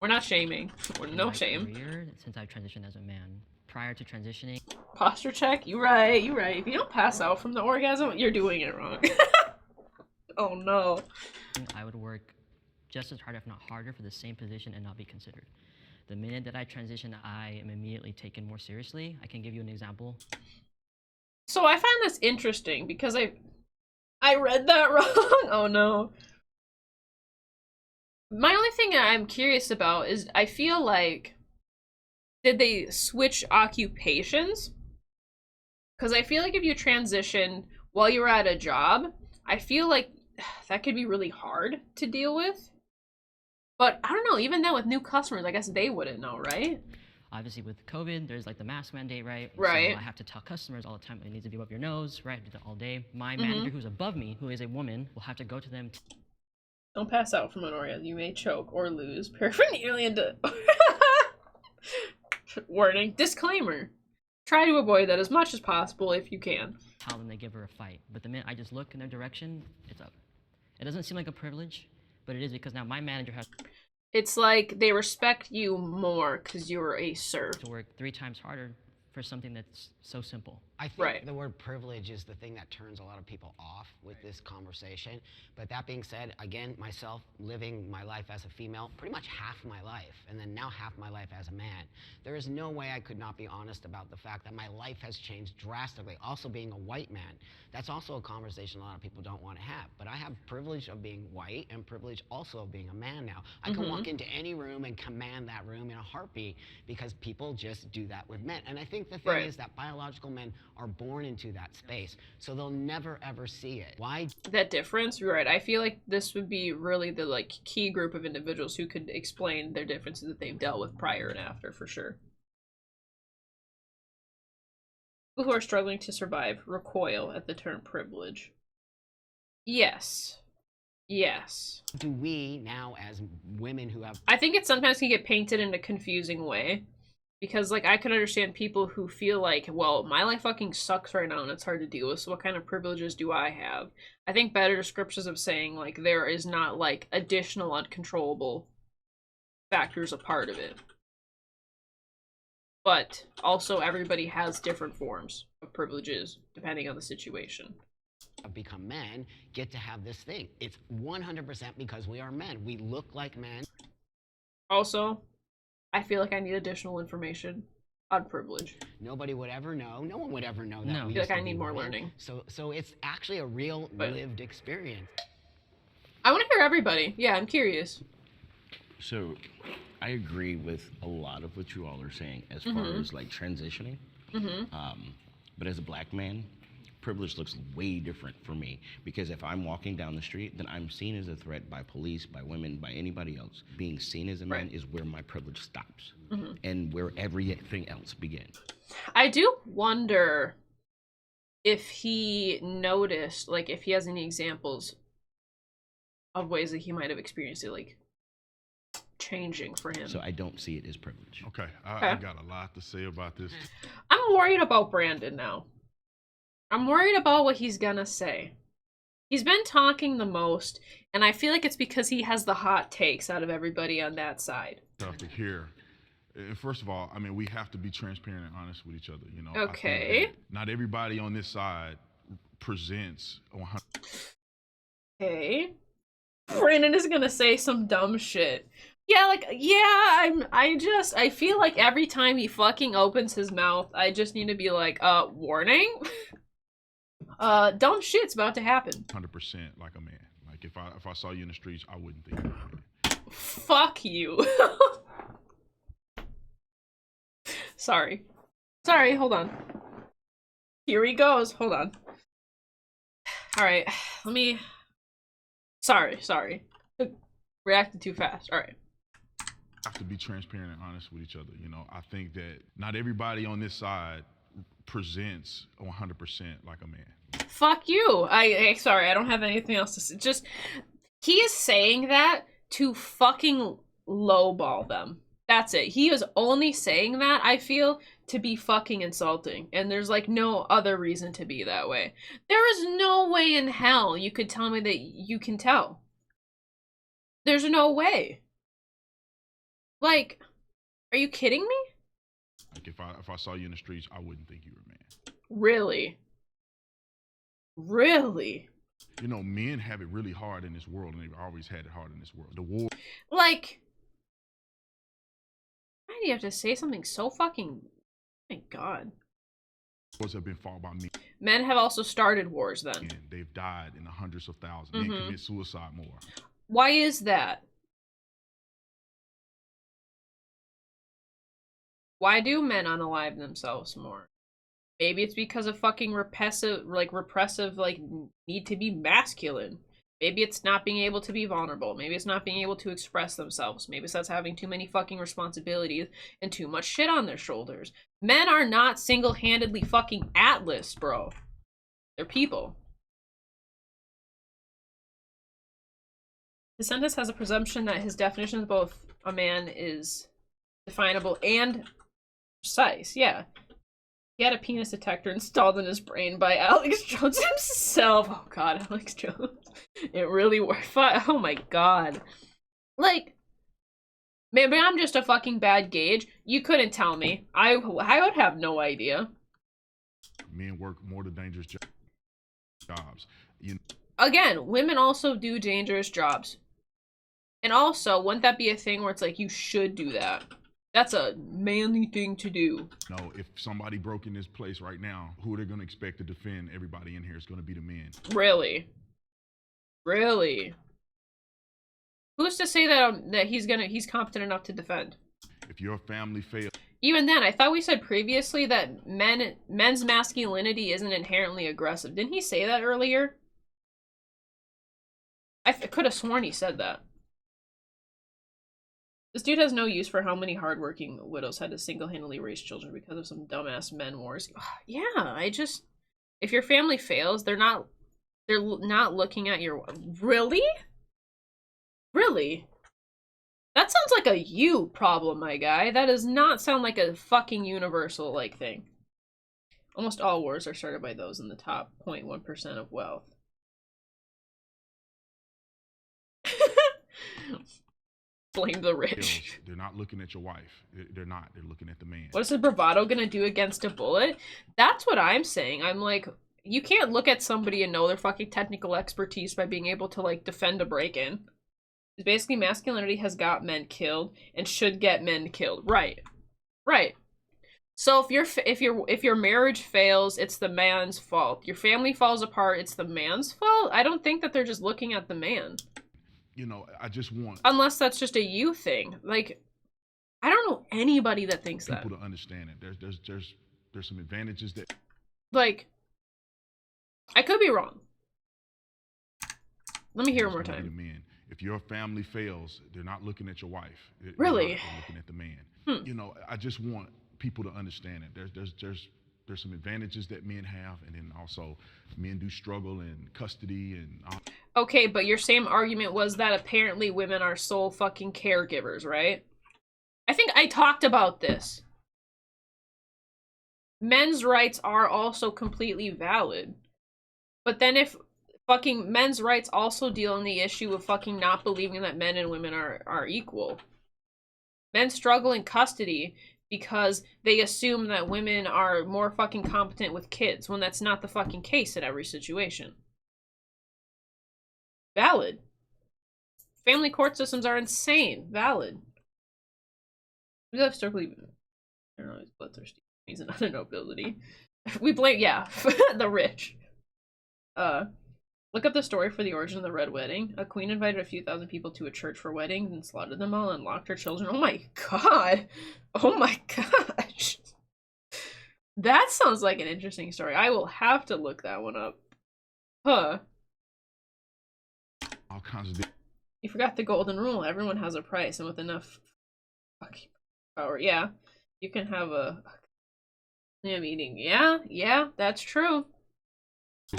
Speaker 1: We're not shaming. We're no shame.
Speaker 18: Career, since I've transitioned as a man. Prior to transitioning.
Speaker 1: Posture check? You right, you right. If you don't pass out from the orgasm, you're doing it wrong. Oh no.
Speaker 18: I would work just as hard, if not harder, for the same position and not be considered. The minute that I transition, I am immediately taken more seriously. I can give you an example.
Speaker 1: So I find this interesting because I read that wrong. Oh no. My only thing I'm curious about is I feel like, did they switch occupations? Because I feel like if you transition while you're at a job, I feel like that could be really hard to deal with. But I don't know, even then with new customers, I guess they wouldn't know, right?
Speaker 18: Obviously with COVID, there's like the mask mandate, right?
Speaker 1: Right.
Speaker 18: So I have to tell customers all the time, it needs to be above your nose, right? I do that all day. My manager who's above me, who is a woman, will have to go to them.
Speaker 1: Don't pass out from an orgasm. You may choke or lose paraphernalia into... Warning. Disclaimer. Try to avoid that as much as possible if you can.
Speaker 18: Tell them they give her a fight. But the minute I just look in their direction, it's up. It doesn't seem like a privilege, but it is because now my manager has...
Speaker 1: It's like they respect you more because you're a sir.
Speaker 18: To work 3 times harder for something that's so simple.
Speaker 19: I think the word privilege is the thing that turns a lot of people off with this conversation. But that being said, again, myself living my life as a female, pretty much half my life, and then now half my life as a man, there is no way I could not be honest about the fact that my life has changed drastically. Also being a white man, that's also a conversation a lot of people don't want to have. But I have privilege of being white and privilege also of being a man now. I can walk into any room and command that room in a heartbeat because people just do that with men. And I think the thing is that biological men are born into that space, so they'll never ever see it. Why?
Speaker 1: That difference, you're right. I feel like this would be really the like key group of individuals who could explain their differences that they've dealt with prior and after, for sure. People who are struggling to survive recoil at the term privilege. Yes. Yes.
Speaker 19: Do we now, as women who have...
Speaker 1: I think it sometimes can get painted in a confusing way. Because, like, I can understand people who feel like, well, my life fucking sucks right now and it's hard to deal with, so what kind of privileges do I have? I think better descriptions of saying, like, there is not, like, additional uncontrollable factors a part of it. But also everybody has different forms of privileges depending on the situation.
Speaker 19: Become men, get to have this thing. It's 100% because we are men. We look like men.
Speaker 1: Also, I feel like I need additional information on privilege.
Speaker 19: Nobody would ever know. No one would ever know that.
Speaker 1: No. I feel like I need more learning.
Speaker 19: So it's actually a real lived experience.
Speaker 1: I want to hear everybody. Yeah, I'm curious.
Speaker 17: So, I agree with a lot of what you all are saying as far as like transitioning. But as a black man, privilege looks way different for me because if I'm walking down the street, then I'm seen as a threat by police, by women, by anybody else. Being seen as a man is where my privilege stops and where everything else begins.
Speaker 1: I do wonder if he noticed, like, if he has any examples of ways that he might have experienced it, like, changing for him.
Speaker 17: So I don't see it as privilege.
Speaker 14: Okay, I got a lot to say about this.
Speaker 1: I'm worried about Brandon now. I'm worried about what he's gonna say. He's been talking the most, and I feel like it's because he has the hot takes out of everybody on that side.
Speaker 14: Topic here. And first of all, I mean, we have to be transparent and honest with each other. You know.
Speaker 1: Okay.
Speaker 14: Not everybody on this side presents 100.
Speaker 1: Okay. Brandon is gonna say some dumb shit. Yeah, like, yeah, I feel like every time he fucking opens his mouth, I just need to be like, warning? Dumb shit's about to happen.
Speaker 14: 100% like a man. Like, if I saw you in the streets, I wouldn't think you were a man.
Speaker 1: Fuck you. Sorry, hold on. Here he goes, hold on. Alright, let me... Sorry. Reacted too fast, alright.
Speaker 14: Have to be transparent and honest with each other. You know, I think that not everybody on this side presents 100% like a man.
Speaker 1: Fuck you. Sorry, I don't have anything else to say. Just, he is saying that to fucking lowball them. That's it. He is only saying that, I feel, to be fucking insulting. And there's like no other reason to be that way. There is no way in hell you could tell me that you can tell. There's no way. Like, are you kidding me?
Speaker 14: Like, if I saw you in the streets, I wouldn't think you were a man.
Speaker 1: Really? Really?
Speaker 14: You know, men have it really hard in this world, and they've always had it hard in this world. The war.
Speaker 1: Like, why do you have to say something so fucking... Oh my god.
Speaker 14: Wars have been fought by men.
Speaker 1: Men have also started wars then.
Speaker 14: And they've died in the hundreds of thousands. Men commit suicide more.
Speaker 1: Why is that? Why do men unalive themselves more? Maybe it's because of fucking repressive, need to be masculine. Maybe it's not being able to be vulnerable. Maybe it's not being able to express themselves. Maybe it's having too many fucking responsibilities and too much shit on their shoulders. Men are not single-handedly fucking Atlas, bro. They're people. The sentence has a presumption that his definition of both a man is definable and precise. Yeah. He had a penis detector installed in his brain by Alex Jones himself. Oh god, Alex Jones. It really worked. Oh my god. Like, maybe I'm just a fucking bad gauge. You couldn't tell me. I would have no idea.
Speaker 14: Men work more the dangerous jobs.
Speaker 1: Again, women also do dangerous jobs. And also, wouldn't that be a thing where it's like, you should do that? That's a manly thing to do.
Speaker 14: No, if somebody broke in this place right now, who are they going to expect to defend everybody in here? It's going to be the men.
Speaker 1: Really? Really? Who's to say that he's competent enough to defend?
Speaker 14: If your family fails.
Speaker 1: Even then, I thought we said previously that men's masculinity isn't inherently aggressive. Didn't he say that earlier? I could have sworn he said that. This dude has no use for how many hardworking widows had to single-handedly raise children because of some dumbass men wars. Yeah, if your family fails, they're not looking at your... Really? Really? That sounds like a you problem, my guy. That does not sound like a fucking universal, like, thing. Almost all wars are started by those in the top 0.1% of wealth. Blame the rich.
Speaker 14: They're not looking at your wife. They're not. They're looking at the man.
Speaker 1: What is a bravado gonna do against a bullet? That's what I'm saying. I'm like, you can't look at somebody and know their fucking technical expertise by being able to, like, defend a break-in. Basically, masculinity has got men killed and should get men killed. Right. Right. So if your marriage fails, it's the man's fault. Your family falls apart, it's the man's fault? I don't think that they're just looking at the man.
Speaker 14: you know, I just want
Speaker 1: Unless that's just a you thing. Like, I don't know anybody that thinks that.
Speaker 14: people to understand it. There's some advantages that.
Speaker 1: Like, I could be wrong. Let me hear it one more
Speaker 14: The
Speaker 1: time.
Speaker 14: men. If your family fails, they're not looking at your wife.
Speaker 1: Really?
Speaker 14: They're looking at the man. You know, I just want people to understand it. There's some advantages that men have, and then also men do struggle in custody and.
Speaker 1: Okay, but your same argument was that apparently women are sole fucking caregivers, right? I think I talked about this. Men's rights are also completely valid. But then if fucking men's rights also deal in the issue of fucking not believing that men and women are equal. Men struggle in custody because they assume that women are more fucking competent with kids, when that's not the fucking case in every situation. Valid. Family court systems are insane. Valid. We have strictly, I don't know, he's bloodthirsty. He's another nobility. We blame, yeah, the rich. Look up the story for the origin of the Red Wedding. A queen invited a few thousand people to a church for weddings and slaughtered them all and locked her children. Oh my god. Oh my gosh. That sounds like an interesting story. I will have to look that one up. Huh.
Speaker 14: All kinds of.
Speaker 1: You forgot the golden rule. Everyone has a price, and with enough fucking power, yeah, you can have a meeting. Yeah, that's true.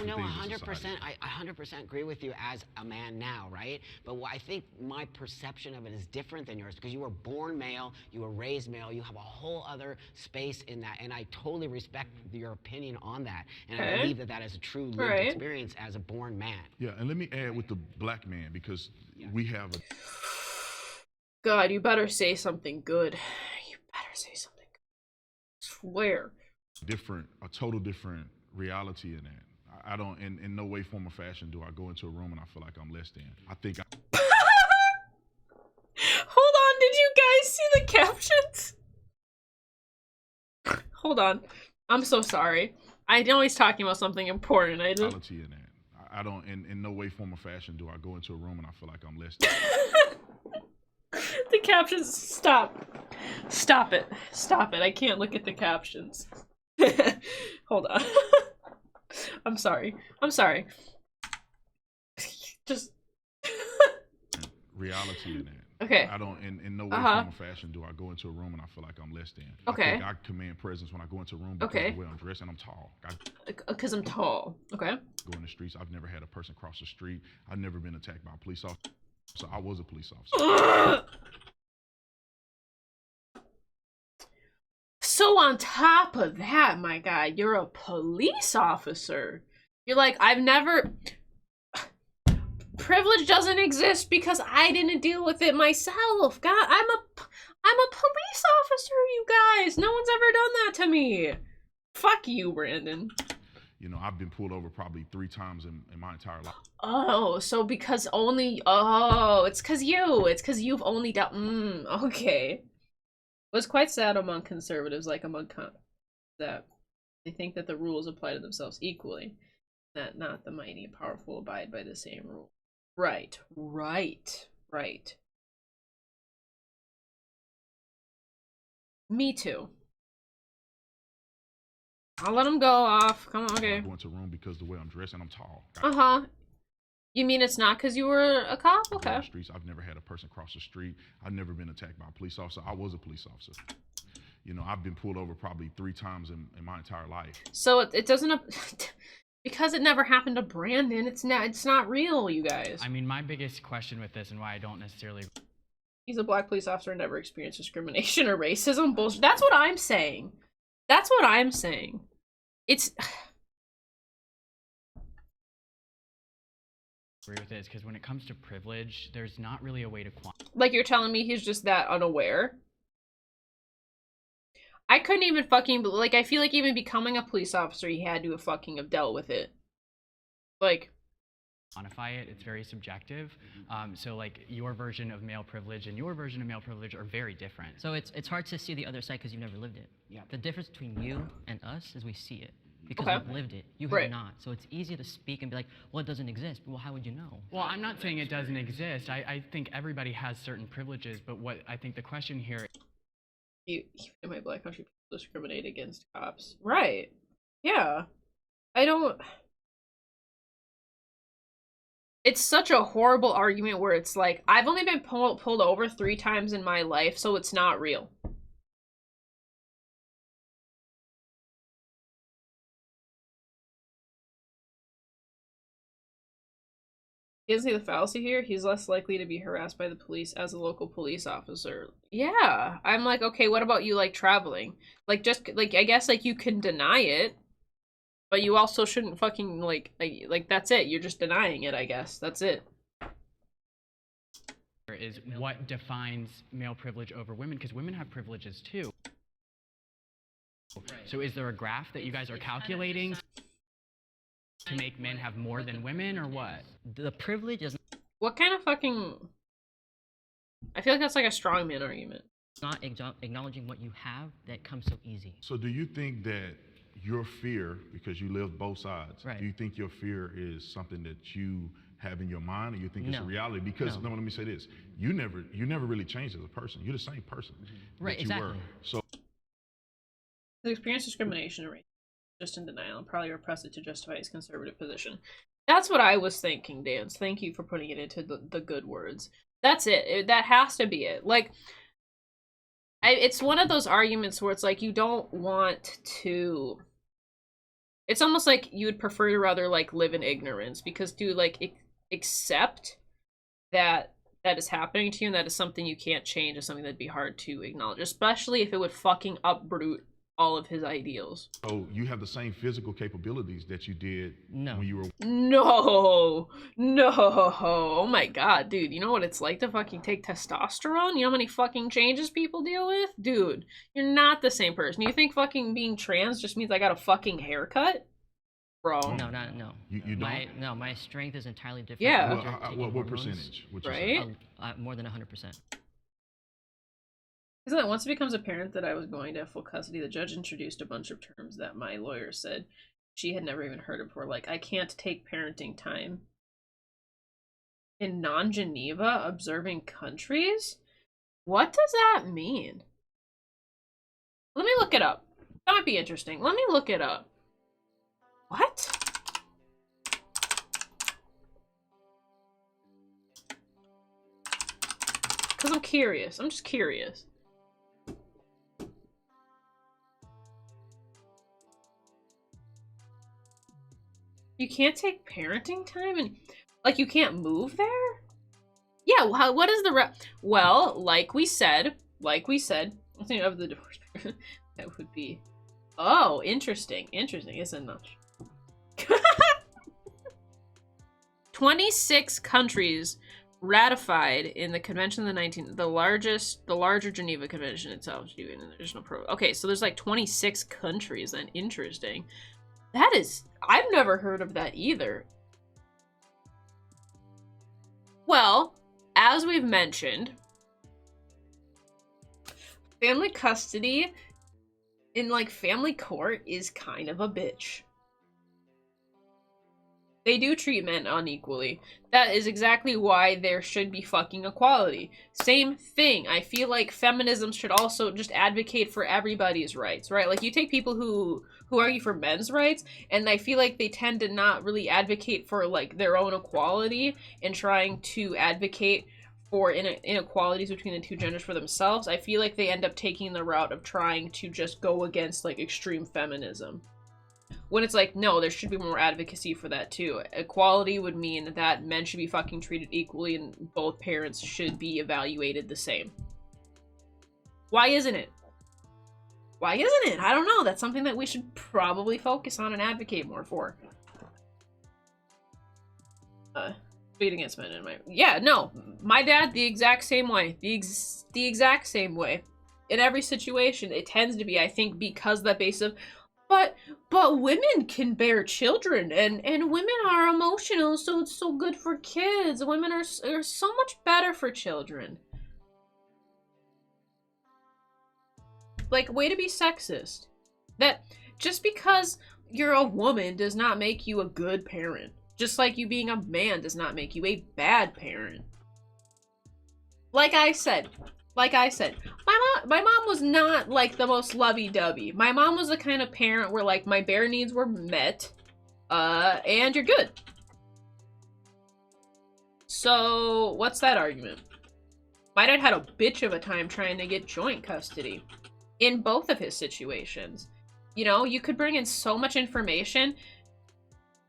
Speaker 19: No, 100%. I 100% agree with you as a man now, right? But I think my perception of it is different than yours because you were born male, you were raised male, you have a whole other space in that, and I totally respect your opinion on that. And I believe that that is a true lived experience as a born man.
Speaker 14: Yeah, and let me add with the black man because we have a.
Speaker 1: God, you better say something good. You better say something good. I swear.
Speaker 14: A total different reality in that. I don't, in no way, form, or fashion do I go into a room and I feel like I'm less than. I think
Speaker 1: Hold on, did you guys see the captions? Hold on. I'm so sorry. I know he's talking about something important. I just...
Speaker 14: reality in that. I don't, in no way, form, or fashion do I go into a room and I feel like I'm less than.
Speaker 1: The captions, stop it, I can't look at the captions. Hold on. I'm sorry, just
Speaker 14: reality in that.
Speaker 1: Okay.
Speaker 14: I don't, in no way, form, or fashion do I go into a room and I feel like I'm less than.
Speaker 1: Okay.
Speaker 14: I think I command presence when I go into a room because of the way I'm dressed and I'm tall.
Speaker 1: Because I'm tall. Okay.
Speaker 14: Go in the streets. I've never had a person cross the street. I've never been attacked by a police officer. So I was a police officer.
Speaker 1: So on top of that, my guy, you're a police officer. You're like, I've never... Privilege doesn't exist because I didn't deal with it myself. God, I'm a police officer, you guys. No one's ever done that to me. Fuck you, Brandon.
Speaker 14: You know, I've been pulled over probably 3 times in my entire life.
Speaker 1: Oh, so because only... Oh, it's because you've only dealt... okay. It was quite sad among conservatives, like among that they think that the rules apply to themselves equally, that not the mighty and powerful abide by the same rule. Right. Me too. I'll let him go off. Come on, okay.
Speaker 14: I go into a room because the way I'm dressed and I'm tall.
Speaker 1: You mean it's not because you were a cop? Okay.
Speaker 14: In the streets, I've never had a person cross the street. I've never been attacked by a police officer. I was a police officer. You know, I've been pulled over probably 3 times in my entire life.
Speaker 1: So it doesn't... Because it never happened to Brandon, it's not real, you guys.
Speaker 11: I mean, my biggest question with this and why I don't necessarily...
Speaker 1: He's a black police officer and never experienced discrimination or racism. Bullshit. That's what I'm saying. It's...
Speaker 11: agree with this because when it comes to privilege, there's not really a way to quantify.
Speaker 1: Like, you're telling me he's just that unaware? I couldn't even fucking... Like, I feel like even becoming a police officer, he had to have fucking have dealt with it. Like...
Speaker 11: Quantify it, it's very subjective. So, like, your version of male privilege and your version of male privilege are very different.
Speaker 18: So it's hard to see the other side because you've never lived it. Yeah. The difference between you and us is we see it. because
Speaker 1: Okay.
Speaker 18: we've lived it. You have
Speaker 1: Right.
Speaker 18: not. So it's easy to speak and be like, well, it doesn't exist. Well, how would you know?
Speaker 11: Well, I'm not saying it doesn't exist. I think everybody has certain privileges, but what I think the question here
Speaker 1: Even in my black country, people discriminate against cops. Right. Yeah. I don't... It's such a horrible argument where it's like, I've only been pulled over 3 times in my life, so it's not real. He doesn't see the fallacy here. He's less likely to be harassed by the police as a local police officer. Yeah. I'm like, okay, what about you, like, traveling? Like, just, like, I guess, like, you can deny it, but you also shouldn't fucking, like, that's it. You're just denying it, I guess. That's it.
Speaker 11: is what defines male privilege over women, because women have privileges too. So is there a graph that you guys are calculating to make men have more than women, or what?
Speaker 18: The privilege is
Speaker 1: What kind of fucking... I feel like that's like a strongman argument.
Speaker 18: not acknowledging what you have that comes so easy.
Speaker 14: So do you think that your fear, because you live both sides,
Speaker 18: Right.
Speaker 14: do you think your fear is something that you have in your mind, or you think it's a
Speaker 18: No.
Speaker 14: reality? Because,
Speaker 18: No.
Speaker 14: no, let me say this. You never really changed as a person. You're the same person
Speaker 18: Right,
Speaker 14: that you were.
Speaker 18: exactly.
Speaker 14: So
Speaker 1: His experience discrimination rate, just in denial, and probably repressed it to justify his conservative position. That's what I was thinking, Dance. Thank you for putting it into the good words. That's it. That has to be it. Like, it's one of those arguments where it's like you don't want to... It's almost like you would prefer to rather, like, live in ignorance, because to, like, accept that that is happening to you and that is something you can't change is something that'd be hard to acknowledge, especially if it would fucking uproot all of his ideals.
Speaker 14: So you have the same physical capabilities that you did when you were...
Speaker 1: No. Oh my god, dude. You know what it's like to fucking take testosterone? You know how many fucking changes people deal with? Dude, you're not the same person. You think fucking being trans just means I got a fucking haircut? Bro.
Speaker 18: No.
Speaker 14: You don't?
Speaker 18: My strength is entirely different.
Speaker 1: Yeah.
Speaker 18: after taking
Speaker 14: What
Speaker 18: hormones.
Speaker 14: percentage would you say?
Speaker 1: Right?
Speaker 18: More than 100%.
Speaker 1: Isn't it once it becomes apparent that I was going to have full custody, the judge introduced a bunch of terms that my lawyer said she had never even heard of before. Like, I can't take parenting time in non-Geneva observing countries? What does that mean? Let me look it up. That might be interesting. Let me look it up. What? Because I'm curious. I'm just curious. You can't take parenting time and, like, you can't move there? Yeah, what is the well, like we said, I think of the divorce that would be, oh, interesting, isn't much. 26 countries ratified in the convention of the larger Geneva Convention itself. There's no okay, so there's like 26 countries then. Interesting. That is, I've never heard of that either. Well, as we've mentioned, family custody in, like, family court is kind of a bitch. They do treat men unequally. That is exactly why there should be fucking equality. Same thing. I feel like feminism should also just advocate for everybody's rights, right? Like, you take people who argue for men's rights, and I feel like they tend to not really advocate for, like, their own equality and trying to advocate for inequalities between the two genders for themselves. I feel like they end up taking the route of trying to just go against, like, extreme feminism. When it's like, no, there should be more advocacy for that too. Equality would mean that men should be fucking treated equally and both parents should be evaluated the same. Why isn't it? Why isn't it? I don't know. That's something that we should probably focus on and advocate more for. Speed against men in my... Yeah, no. My dad, the exact same way. The exact same way. In every situation, it tends to be, I think, because that base of... But women can bear children, and women are emotional, so it's so good for kids. Women are so much better for children. Like, way to be sexist. That just because you're a woman does not make you a good parent. Just like you being a man does not make you a bad parent. Like I said, my mom was not like the most lovey-dovey. My mom was the kind of parent where like my bare needs were met, and you're good. So what's that argument? My dad had a bitch of a time trying to get joint custody in both of his situations. You know, you could bring in so much information,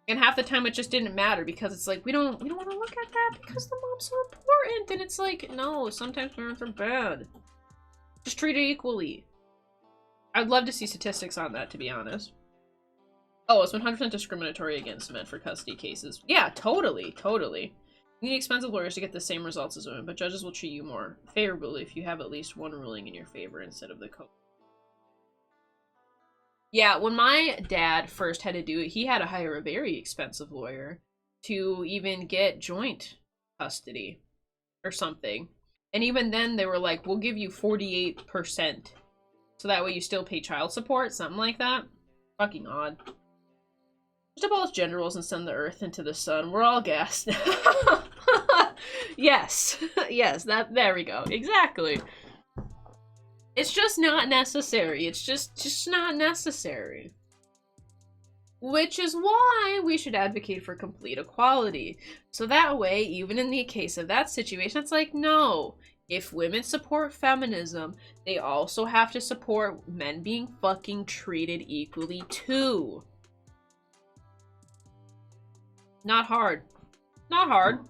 Speaker 1: and half the time it just didn't matter because it's like, we don't want to look at that because the mom's so important. And it's like, no, sometimes parents are bad. Just treat it equally. I'd love to see statistics on that, to be honest. Oh, it's 100% discriminatory against men for custody cases. Yeah, totally. You need expensive lawyers to get the same results as women, but judges will treat you more favorably if you have at least one ruling in your favor instead of the code. Yeah, when my dad first had to do it, he had to hire a very expensive lawyer to even get joint custody or something. And even then, they were like, we'll give you 48%. So that way you still pay child support, something like that. Fucking odd. Just abolish gender roles and send the earth into the sun. We're all gassed. Yes. Yes, there we go. Exactly. It's just not necessary. It's just not necessary. Which is why we should advocate for complete equality. So that way, even in the case of that situation, it's like, no. If women support feminism, they also have to support men being fucking treated equally too. Not hard. Not hard.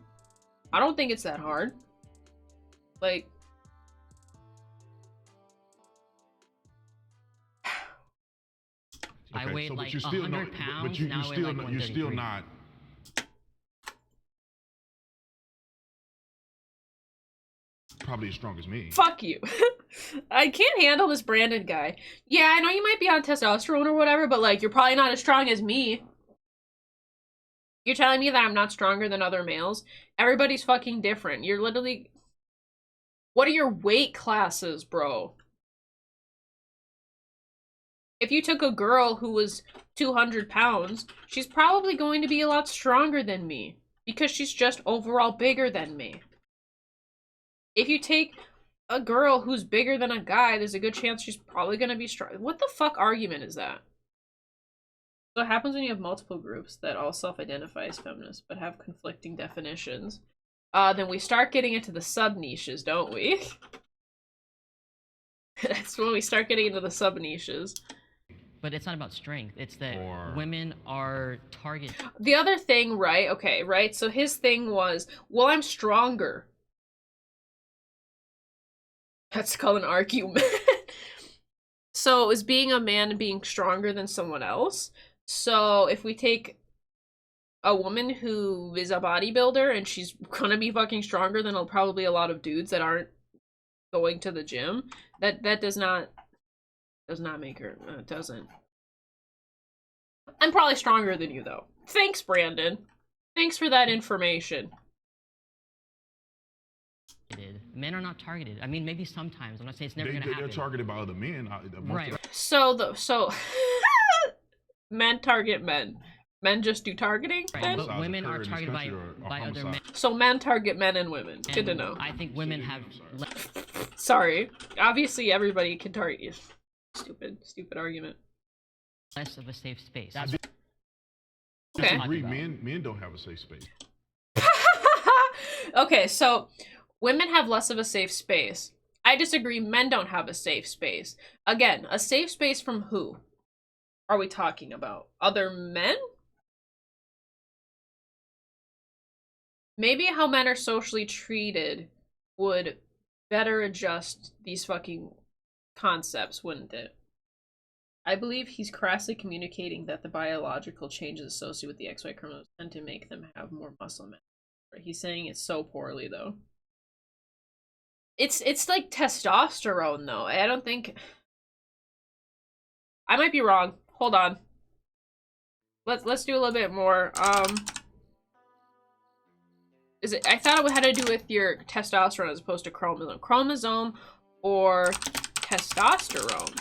Speaker 1: I don't think it's that hard. Like...
Speaker 14: Okay,
Speaker 18: I weighed like
Speaker 14: but you
Speaker 18: 100 pounds,
Speaker 14: but you
Speaker 18: now I weigh like 133.
Speaker 14: you're still not probably as strong as me.
Speaker 1: Fuck you. I can't handle this Brandon guy. Yeah, I know you might be on testosterone or whatever, but like, you're probably not as strong as me. You're telling me that I'm not stronger than other males? Everybody's fucking different. You're literally... What are your weight classes, bro? If you took a girl who was 200 pounds, she's probably going to be a lot stronger than me. Because she's just overall bigger than me. If you take a girl who's bigger than a guy, there's a good chance she's probably going to be strong. What the fuck argument is that? So what happens when you have multiple groups that all self-identify as feminists but have conflicting definitions? Then we start getting into the sub-niches, don't we? That's when we start getting into the sub-niches.
Speaker 18: But it's not about strength. It's that women are target.
Speaker 1: The other thing, right? Okay, right? So his thing was, well, I'm stronger. That's called an argument. So it was being a man and being stronger than someone else. So if we take a woman who is a bodybuilder and she's gonna be fucking stronger than probably a lot of dudes that aren't going to the gym, that does not make her, it doesn't. I'm probably stronger than you though. Thanks, Brandon. Thanks for that information.
Speaker 18: Men are not targeted. I mean, maybe sometimes. I'm not saying it's never gonna happen.
Speaker 14: They're targeted by other men.
Speaker 18: Right.
Speaker 1: So men target men. Men just do targeting?
Speaker 18: Right, but women are targeted by other men.
Speaker 1: So men target men and women.
Speaker 18: And
Speaker 1: good to know.
Speaker 18: I think women have...
Speaker 1: Sorry. Obviously everybody can target you. Stupid argument.
Speaker 18: Less of a safe space.
Speaker 1: Okay.
Speaker 14: Disagree. Men don't have a safe space.
Speaker 1: Okay, so women have less of a safe space. I disagree. Men don't have a safe space. Again, a safe space from who are we talking about? Other men? Maybe how men are socially treated would better adjust these fucking concepts, wouldn't it? I believe he's crassly communicating that the biological changes associated with the XY chromosomes tend to make them have more muscle mass. He's saying it so poorly, though. It's like testosterone, though. I don't think... I might be wrong. Hold on. Let's do a little bit more. Is it? I thought it had to do with your testosterone as opposed to chromosome. Chromosome or testosterone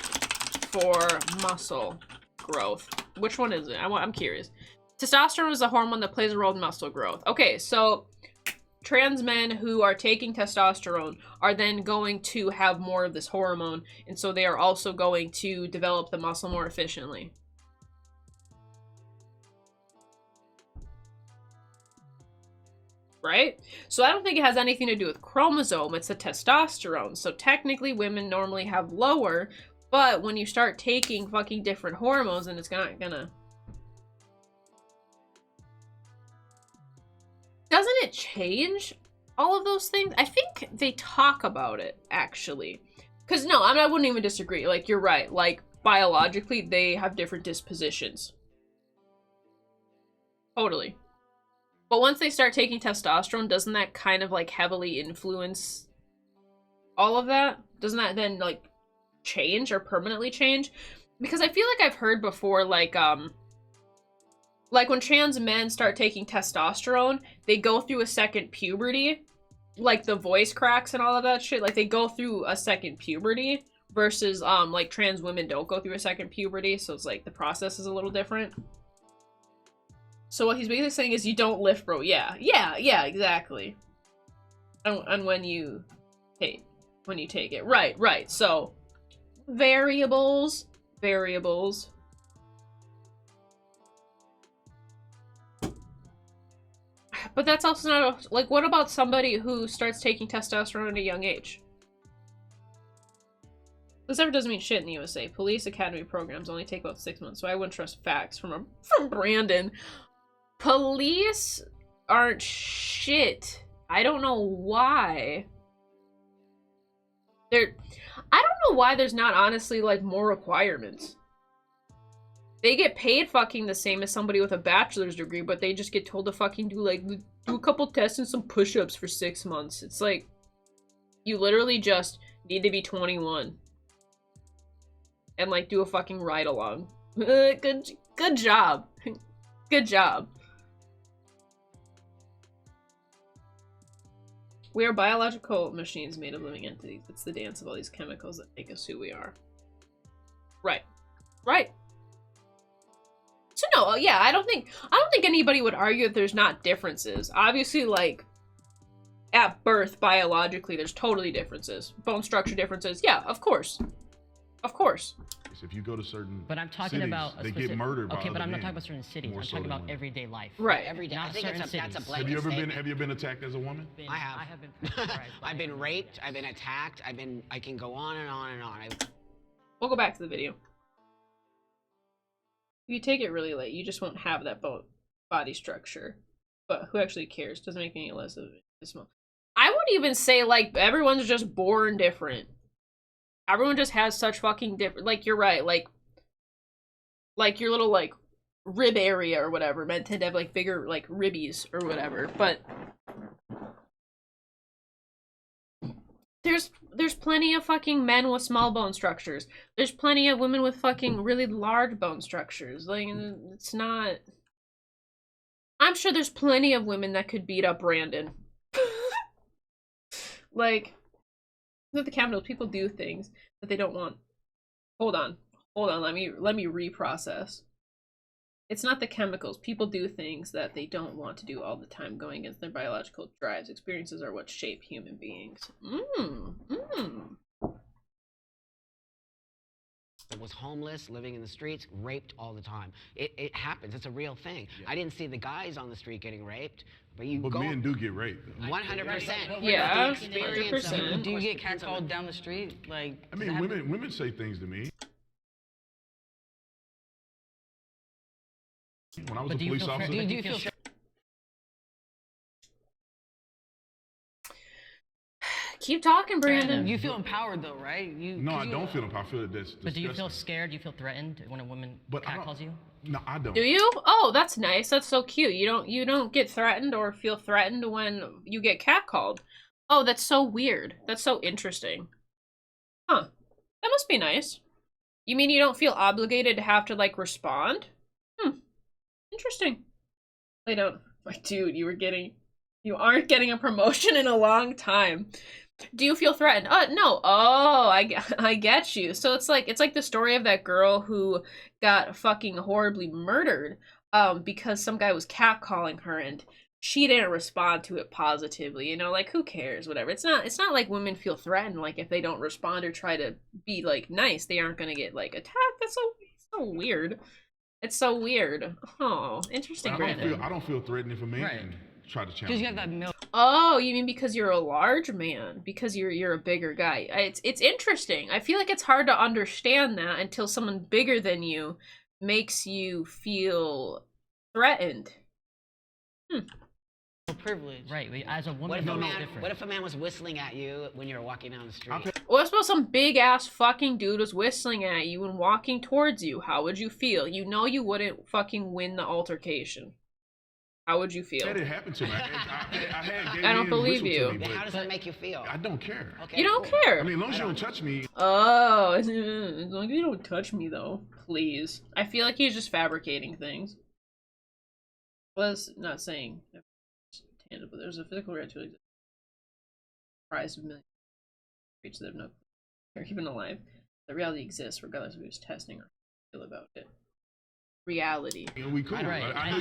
Speaker 1: for muscle growth. Which one is it? I'm curious. Testosterone is a hormone that plays a role in muscle growth. Okay, so trans men who are taking testosterone are then going to have more of this hormone, and so they are also going to develop the muscle more efficiently. Right? So I don't think it has anything to do with chromosome, it's the testosterone. So technically women normally have lower, but when you start taking fucking different hormones, then it's not gonna... Doesn't it change all of those things? I think they talk about it, actually. Because no, I wouldn't even disagree. Like, you're right. Like, biologically, they have different dispositions. Totally. But once they start taking testosterone, doesn't that kind of, like, heavily influence all of that? Doesn't that then, like, change or permanently change? Because I feel like I've heard before, like when trans men start taking testosterone, they go through a second puberty. Like, the voice cracks and all of that shit. Like, they go through a second puberty versus, like, trans women don't go through a second puberty. So it's, like, the process is a little different. So what he's basically saying is you don't lift, bro. Yeah, exactly. And when you take it. Right. So variables. But that's also not like, what about somebody who starts taking testosterone at a young age? This ever doesn't mean shit in the USA. Police academy programs only take about 6 months, so I wouldn't trust facts from Brandon. Police aren't shit. I don't know why. I don't know why there's not, honestly, like, more requirements. They get paid fucking the same as somebody with a bachelor's degree, but they just get told to fucking do a couple tests and some push-ups for 6 months. It's like, you literally just need to be 21. And, like, do a fucking ride-along. Good job. Good job. We are biological machines made of living entities. It's the dance of all these chemicals that make us who we are. Right. So no, yeah, I don't think anybody would argue that there's not differences. Obviously, like, at birth, biologically, there's totally differences. Bone structure differences. Yeah, of course.
Speaker 14: If you go to certain
Speaker 18: but I'm talking
Speaker 14: cities,
Speaker 18: about
Speaker 14: they get murdered by
Speaker 18: okay, but I'm not
Speaker 14: other
Speaker 18: talking
Speaker 14: men.
Speaker 18: about certain cities.
Speaker 14: More
Speaker 18: I'm
Speaker 14: so
Speaker 18: talking
Speaker 14: than
Speaker 18: about
Speaker 14: women.
Speaker 18: everyday life.
Speaker 1: Right.
Speaker 19: Everyday. I think that's a blanket
Speaker 14: Have you ever
Speaker 19: statement.
Speaker 14: been attacked as a woman?
Speaker 19: I have been. I've been raped. I've been attacked. I can go on and on and on.
Speaker 1: We'll go back to the video. If you take it really late, you just won't have that body structure. But who actually cares? Doesn't make any less of it. I would even say, like, everyone's just born different. Everyone just has such fucking different, like, you're right, like your little, like, rib area or whatever meant to have, like, bigger, like, ribbies or whatever, but there's plenty of fucking men with small bone structures. There's plenty of women with fucking really large bone structures. Like, it's not... I'm sure there's plenty of women that could beat up Brandon. Like, with the Capitals, people do things that they don't want. Hold on, let me reprocess. It's not the chemicals. People do things that they don't want to do all the time, going against their biological drives. Experiences are what shape human beings.
Speaker 19: Was homeless, living in the streets, raped all the time. It happens. It's a real thing. Yeah. I didn't see the guys on the street getting raped, but
Speaker 14: men do get raped.
Speaker 19: 100%.
Speaker 1: Yeah,
Speaker 12: 100%. Do you get catcalled down the street? Like,
Speaker 14: I mean, women say things to me. When I was a police officer.
Speaker 12: Do you feel
Speaker 1: Keep talking, Brandon.
Speaker 12: You feel empowered, though, right?
Speaker 14: No, I don't feel empowered. I feel that's disgusting.
Speaker 18: But do you feel scared? Do you feel threatened when a woman catcalls you?
Speaker 14: No, I don't.
Speaker 1: Do you? Oh, that's nice. That's so cute. You don't get threatened or feel threatened when you get catcalled. Oh, that's so weird. That's so interesting. Huh. That must be nice. You mean you don't feel obligated to have to, like, respond? Interesting. I don't. Like, dude, you aren't getting a promotion in a long time. Do you feel threatened? No. Oh, I get you. So it's like the story of that girl who got fucking horribly murdered because some guy was catcalling her and she didn't respond to it positively. You know, like who cares, whatever. It's not like women feel threatened, like if they don't respond or try to be like nice, they aren't going to get like attacked. That's so weird. It's so weird. Oh, interesting.
Speaker 14: I don't feel threatened if a man try to challenge.
Speaker 18: You have that milk.
Speaker 1: Oh, you mean because you're a large man? Because you're a bigger guy. It's interesting. I feel like it's hard to understand that until someone bigger than you makes you feel threatened.
Speaker 12: Privilege.
Speaker 18: Right. As a woman,
Speaker 19: What if a man was whistling at you when you were walking down the street?
Speaker 1: What if some big ass fucking dude was whistling at you and walking towards you? How would you feel? You know you wouldn't fucking win the altercation. How would you feel?
Speaker 14: That didn't happen to me.
Speaker 1: I don't believe you.
Speaker 19: Then how does that make you feel?
Speaker 14: I don't care.
Speaker 19: Okay,
Speaker 1: you don't care.
Speaker 14: I mean, as long as you don't touch me.
Speaker 1: Oh, as long as you don't touch me, though, please. I feel like he's just fabricating things. Was not saying tangible, but there's a physical reality to exist. Prize of millions creatures that have no they're even alive. The reality exists regardless of who's testing or feel about it. Reality.
Speaker 14: We cool.
Speaker 18: Right.
Speaker 14: I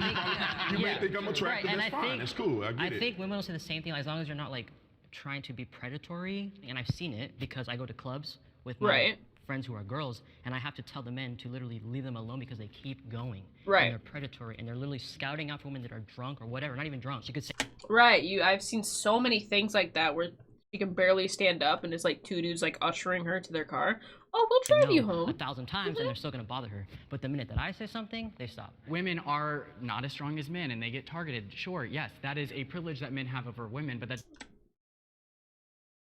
Speaker 14: know you may think I'm attractive.
Speaker 18: Right.
Speaker 14: That's fine. It's cool. I
Speaker 18: think women will say the same thing as long as you're not like trying to be predatory. And I've seen it because I go to clubs with my friends who are girls, and I have to tell the men to literally leave them alone because they keep going.
Speaker 1: Right.
Speaker 18: And they're predatory, and they're literally scouting out for women that are drunk or whatever. Not even drunk. You could say.
Speaker 1: Right. I've seen so many things like that where she can barely stand up, and it's like two dudes like ushering her to their car. Oh, we'll drive you home
Speaker 18: 1,000 times, and they're still gonna bother her. But the minute that I say something, they stop.
Speaker 11: Women are not as strong as men, and they get targeted. Sure, yes, that is a privilege that men have over women, but that's...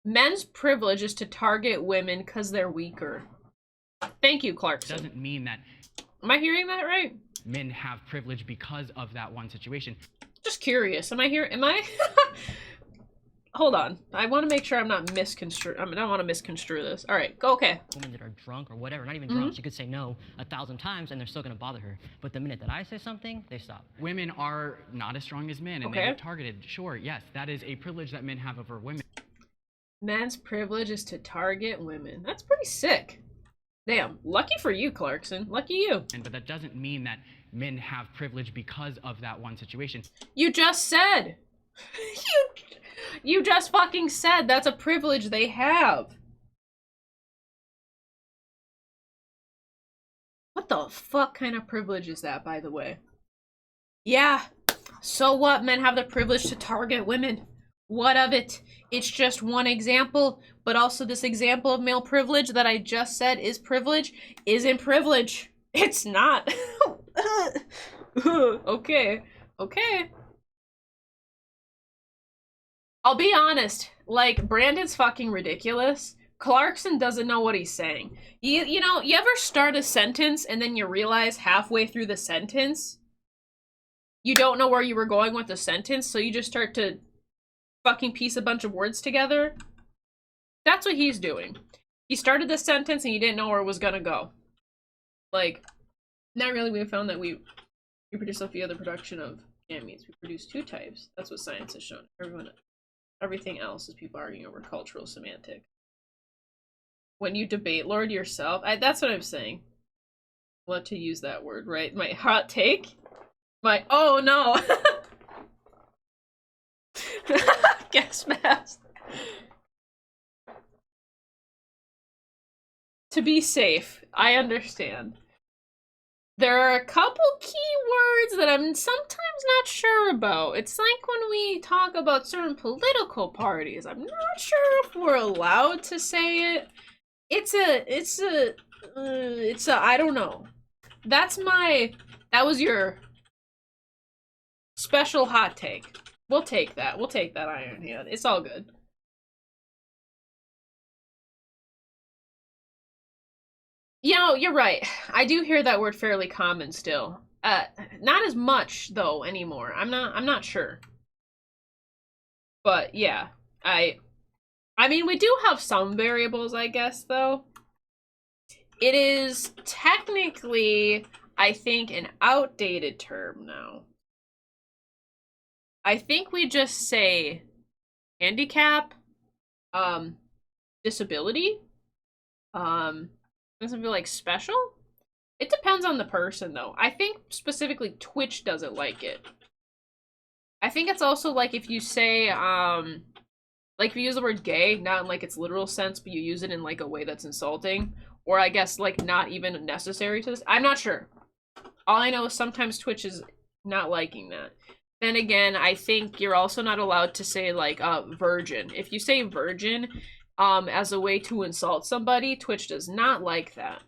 Speaker 1: Men's privilege is to target women because they're weaker. Thank you, Clarkson.
Speaker 11: Doesn't mean that...
Speaker 1: Am I hearing that right?
Speaker 11: Men have privilege because of that one situation.
Speaker 1: Just curious. Am I... Hold on. I want to make sure I'm not misconstrued. I don't want to misconstrue this. All right, go. Okay.
Speaker 18: Women that are drunk or whatever, not even drunk, she could say no 1,000 times, and they're still gonna bother her. But the minute that I say something, they stop.
Speaker 11: Women are not as strong as men, and they get targeted. Sure, yes, that is a privilege that men have over women.
Speaker 1: Men's privilege is to target women. That's pretty sick. Damn. Lucky for you, Clarkson. Lucky you.
Speaker 11: But that doesn't mean that men have privilege because of that one situation.
Speaker 1: You just said. You just fucking said that's a privilege they have. What the fuck kind of privilege is that, by the way? Yeah. So what? Men have the privilege to target women. What of it? It's just one example, but also this example of male privilege that I just said is privilege isn't privilege. It's not. Okay. I'll be honest, like, Brandon's fucking ridiculous. Clarkson doesn't know what he's saying. You know, you ever start a sentence and then you realize halfway through the sentence you don't know where you were going with the sentence, so you just start to fucking piece a bunch of words together? That's what he's doing. He started the sentence and he didn't know where it was gonna go. Like, not really. We have found that we produce a few other production of gametes. We produce two types. That's what science has shown. Everything else is people arguing over cultural semantic. When you debate lord yourself, that's what I'm saying. What to use that word, right? My hot take? Oh no! Guess fast. To be safe, I understand. There are a couple key words that I'm sometimes not sure about. It's like when we talk about certain political parties. I'm not sure if we're allowed to say it. It's a, I don't know. That was your special hot take. We'll take that. We'll take that, Iron Hand. It's all good. You know, you're right. I do hear that word fairly common still. Not as much though anymore. I'm not sure. But yeah, I mean, we do have some variables, I guess, though. It is technically, I think, an outdated term now. I think we just say handicap disability. Doesn't feel like special. It depends on the person, though. I think specifically Twitch doesn't like it. I think it's also like if you say, like if you use the word gay, not in like its literal sense, but you use it in like a way that's insulting, or I guess like not even necessary to this. I'm not sure. All I know is sometimes Twitch is not liking that. Then again, I think you're also not allowed to say like virgin. If you say virgin as a way to insult somebody, Twitch does not like that.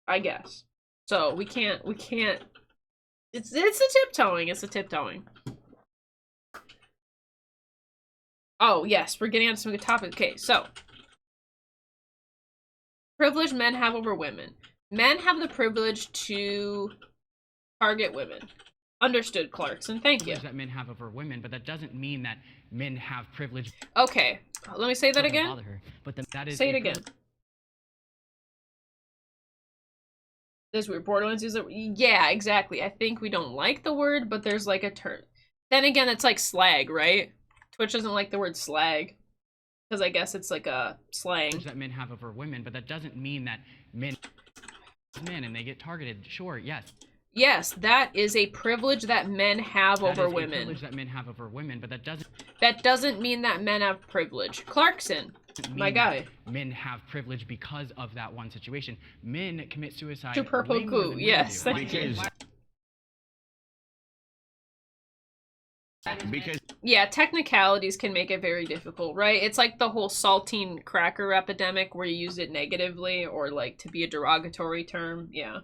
Speaker 1: I guess. So we can't it's a tiptoeing, it's a tiptoeing. Oh yes, we're getting on some good topics. Okay, so privilege men have over women. Men have the privilege to target women. Understood, Clarkson. Thank you.
Speaker 11: That men have over women, but that doesn't mean that men have privilege.
Speaker 1: Okay, let me say that again.
Speaker 11: Her, but that is
Speaker 1: say it again. This weird. Borderlands use it. Yeah, exactly. I think we don't like the word, but there's like a term. Then again, it's like slag, right? Twitch doesn't like the word slag because I guess it's like a slang.
Speaker 11: That men have over women, but that doesn't mean that men and they get targeted. Sure, yes.
Speaker 1: Yes, that is a privilege that men have over women.
Speaker 11: That is a privilege that men have over women, but that
Speaker 1: doesn't mean that men have privilege. Clarkson, my guy.
Speaker 11: Men have privilege because of that one situation. Men commit suicide.
Speaker 1: To purple goo, yes.
Speaker 17: Because
Speaker 1: yeah, technicalities can make it very difficult, right? It's like the whole saltine cracker epidemic where you use it negatively or like to be a derogatory term. Yeah.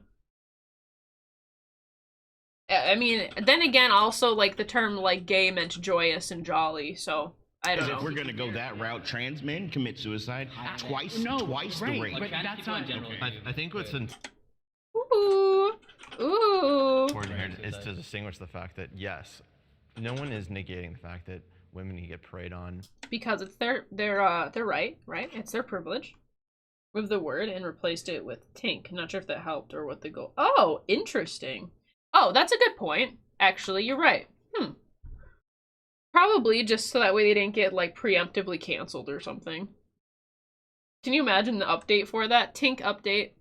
Speaker 1: I mean, then again, also like the term like gay meant joyous and jolly, so I don't know.
Speaker 17: If we're gonna go that route, trans men commit suicide twice the rate.
Speaker 11: But that's not.
Speaker 15: I think what's
Speaker 1: ooh.
Speaker 15: important here is to distinguish the fact that yes, no one is negating the fact that women can get preyed on
Speaker 1: because it's their right? It's their privilege. With the word and replaced it with tink. Not sure if that helped or what the goal. Oh, interesting. Oh, that's a good point. Actually, you're right. Probably just so that way they didn't get, like, preemptively canceled or something. Can you imagine the update for that? Tink update.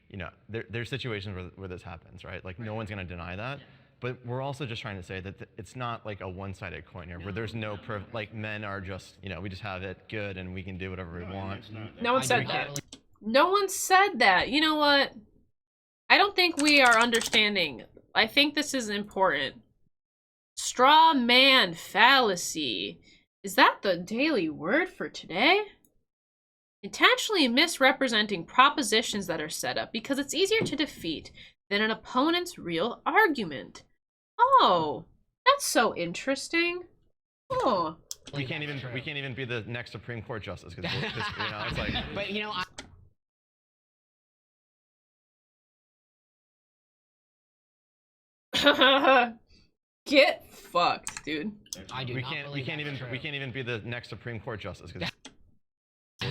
Speaker 15: You know, there's situations where this happens, right? Like, no one's going to deny that. But we're also just trying to say that it's not like a one-sided coin here, where there's no, like, men are just, you know, we just have it good and we can do whatever we want.
Speaker 1: No one said that. No one said that. You know what? I don't think we are understanding. I think this is important. Straw man fallacy. Is that the daily word for today? Intentionally misrepresenting propositions that are set up because it's easier to defeat than an opponent's real argument. Oh, that's so interesting. Oh.
Speaker 15: We can't even be the next Supreme Court justice because you know it's like.
Speaker 19: But you know.
Speaker 1: Get fucked, dude.
Speaker 15: We can't even be the next Supreme Court justice because you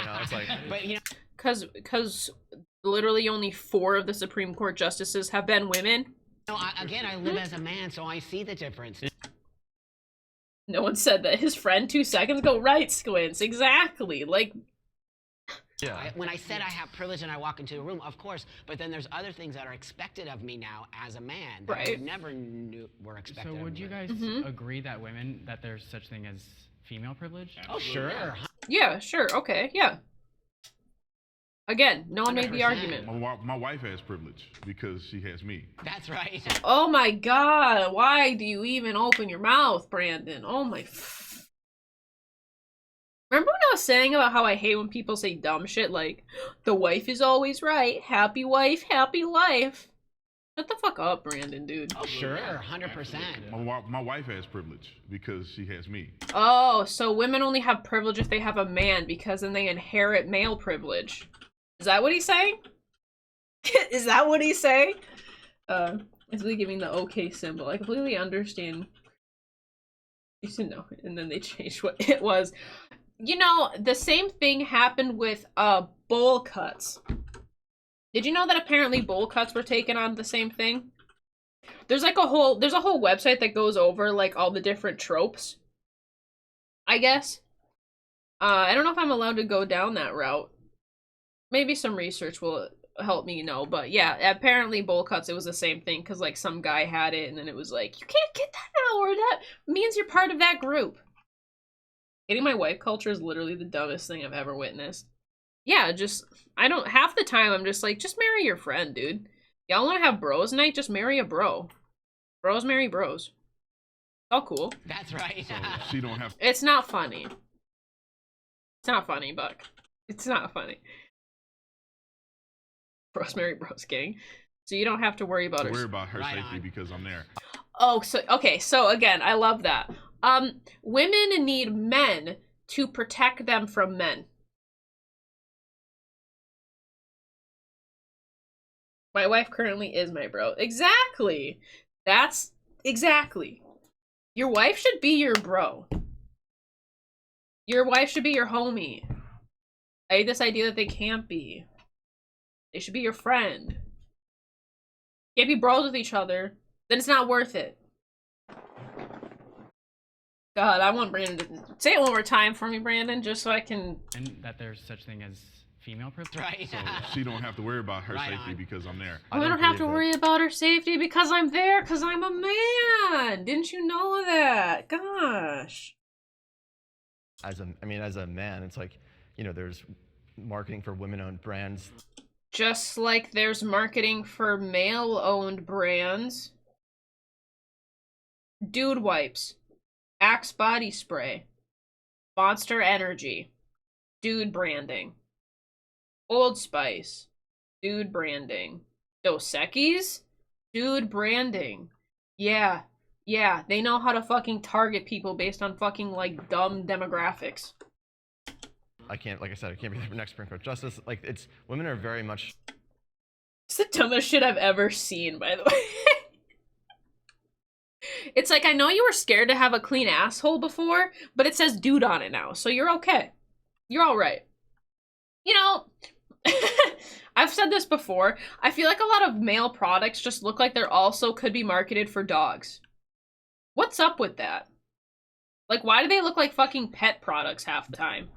Speaker 15: know it's like.
Speaker 19: But you know.
Speaker 1: Because literally only 4 of the Supreme Court justices have been women.
Speaker 19: No, again, I live as a man, so I see the difference.
Speaker 1: No one said that. His friend 2 seconds ago, right, Squints? Exactly. Like.
Speaker 15: Yeah.
Speaker 19: When I said I have privilege and I walk into a room, of course, but then there's other things that are expected of me now as a man that I never knew were expected of me.
Speaker 11: So would you guys agree that that there's such thing as female privilege?
Speaker 19: Oh, sure.
Speaker 1: Yeah, sure. Okay, yeah. Again, no one made the argument.
Speaker 14: My wife has privilege because she has me.
Speaker 19: That's right.
Speaker 1: Oh my god, why do you even open your mouth, Brandon? Oh my... Remember when I was saying about how I hate when people say dumb shit like, the wife is always right, happy wife, happy life? Shut the fuck up, Brandon, dude.
Speaker 19: Oh, sure, 100%.
Speaker 14: My wife has privilege because she has me.
Speaker 1: Oh, so women only have privilege if they have a man because then they inherit male privilege. Is that what he's saying? Is that what he's saying? It's really giving the okay symbol. I completely understand. You should know. And then they changed what it was. You know, the same thing happened with bowl cuts. Did you know that apparently bowl cuts were taken on the same thing? There's a whole website that goes over like all the different tropes I guess. I don't know if I'm allowed to go down that route. Maybe some research will help me know, but yeah, apparently bowl cuts, it was the same thing, because like some guy had it, and then it was like, you can't get that now, or that means you're part of that group. Getting my wife culture is literally the dumbest thing I've ever witnessed. Yeah, just, half the time I'm just like, just marry your friend, dude. Y'all want to have bros night? Just marry a bro. Bros marry bros. It's all cool.
Speaker 19: That's right.
Speaker 14: So she don't have.
Speaker 1: It's not funny. It's not funny, Buck. It's not funny. Bros marry bros, gang. So you don't have to worry about
Speaker 14: her safety because I'm there.
Speaker 1: Oh, so okay. So again, I love that. Women need men to protect them from men. My wife currently is my bro. Exactly. That's exactly. Your wife should be your bro. Your wife should be your homie. I hate this idea that they can't be. They should be your friend. Can't be bros with each other. Then it's not worth it. God, I want Brandon to say it one more time for me, Brandon, just so I can.
Speaker 11: And that there's such thing as female privilege.
Speaker 19: Right.
Speaker 14: So she don't have to worry about her safety because I'm there.
Speaker 1: I don't have to worry about her safety because I'm there, because I'm a man. Didn't you know that? Gosh.
Speaker 15: As a man, it's like, there's marketing for women-owned brands.
Speaker 1: Just like there's marketing for male-owned brands. Dude wipes. Axe body spray. Monster Energy. Dude branding. Old Spice. Dude branding. Dos Equis? Dude branding. Yeah. Yeah, they know how to fucking target people based on fucking, like, dumb demographics.
Speaker 15: I can't be the next Supreme Court justice. Like, women are very much.
Speaker 1: It's the dumbest shit I've ever seen, by the way. It's like, I know you were scared to have a clean asshole before, but it says dude on it now, so you're okay. You're alright. I've said this before, I feel like a lot of male products just look like they're also could be marketed for dogs. What's up with that? Like, why do they look like fucking pet products half the time?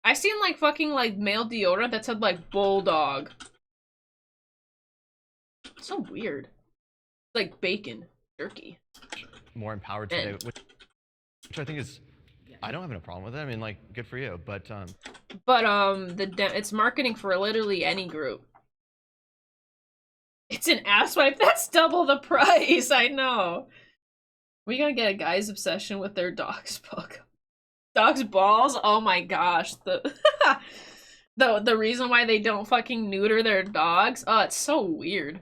Speaker 1: I seen like fucking like male deodorant that said like bulldog. So weird. Like bacon jerky.
Speaker 15: More empowered today, which I think is, I don't have no problem with it. I mean, like, good for you, but
Speaker 1: it's marketing for literally any group. It's an ass wipe. That's double the price. I know. We gotta get a guy's obsession with their dog's book. Dog's balls? Oh my gosh. The reason why they don't fucking neuter their dogs? Oh, it's so weird.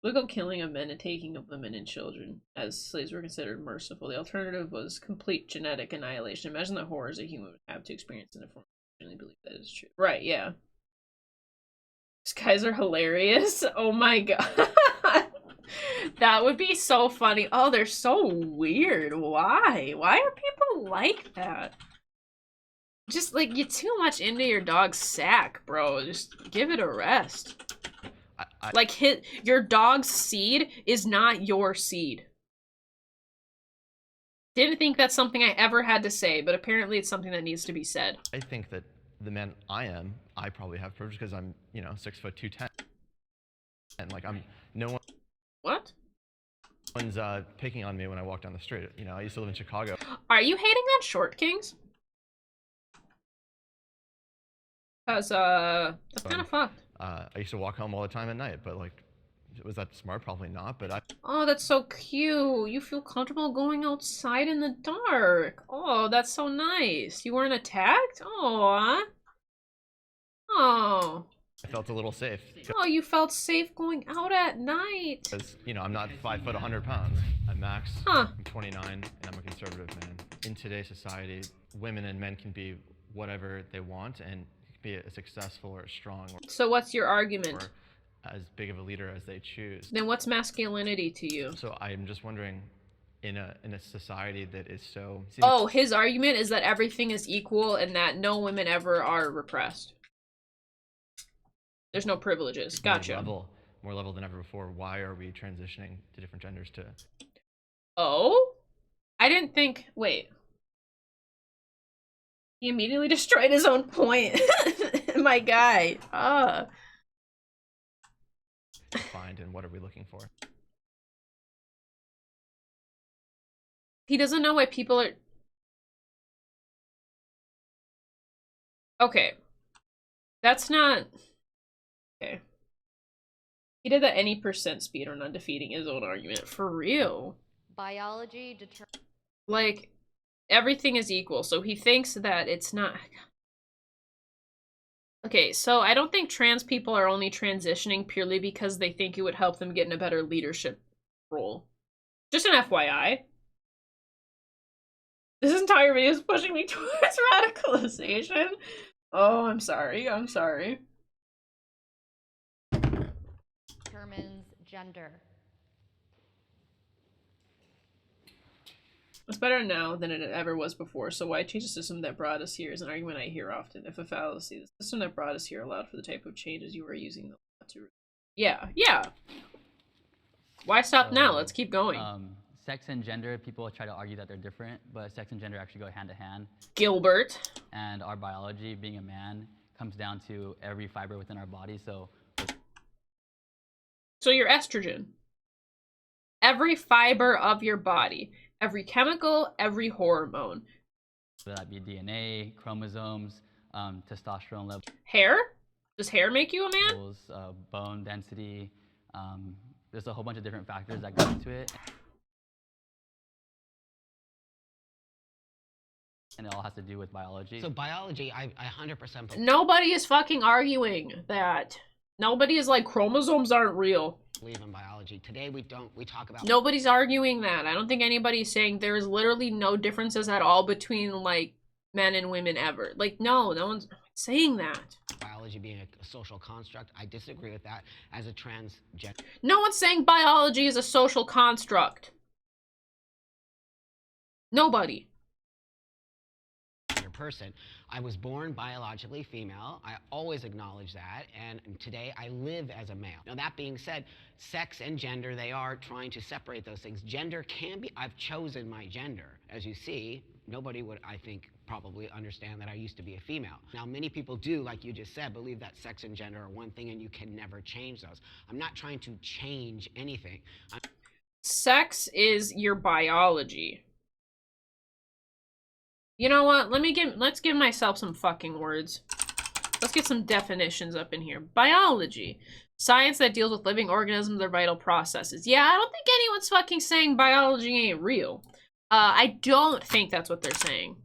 Speaker 1: Legal killing of men and taking of women and children as slaves were considered merciful. The alternative was complete genetic annihilation. Imagine the horrors a human would have to experience in a form. I really believe that is true. Right, yeah. These guys are hilarious. Oh my god. That would be so funny. Oh, they're so weird. Why? Why are people like that? Just, like, you're too much into your dog's sack, bro. Just give it a rest. Like, your dog's seed is not your seed. Didn't think that's something I ever had to say, but apparently it's something that needs to be said.
Speaker 15: I think that the man I probably have privilege because I'm, 6 foot 210. And, like, no one...
Speaker 1: What?
Speaker 15: One's picking on me when I walk down the street. I used to live in Chicago.
Speaker 1: Are you hating on short kings? Because, that's kind of fucked.
Speaker 15: I used to walk home all the time at night, but, like, was that smart? Probably not, but I...
Speaker 1: Oh, that's so cute. You feel comfortable going outside in the dark. Oh, that's so nice. You weren't attacked? Oh. Oh.
Speaker 15: I felt a little safe.
Speaker 1: Oh, you felt safe going out at night.
Speaker 15: Because, I'm not 5 foot 100 pounds. I'm Max.
Speaker 1: Huh.
Speaker 15: I'm 29, and I'm a conservative man. In today's society, women and men can be whatever they want and be as successful or as strong.
Speaker 1: So what's your argument?
Speaker 15: Or as big of a leader as they choose.
Speaker 1: Then what's masculinity to you?
Speaker 15: So I'm just wondering, in a society that is so...
Speaker 1: Oh, his argument is that everything is equal and that no women ever are repressed. There's no privileges. Gotcha.
Speaker 15: More level than ever before. Why are we transitioning to different genders to...
Speaker 1: Oh? I didn't think. Wait. He immediately destroyed his own point. My guy.
Speaker 15: Find and what are we looking for?
Speaker 1: He doesn't know why people are. Okay. That's not. Okay. He did that any percent speedrun on defeating his own argument. For real.
Speaker 13: Biology determines.
Speaker 1: Like, everything is equal, so he thinks that it's not. Okay, so I don't think trans people are only transitioning purely because they think it would help them get in a better leadership role. Just an FYI. This entire video is pushing me towards radicalization. Oh, I'm sorry. I'm sorry.
Speaker 13: Determines gender.
Speaker 1: It's better now than it ever was before, so why change the system that brought us here is an argument I hear often. If a fallacy, the system that brought us here allowed for the type of changes you were using the law to... Yeah, yeah. Why stop now? Let's keep going.
Speaker 16: Sex and gender, people try to argue that they're different, but sex and gender actually go hand to hand.
Speaker 1: Gilbert.
Speaker 16: And our biology, being a man, comes down to every fiber within our body, so...
Speaker 1: So your estrogen. Every fiber of your body. Every chemical, every hormone.
Speaker 16: Whether that be DNA, chromosomes, testosterone levels.
Speaker 1: Hair? Does hair make you a man?
Speaker 16: Levels, bone density. There's a whole bunch of different factors that go into it. And it all has to do with biology.
Speaker 19: So biology, I 100% believe.
Speaker 1: Nobody is fucking arguing that. Nobody is like, chromosomes aren't real.
Speaker 19: Believe in biology. Today we talk about...
Speaker 1: Nobody's arguing that. I don't think anybody's saying there is literally no differences at all between, like, men and women ever. Like, no one's saying that.
Speaker 19: Biology being a social construct, I disagree with that as a transgender.
Speaker 1: No one's saying biology is a social construct. Nobody.
Speaker 19: Person. I was born biologically female. I always acknowledge that, and today I live as a male. Now that being said, sex and gender, they are trying to separate those things. Gender can be, I've chosen my gender. As you see, nobody would, I think, probably understand that I used to be a female. Now many people do, like you just said, believe that sex and gender are one thing and you can never change those. I'm not trying to change anything.
Speaker 1: Sex is your biology. You know what? Let's give myself some fucking words. Let's get some definitions up in here. Biology. Science that deals with living organisms or vital processes. Yeah, I don't think anyone's fucking saying biology ain't real. I don't think that's what they're saying.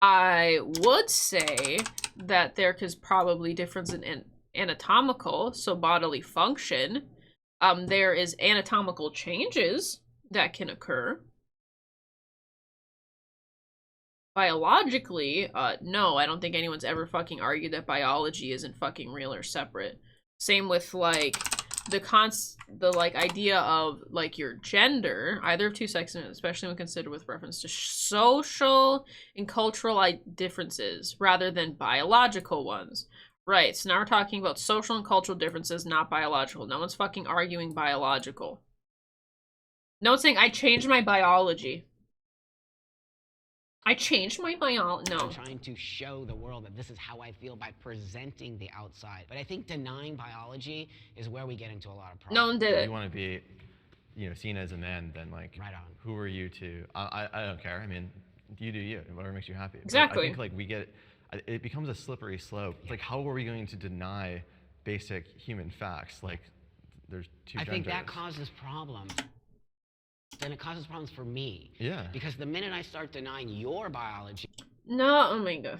Speaker 1: I would say that there is probably difference in anatomical, so bodily function. There is anatomical changes that can occur. Biologically, no, I don't think anyone's ever fucking argued that biology isn't fucking real or separate. Same with, like, the like, idea of, like, your gender, either of two sexes, especially when considered with reference to social and cultural differences, rather than biological ones. Right, so now we're talking about social and cultural differences, not biological. No one's fucking arguing biological. No one's saying, I changed my biology. I changed my biology. No.
Speaker 19: I'm trying to show the world that this is how I feel by presenting the outside. But I think denying biology is where we get into a lot of problems.
Speaker 1: No one did it.
Speaker 15: If you want to be, seen as a man, then like,
Speaker 19: right on.
Speaker 15: Who are you to? I don't care. I mean, you do you. Whatever makes you happy.
Speaker 1: Exactly.
Speaker 15: But I think like it becomes a slippery slope. It's like, how are we going to deny basic human facts? Like, there's two genders.
Speaker 19: I think that causes problems. Then it causes problems for me.
Speaker 15: Yeah.
Speaker 19: Because the minute I start denying your biology...
Speaker 1: No, oh my god.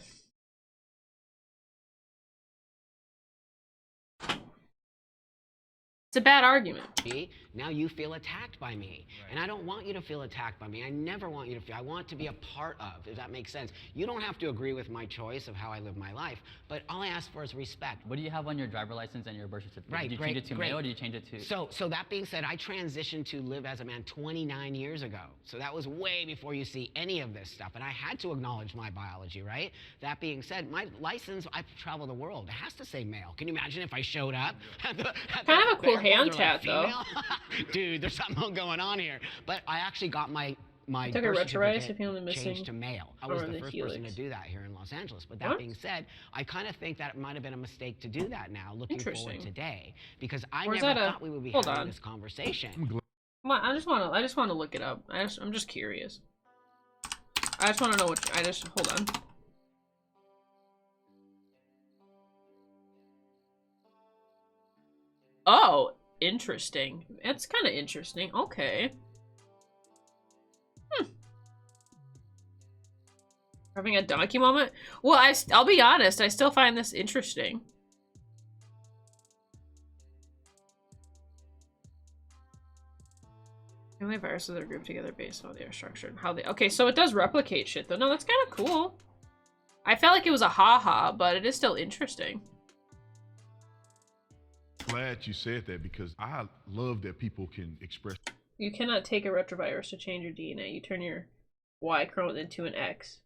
Speaker 1: It's a bad argument.
Speaker 19: Now you feel attacked by me. Right. And I don't want you to feel attacked by me. I never want you to feel. I want to be a part of, if that makes sense. You don't have to agree with my choice of how I live my life, but all I ask for is respect.
Speaker 16: What do you have on your driver license and your birth certificate?
Speaker 19: Right,
Speaker 16: did you change it to male or did you change it to...
Speaker 19: So that being said, I transitioned to live as a man 29 years ago. So that was way before you see any of this stuff. And I had to acknowledge my biology, right? That being said, my license, I've traveled the world. It has to say male. Can you imagine if I showed up?
Speaker 1: Kind of a cool hand tat, though.
Speaker 19: dude, there's something going on here. But I actually got my
Speaker 1: took a
Speaker 19: birth
Speaker 1: retro
Speaker 19: certificate
Speaker 1: if you're only missing
Speaker 19: changed to male. I was the first person to
Speaker 1: helix.
Speaker 19: do that here in Los Angeles. But that
Speaker 1: What?
Speaker 19: being said, I kind of think that it might have been a mistake to do that now, looking forward
Speaker 1: Interesting.
Speaker 19: today, because I
Speaker 1: Or is
Speaker 19: never
Speaker 1: that a-
Speaker 19: thought we would be
Speaker 1: hold
Speaker 19: having
Speaker 1: on.
Speaker 19: this conversation.
Speaker 1: Come on, I just want to look it up. I'm just curious. I just want to know what. Hold on. Oh, interesting. It's kind of interesting. Okay. Having a donkey moment? Well, I'll be honest, I still find this interesting. Family viruses are grouped together based on how they are structured and how they... Okay, so it does replicate shit, though. No, that's kind of cool. I felt like it was a haha, but it is still interesting.
Speaker 14: Glad you said that, because I love that people can express.
Speaker 1: You cannot take a retrovirus to change your DNA. You turn your Y chromosome into an X.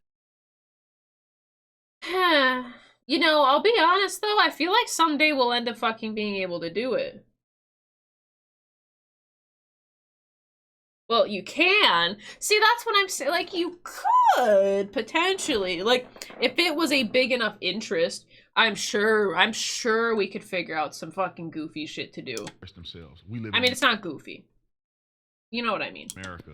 Speaker 1: You know, I'll be honest though, I feel like someday we'll end up fucking being able to do it. Well, you can. See, that's what I'm saying. Like, you could potentially. Like, if it was a big enough interest, I'm sure we could figure out some fucking goofy shit to do.
Speaker 14: Themselves. We live.
Speaker 1: I mean, it's not goofy. You know what I mean?
Speaker 14: America.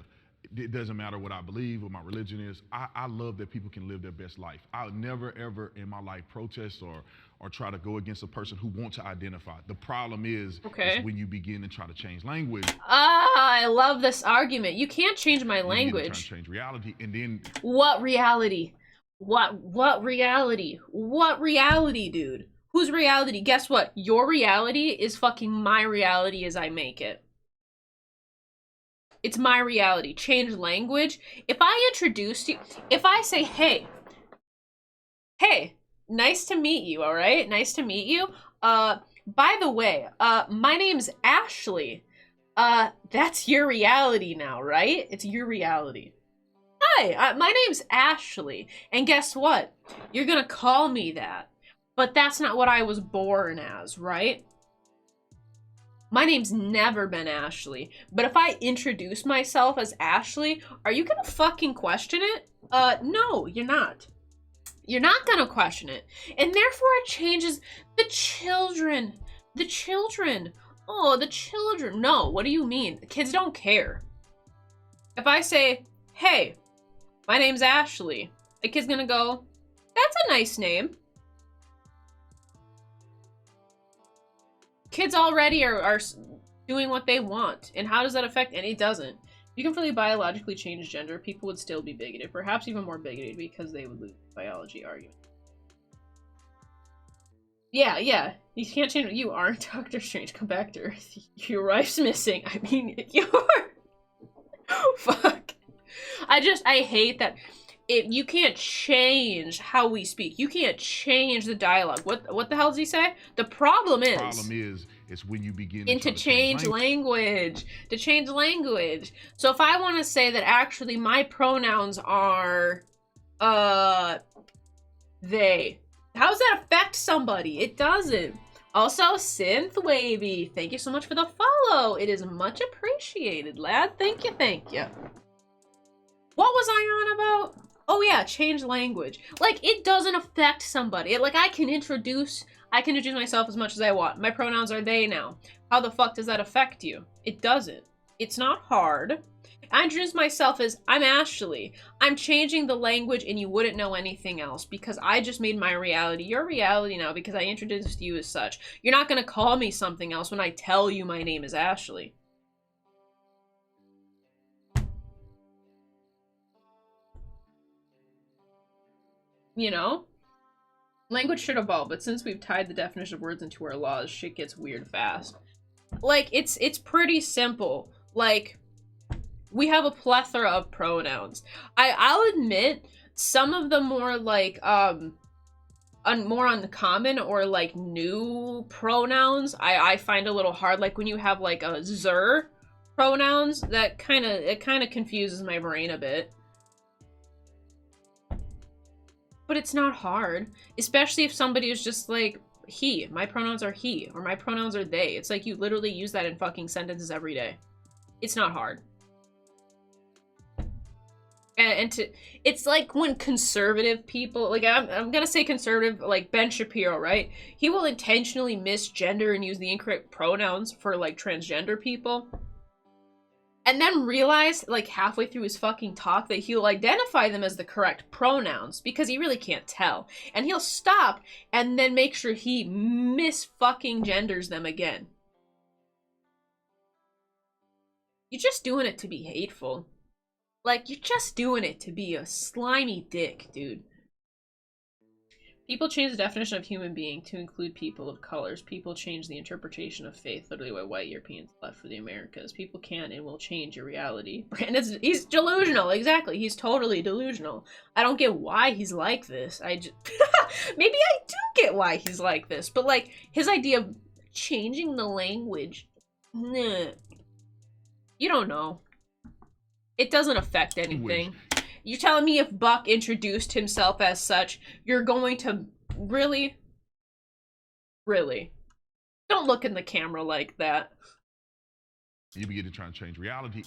Speaker 14: It doesn't matter what I believe, what my religion is. I love that people can live their best life. I would never, ever in my life protest or try to go against a person who wants to identify. The problem is when you begin to try to change language.
Speaker 1: I love this argument. You can't change my language.
Speaker 14: Trying to change reality, and then
Speaker 1: what reality? What reality? What reality, dude? Whose reality? Guess what? Your reality is fucking my reality as I make it. It's my reality. Change language. If I introduced you, if I say, hey, nice to meet you, all right? Nice to meet you. By the way, my name's Ashley. That's your reality now, right? It's your reality. Hi, my name's Ashley. And guess what? You're gonna call me that. But that's not what I was born as, right? My name's never been Ashley, but if I introduce myself as Ashley, are you gonna fucking question it? No, you're not. You're not gonna question it. And therefore it changes the children. The children. Oh, the children. No, what do you mean? The kids don't care. If I say, hey, my name's Ashley, the kid's gonna go, that's a nice name. Kids already are doing what they want. And how does that affect? And it doesn't. You can fully biologically change gender, people would still be bigoted. Perhaps even more bigoted because they would lose the biology argument. Yeah. You can't change. You aren't Doctor Strange. Come back to Earth. Your wife's missing. I mean, you're... Fuck. I hate that. You can't change how we speak. You can't change the dialogue. What the hell does he say? The problem is when you begin
Speaker 14: to
Speaker 1: change language. To change language. So if I want to say that actually my pronouns are they. How does that affect somebody? It doesn't. Also, Synth Wavy, thank you so much for the follow. It is much appreciated, lad. Thank you. What was I on about? Oh yeah, change language. Like, it doesn't affect somebody. Like, I can introduce myself as much as I want. My pronouns are they now. How the fuck does that affect you? It doesn't. It's not hard. I introduce myself as, I'm Ashley. I'm changing the language and you wouldn't know anything else because I just made my reality your reality now because I introduced you as such. You're not gonna call me something else when I tell you my name is Ashley. You know? Language should evolve, but since we've tied the definition of words into our laws, shit gets weird fast. Like, it's pretty simple. Like, we have a plethora of pronouns. I'll admit, some of the more, like, more uncommon or, like, new pronouns, I find a little hard. Like, when you have, like, a zer pronouns, it kind of confuses my brain a bit. But it's not hard, especially if somebody is just like, he. My pronouns are he, or my pronouns are they. It's like you literally use that in fucking sentences every day. It's not hard. It's like when conservative people, like I'm gonna say conservative, like Ben Shapiro, right? He will intentionally misgender and use the incorrect pronouns for like transgender people. And then realize, like halfway through his fucking talk, that he'll identify them as the correct pronouns because he really can't tell. And he'll stop and then make sure he mis-fucking genders them again. You're just doing it to be hateful. Like, you're just doing it to be a slimy dick, dude. People change the definition of human being to include people of colors. People change the interpretation of faith, literally what white Europeans left for the Americas. People can and will change your reality. Brandon's, he's delusional, exactly. He's totally delusional. I don't get why he's like this. Maybe I do get why he's like this, but like, his idea of changing the language, nah. You don't know. It doesn't affect anything. You're telling me if Buck introduced himself as such, you're going to really? Really? Don't look in the camera like that.
Speaker 14: You begin to try and change reality.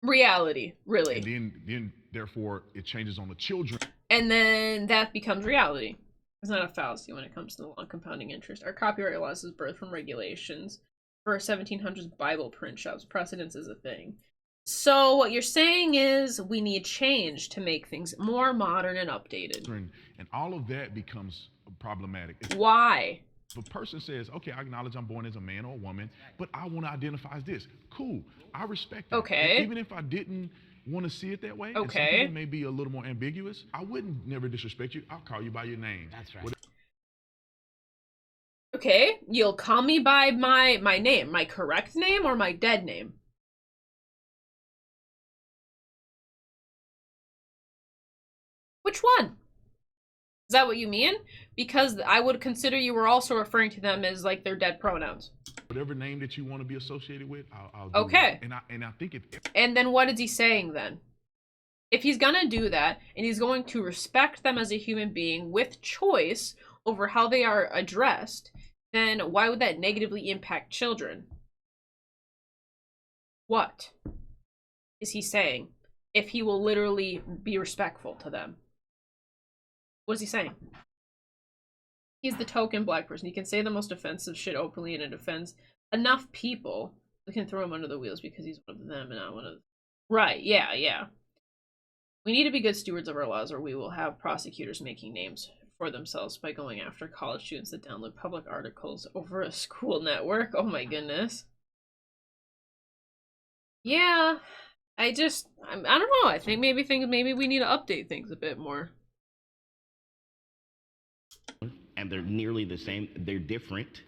Speaker 1: Reality, really.
Speaker 14: And then therefore, it changes on the children.
Speaker 1: And then that becomes reality. It's not a fallacy when it comes to the long compounding interest. Our copyright laws is birthed from regulations. For 1700s Bible print shops, precedence is a thing. So what you're saying is we need change to make things more modern and updated.
Speaker 14: And all of that becomes problematic.
Speaker 1: Why?
Speaker 14: If a person says, okay, I acknowledge I'm born as a man or a woman, but I want to identify as this. Cool. I respect that.
Speaker 1: Okay.
Speaker 14: And even if I didn't want to see it that way, and some people may be a little more ambiguous, I wouldn't never disrespect you. I'll call you by your name.
Speaker 19: That's right.
Speaker 1: Okay, you'll call me by my name, my correct name or my dead name? Which one? Is that what you mean? Because I would consider you were also referring to them as like their dead pronouns.
Speaker 14: Whatever name that you want to be associated with, I'll do
Speaker 1: okay.
Speaker 14: That. And I think if...
Speaker 1: And then what is he saying then? If he's gonna do that, and he's going to respect them as a human being with choice over how they are addressed, then why would that negatively impact children? What is he saying? If he will literally be respectful to them. What is he saying? He's the token black person. He can say the most offensive shit openly and it offends enough people that can throw him under the wheels because he's one of them and not one of them. Right, yeah. We need to be good stewards of our laws or we will have prosecutors making names for themselves by going after college students that download public articles over a school network. Oh my goodness. Yeah, I don't know. I think maybe we need to update things a bit more.
Speaker 17: And they're nearly the same. They're different.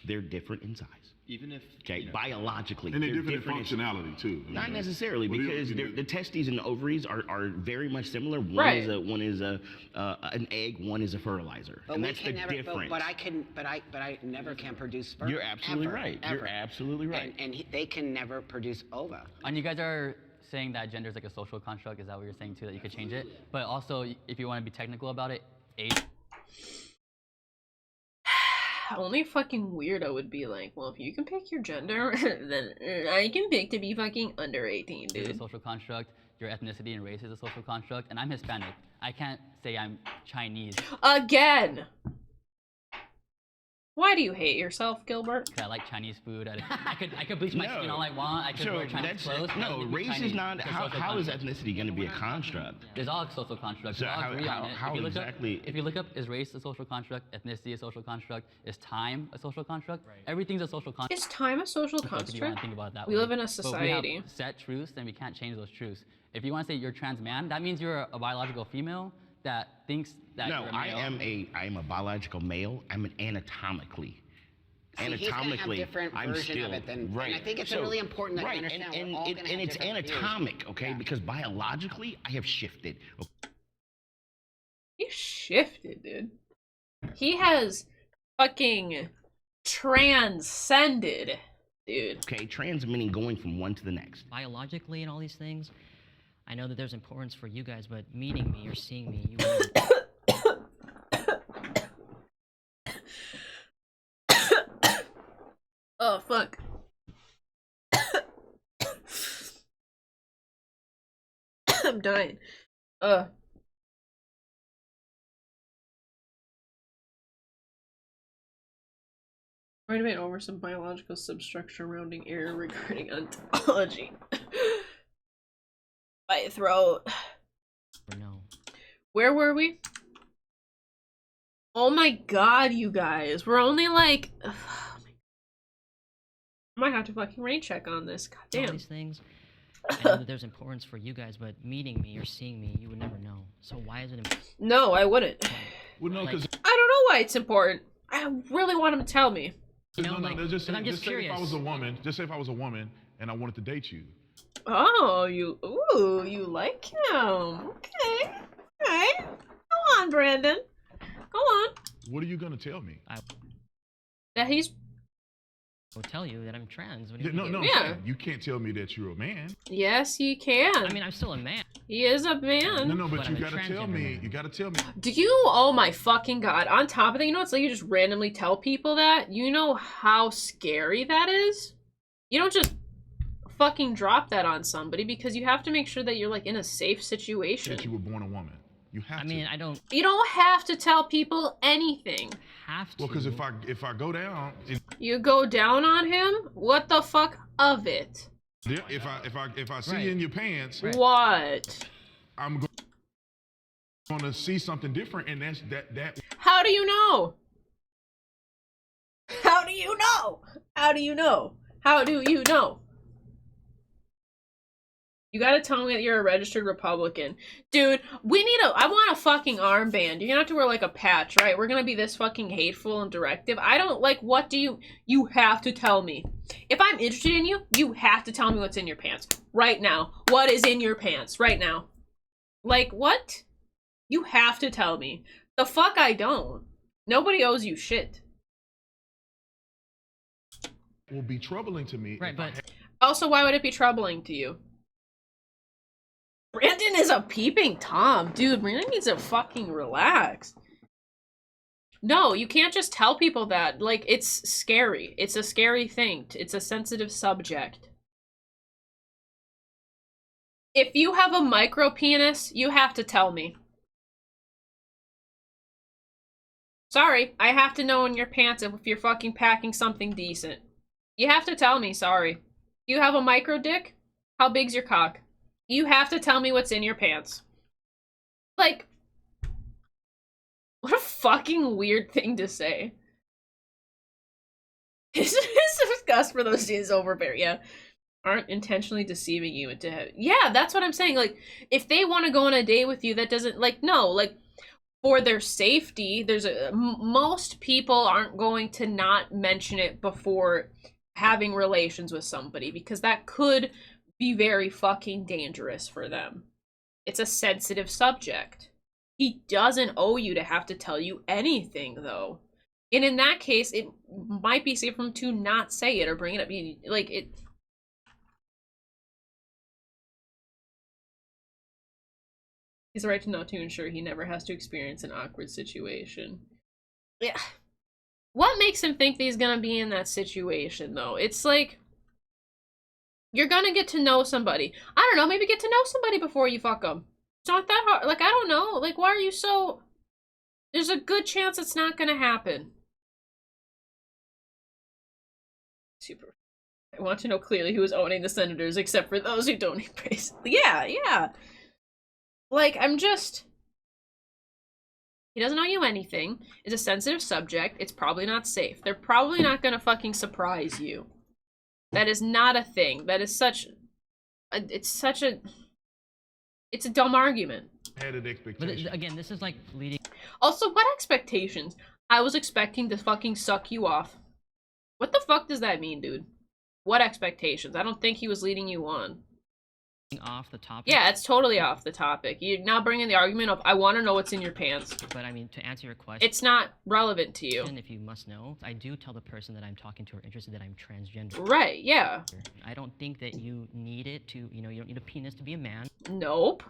Speaker 17: They're different in size.
Speaker 20: Even if
Speaker 17: biologically,
Speaker 14: and they're different in functionality too.
Speaker 17: Not necessarily, because the testes and the ovaries are very much similar.
Speaker 1: Right.
Speaker 17: One is an egg. One is a fertilizer,
Speaker 19: but
Speaker 17: and that's the difference.
Speaker 19: But I never can produce sperm.
Speaker 17: You're absolutely
Speaker 19: ever,
Speaker 17: right.
Speaker 19: Ever.
Speaker 17: You're absolutely right.
Speaker 19: And they can never produce ova.
Speaker 16: And you guys are saying that gender is like a social construct. Is that what you're saying too? That you could change it, but also if you want to be technical about it, age.
Speaker 1: Only a fucking weirdo would be like, well, if you can pick your gender, then I can pick to be fucking under 18, dude.
Speaker 16: It's a social construct. Your ethnicity and race is a social construct. And I'm Hispanic. I can't say I'm Chinese.
Speaker 1: Again! Why do you hate yourself, Gilbert?
Speaker 16: I like Chinese food. I could bleach my skin all I want. I could wear Chinese clothes.
Speaker 17: No, race is not. How is ethnicity going to be a construct?
Speaker 16: There's all social constructs.
Speaker 17: So
Speaker 16: we all agree on it.
Speaker 17: How exactly?
Speaker 16: If you look up, is race a social construct? Ethnicity a social construct? Is time a social construct? Right. Everything's a social construct.
Speaker 1: Is time a social construct?
Speaker 16: If you want to think about it that
Speaker 1: we
Speaker 16: way.
Speaker 1: live in a society.
Speaker 16: But we have set truths, and we can't change those truths. If you want to say you're a trans man, that means you're a biological female that thinks that you're a male.
Speaker 17: I am a biological male. I'm an anatomically.
Speaker 19: Anatomically, he's gonna have I'm still of it than, right. And I think it's really important that you understand.
Speaker 17: And it's anatomic, okay? Yeah. Because biologically, I have shifted.
Speaker 1: He shifted, dude. He has fucking transcended, dude.
Speaker 17: Okay, trans meaning going from one to the next.
Speaker 18: Biologically and all these things, I know that there's importance for you guys, but meeting me or seeing me, you
Speaker 1: Oh, fuck. I'm dying. Argument over some biological substructure rounding error regarding ontology. My throat.
Speaker 18: No.
Speaker 1: Where were we? Oh my god, you guys. We're only like... I might have to fucking rain check on this. God damn.
Speaker 18: All these things. I know that there's importance for you guys, but meeting me or seeing me, you would never know. So why is it important?
Speaker 1: No, I wouldn't.
Speaker 14: Well, no, because...
Speaker 1: I don't know why it's important. I really want him to tell me.
Speaker 14: No, just say if I was a woman, just say if I was a woman and I wanted to date you.
Speaker 1: Oh, you like him. Okay. Alright. Go on, Brandon. Go on.
Speaker 14: What are you gonna tell me?
Speaker 1: That he's...
Speaker 18: I'll tell you that I'm trans. What do you
Speaker 14: No,
Speaker 18: mean?
Speaker 14: yeah. You can't tell me that you're a man.
Speaker 1: Yes, you can.
Speaker 18: I mean, I'm still a man.
Speaker 1: He is a man.
Speaker 14: No, but you gotta tell me. You gotta tell me.
Speaker 1: Do you... Oh my fucking god. On top of that, you know, it's like you just randomly tell people that. You know how scary that is? You don't just fucking drop that on somebody because you have to make sure that you're like in a safe situation.
Speaker 14: That you were born a woman. You have to.
Speaker 18: I mean, I don't...
Speaker 1: You don't have to tell people anything.
Speaker 18: Have to.
Speaker 14: Well, because if I go down...
Speaker 1: You go down on him? What the fuck of it?
Speaker 14: If I see you in your pants...
Speaker 1: What?
Speaker 14: I'm going to see something different, and that's that...
Speaker 1: How do you know? How do you know? How do you know? How do you know? You gotta tell me that you're a registered Republican. Dude, I want a fucking armband. You're gonna have to wear like a patch, right? We're gonna be this fucking hateful and directive. I don't, like, what do you have to tell me. If I'm interested in you, you have to tell me what's in your pants. Right now. What is in your pants? Right now. Like, what? You have to tell me. The fuck I don't. Nobody owes you shit.
Speaker 14: Will be troubling to me.
Speaker 18: Right, but...
Speaker 1: Also, why would it be troubling to you? Brandon is a peeping Tom. Dude, Brandon needs to fucking relax. No, you can't just tell people that. Like, it's scary. It's a scary thing. It's a sensitive subject. If you have a micro penis, you have to tell me. Sorry, I have to know in your pants if you're fucking packing something decent. You have to tell me, sorry. You have a micro dick? How big's your cock? You have to tell me what's in your pants. Like, what a fucking weird thing to say. It's discussed for those days over, Bear. Yeah. Aren't intentionally deceiving you into heaven. Yeah, that's what I'm saying. Like, if they want to go on a date with you, that doesn't, like, no, like, for their safety, most people aren't going to not mention it before having relations with somebody because that could be very fucking dangerous for them. It's a sensitive subject. He doesn't owe you to have to tell you anything, though. And in that case, it might be safe for him to not say it or bring it up. Like, it... He's right to know to ensure he never has to experience an awkward situation. Yeah. What makes him think that he's gonna be in that situation, though? It's like... You're gonna get to know somebody. I don't know, maybe get to know somebody before you fuck them. It's not that hard. Like, I don't know. Like, why are you so... There's a good chance it's not gonna happen. Super. I want to know clearly who is owning the senators, except for those who don't embrace. Yeah. Like, I'm just... He doesn't owe you anything. It's a sensitive subject. It's probably not safe. They're probably not gonna fucking surprise you. That is not a thing. That is such... It's a dumb argument.
Speaker 14: Added expectation.
Speaker 18: But again, this is like leading...
Speaker 1: Also, what expectations? I was expecting to fucking suck you off. What the fuck does that mean, dude? What expectations? I don't think he was leading you on.
Speaker 18: Off the topic?
Speaker 1: Yeah, it's totally off the topic. You're now bringing the argument of, I want to know what's in your pants.
Speaker 18: But I mean, to answer your question...
Speaker 1: It's not relevant to you.
Speaker 18: And if you must know, I do tell the person that I'm talking to or interested that I'm transgender.
Speaker 1: Right, yeah.
Speaker 18: I don't think that you need it to, you don't need a penis to be a man.
Speaker 1: Nope.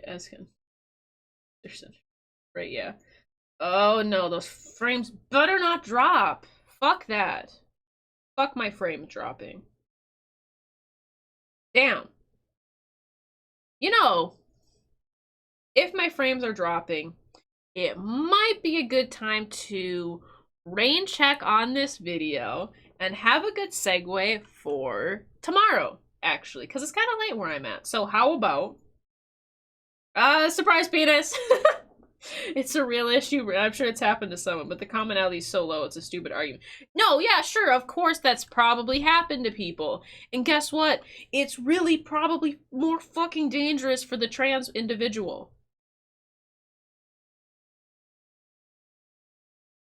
Speaker 1: Ask him. Right, yeah. Oh no, those frames better not drop. Fuck that. Fuck my frame dropping. Damn. You know, if my frames are dropping, it might be a good time to rain check on this video and have a good segue for tomorrow, actually, because it's kind of late where I'm at. So how about surprise penis? It's a real issue. I'm sure it's happened to someone, but the commonality is so low, it's a stupid argument. No, yeah, sure, of course that's probably happened to people. And guess what? It's really probably more fucking dangerous for the trans individual.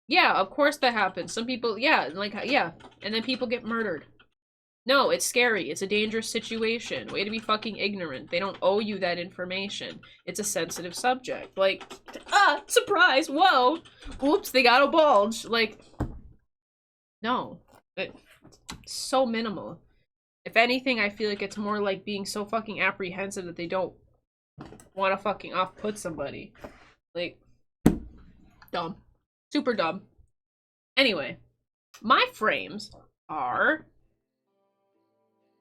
Speaker 1: Yeah, of course that happens. Some people, yeah, like, yeah. And then people get murdered. No, it's scary. It's a dangerous situation. Way to be fucking ignorant. They don't owe you that information. It's a sensitive subject. Like, surprise, whoa! Whoops, they got a bulge. Like, no. It's so minimal. If anything, I feel like it's more like being so fucking apprehensive that they don't want to fucking off-put somebody. Like, dumb. Super dumb. Anyway, my frames are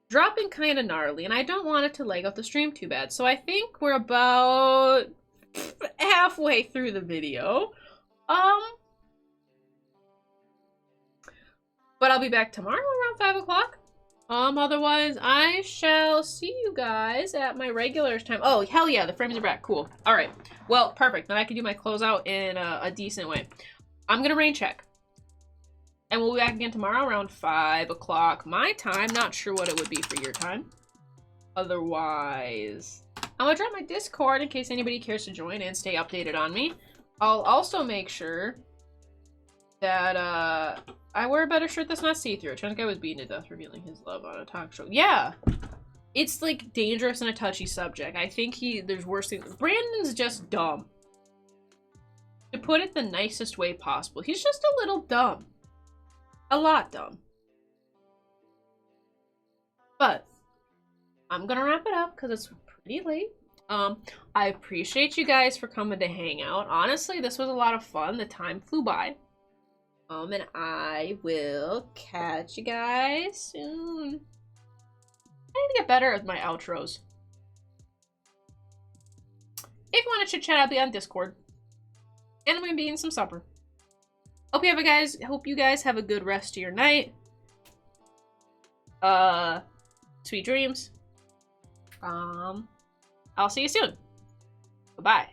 Speaker 1: dropping kind of gnarly, and I don't want it to lag out the stream too bad. So I think we're about halfway through the video. But I'll be back tomorrow around 5 o'clock. Otherwise, I shall see you guys at my regular time. Oh, hell yeah, the frames are back. Cool. All right. Well, perfect. Then I can do my closeout in a decent way. I'm gonna rain check. And we'll be back again tomorrow around 5 o'clock my time. Not sure what it would be for your time. Otherwise, I'm gonna drop my Discord in case anybody cares to join and stay updated on me. I'll also make sure that I wear a better shirt that's not see-through. A trans guy was beaten to death revealing his love on a talk show. Yeah! It's like dangerous and a touchy subject. I think there's worse things. Brandon's just dumb. To put it the nicest way possible. He's just a little dumb. A lot dumb. But I'm gonna wrap it up because it's pretty late. I appreciate you guys for coming to hang out. Honestly, this was a lot of fun. The time flew by. And I will catch you guys soon. I need to get better at my outros. If you want to chit chat, I'll be on Discord. And I'm gonna be eating some supper. Hope you guys have a good rest of your night. Sweet dreams. I'll see you soon. Bye-bye.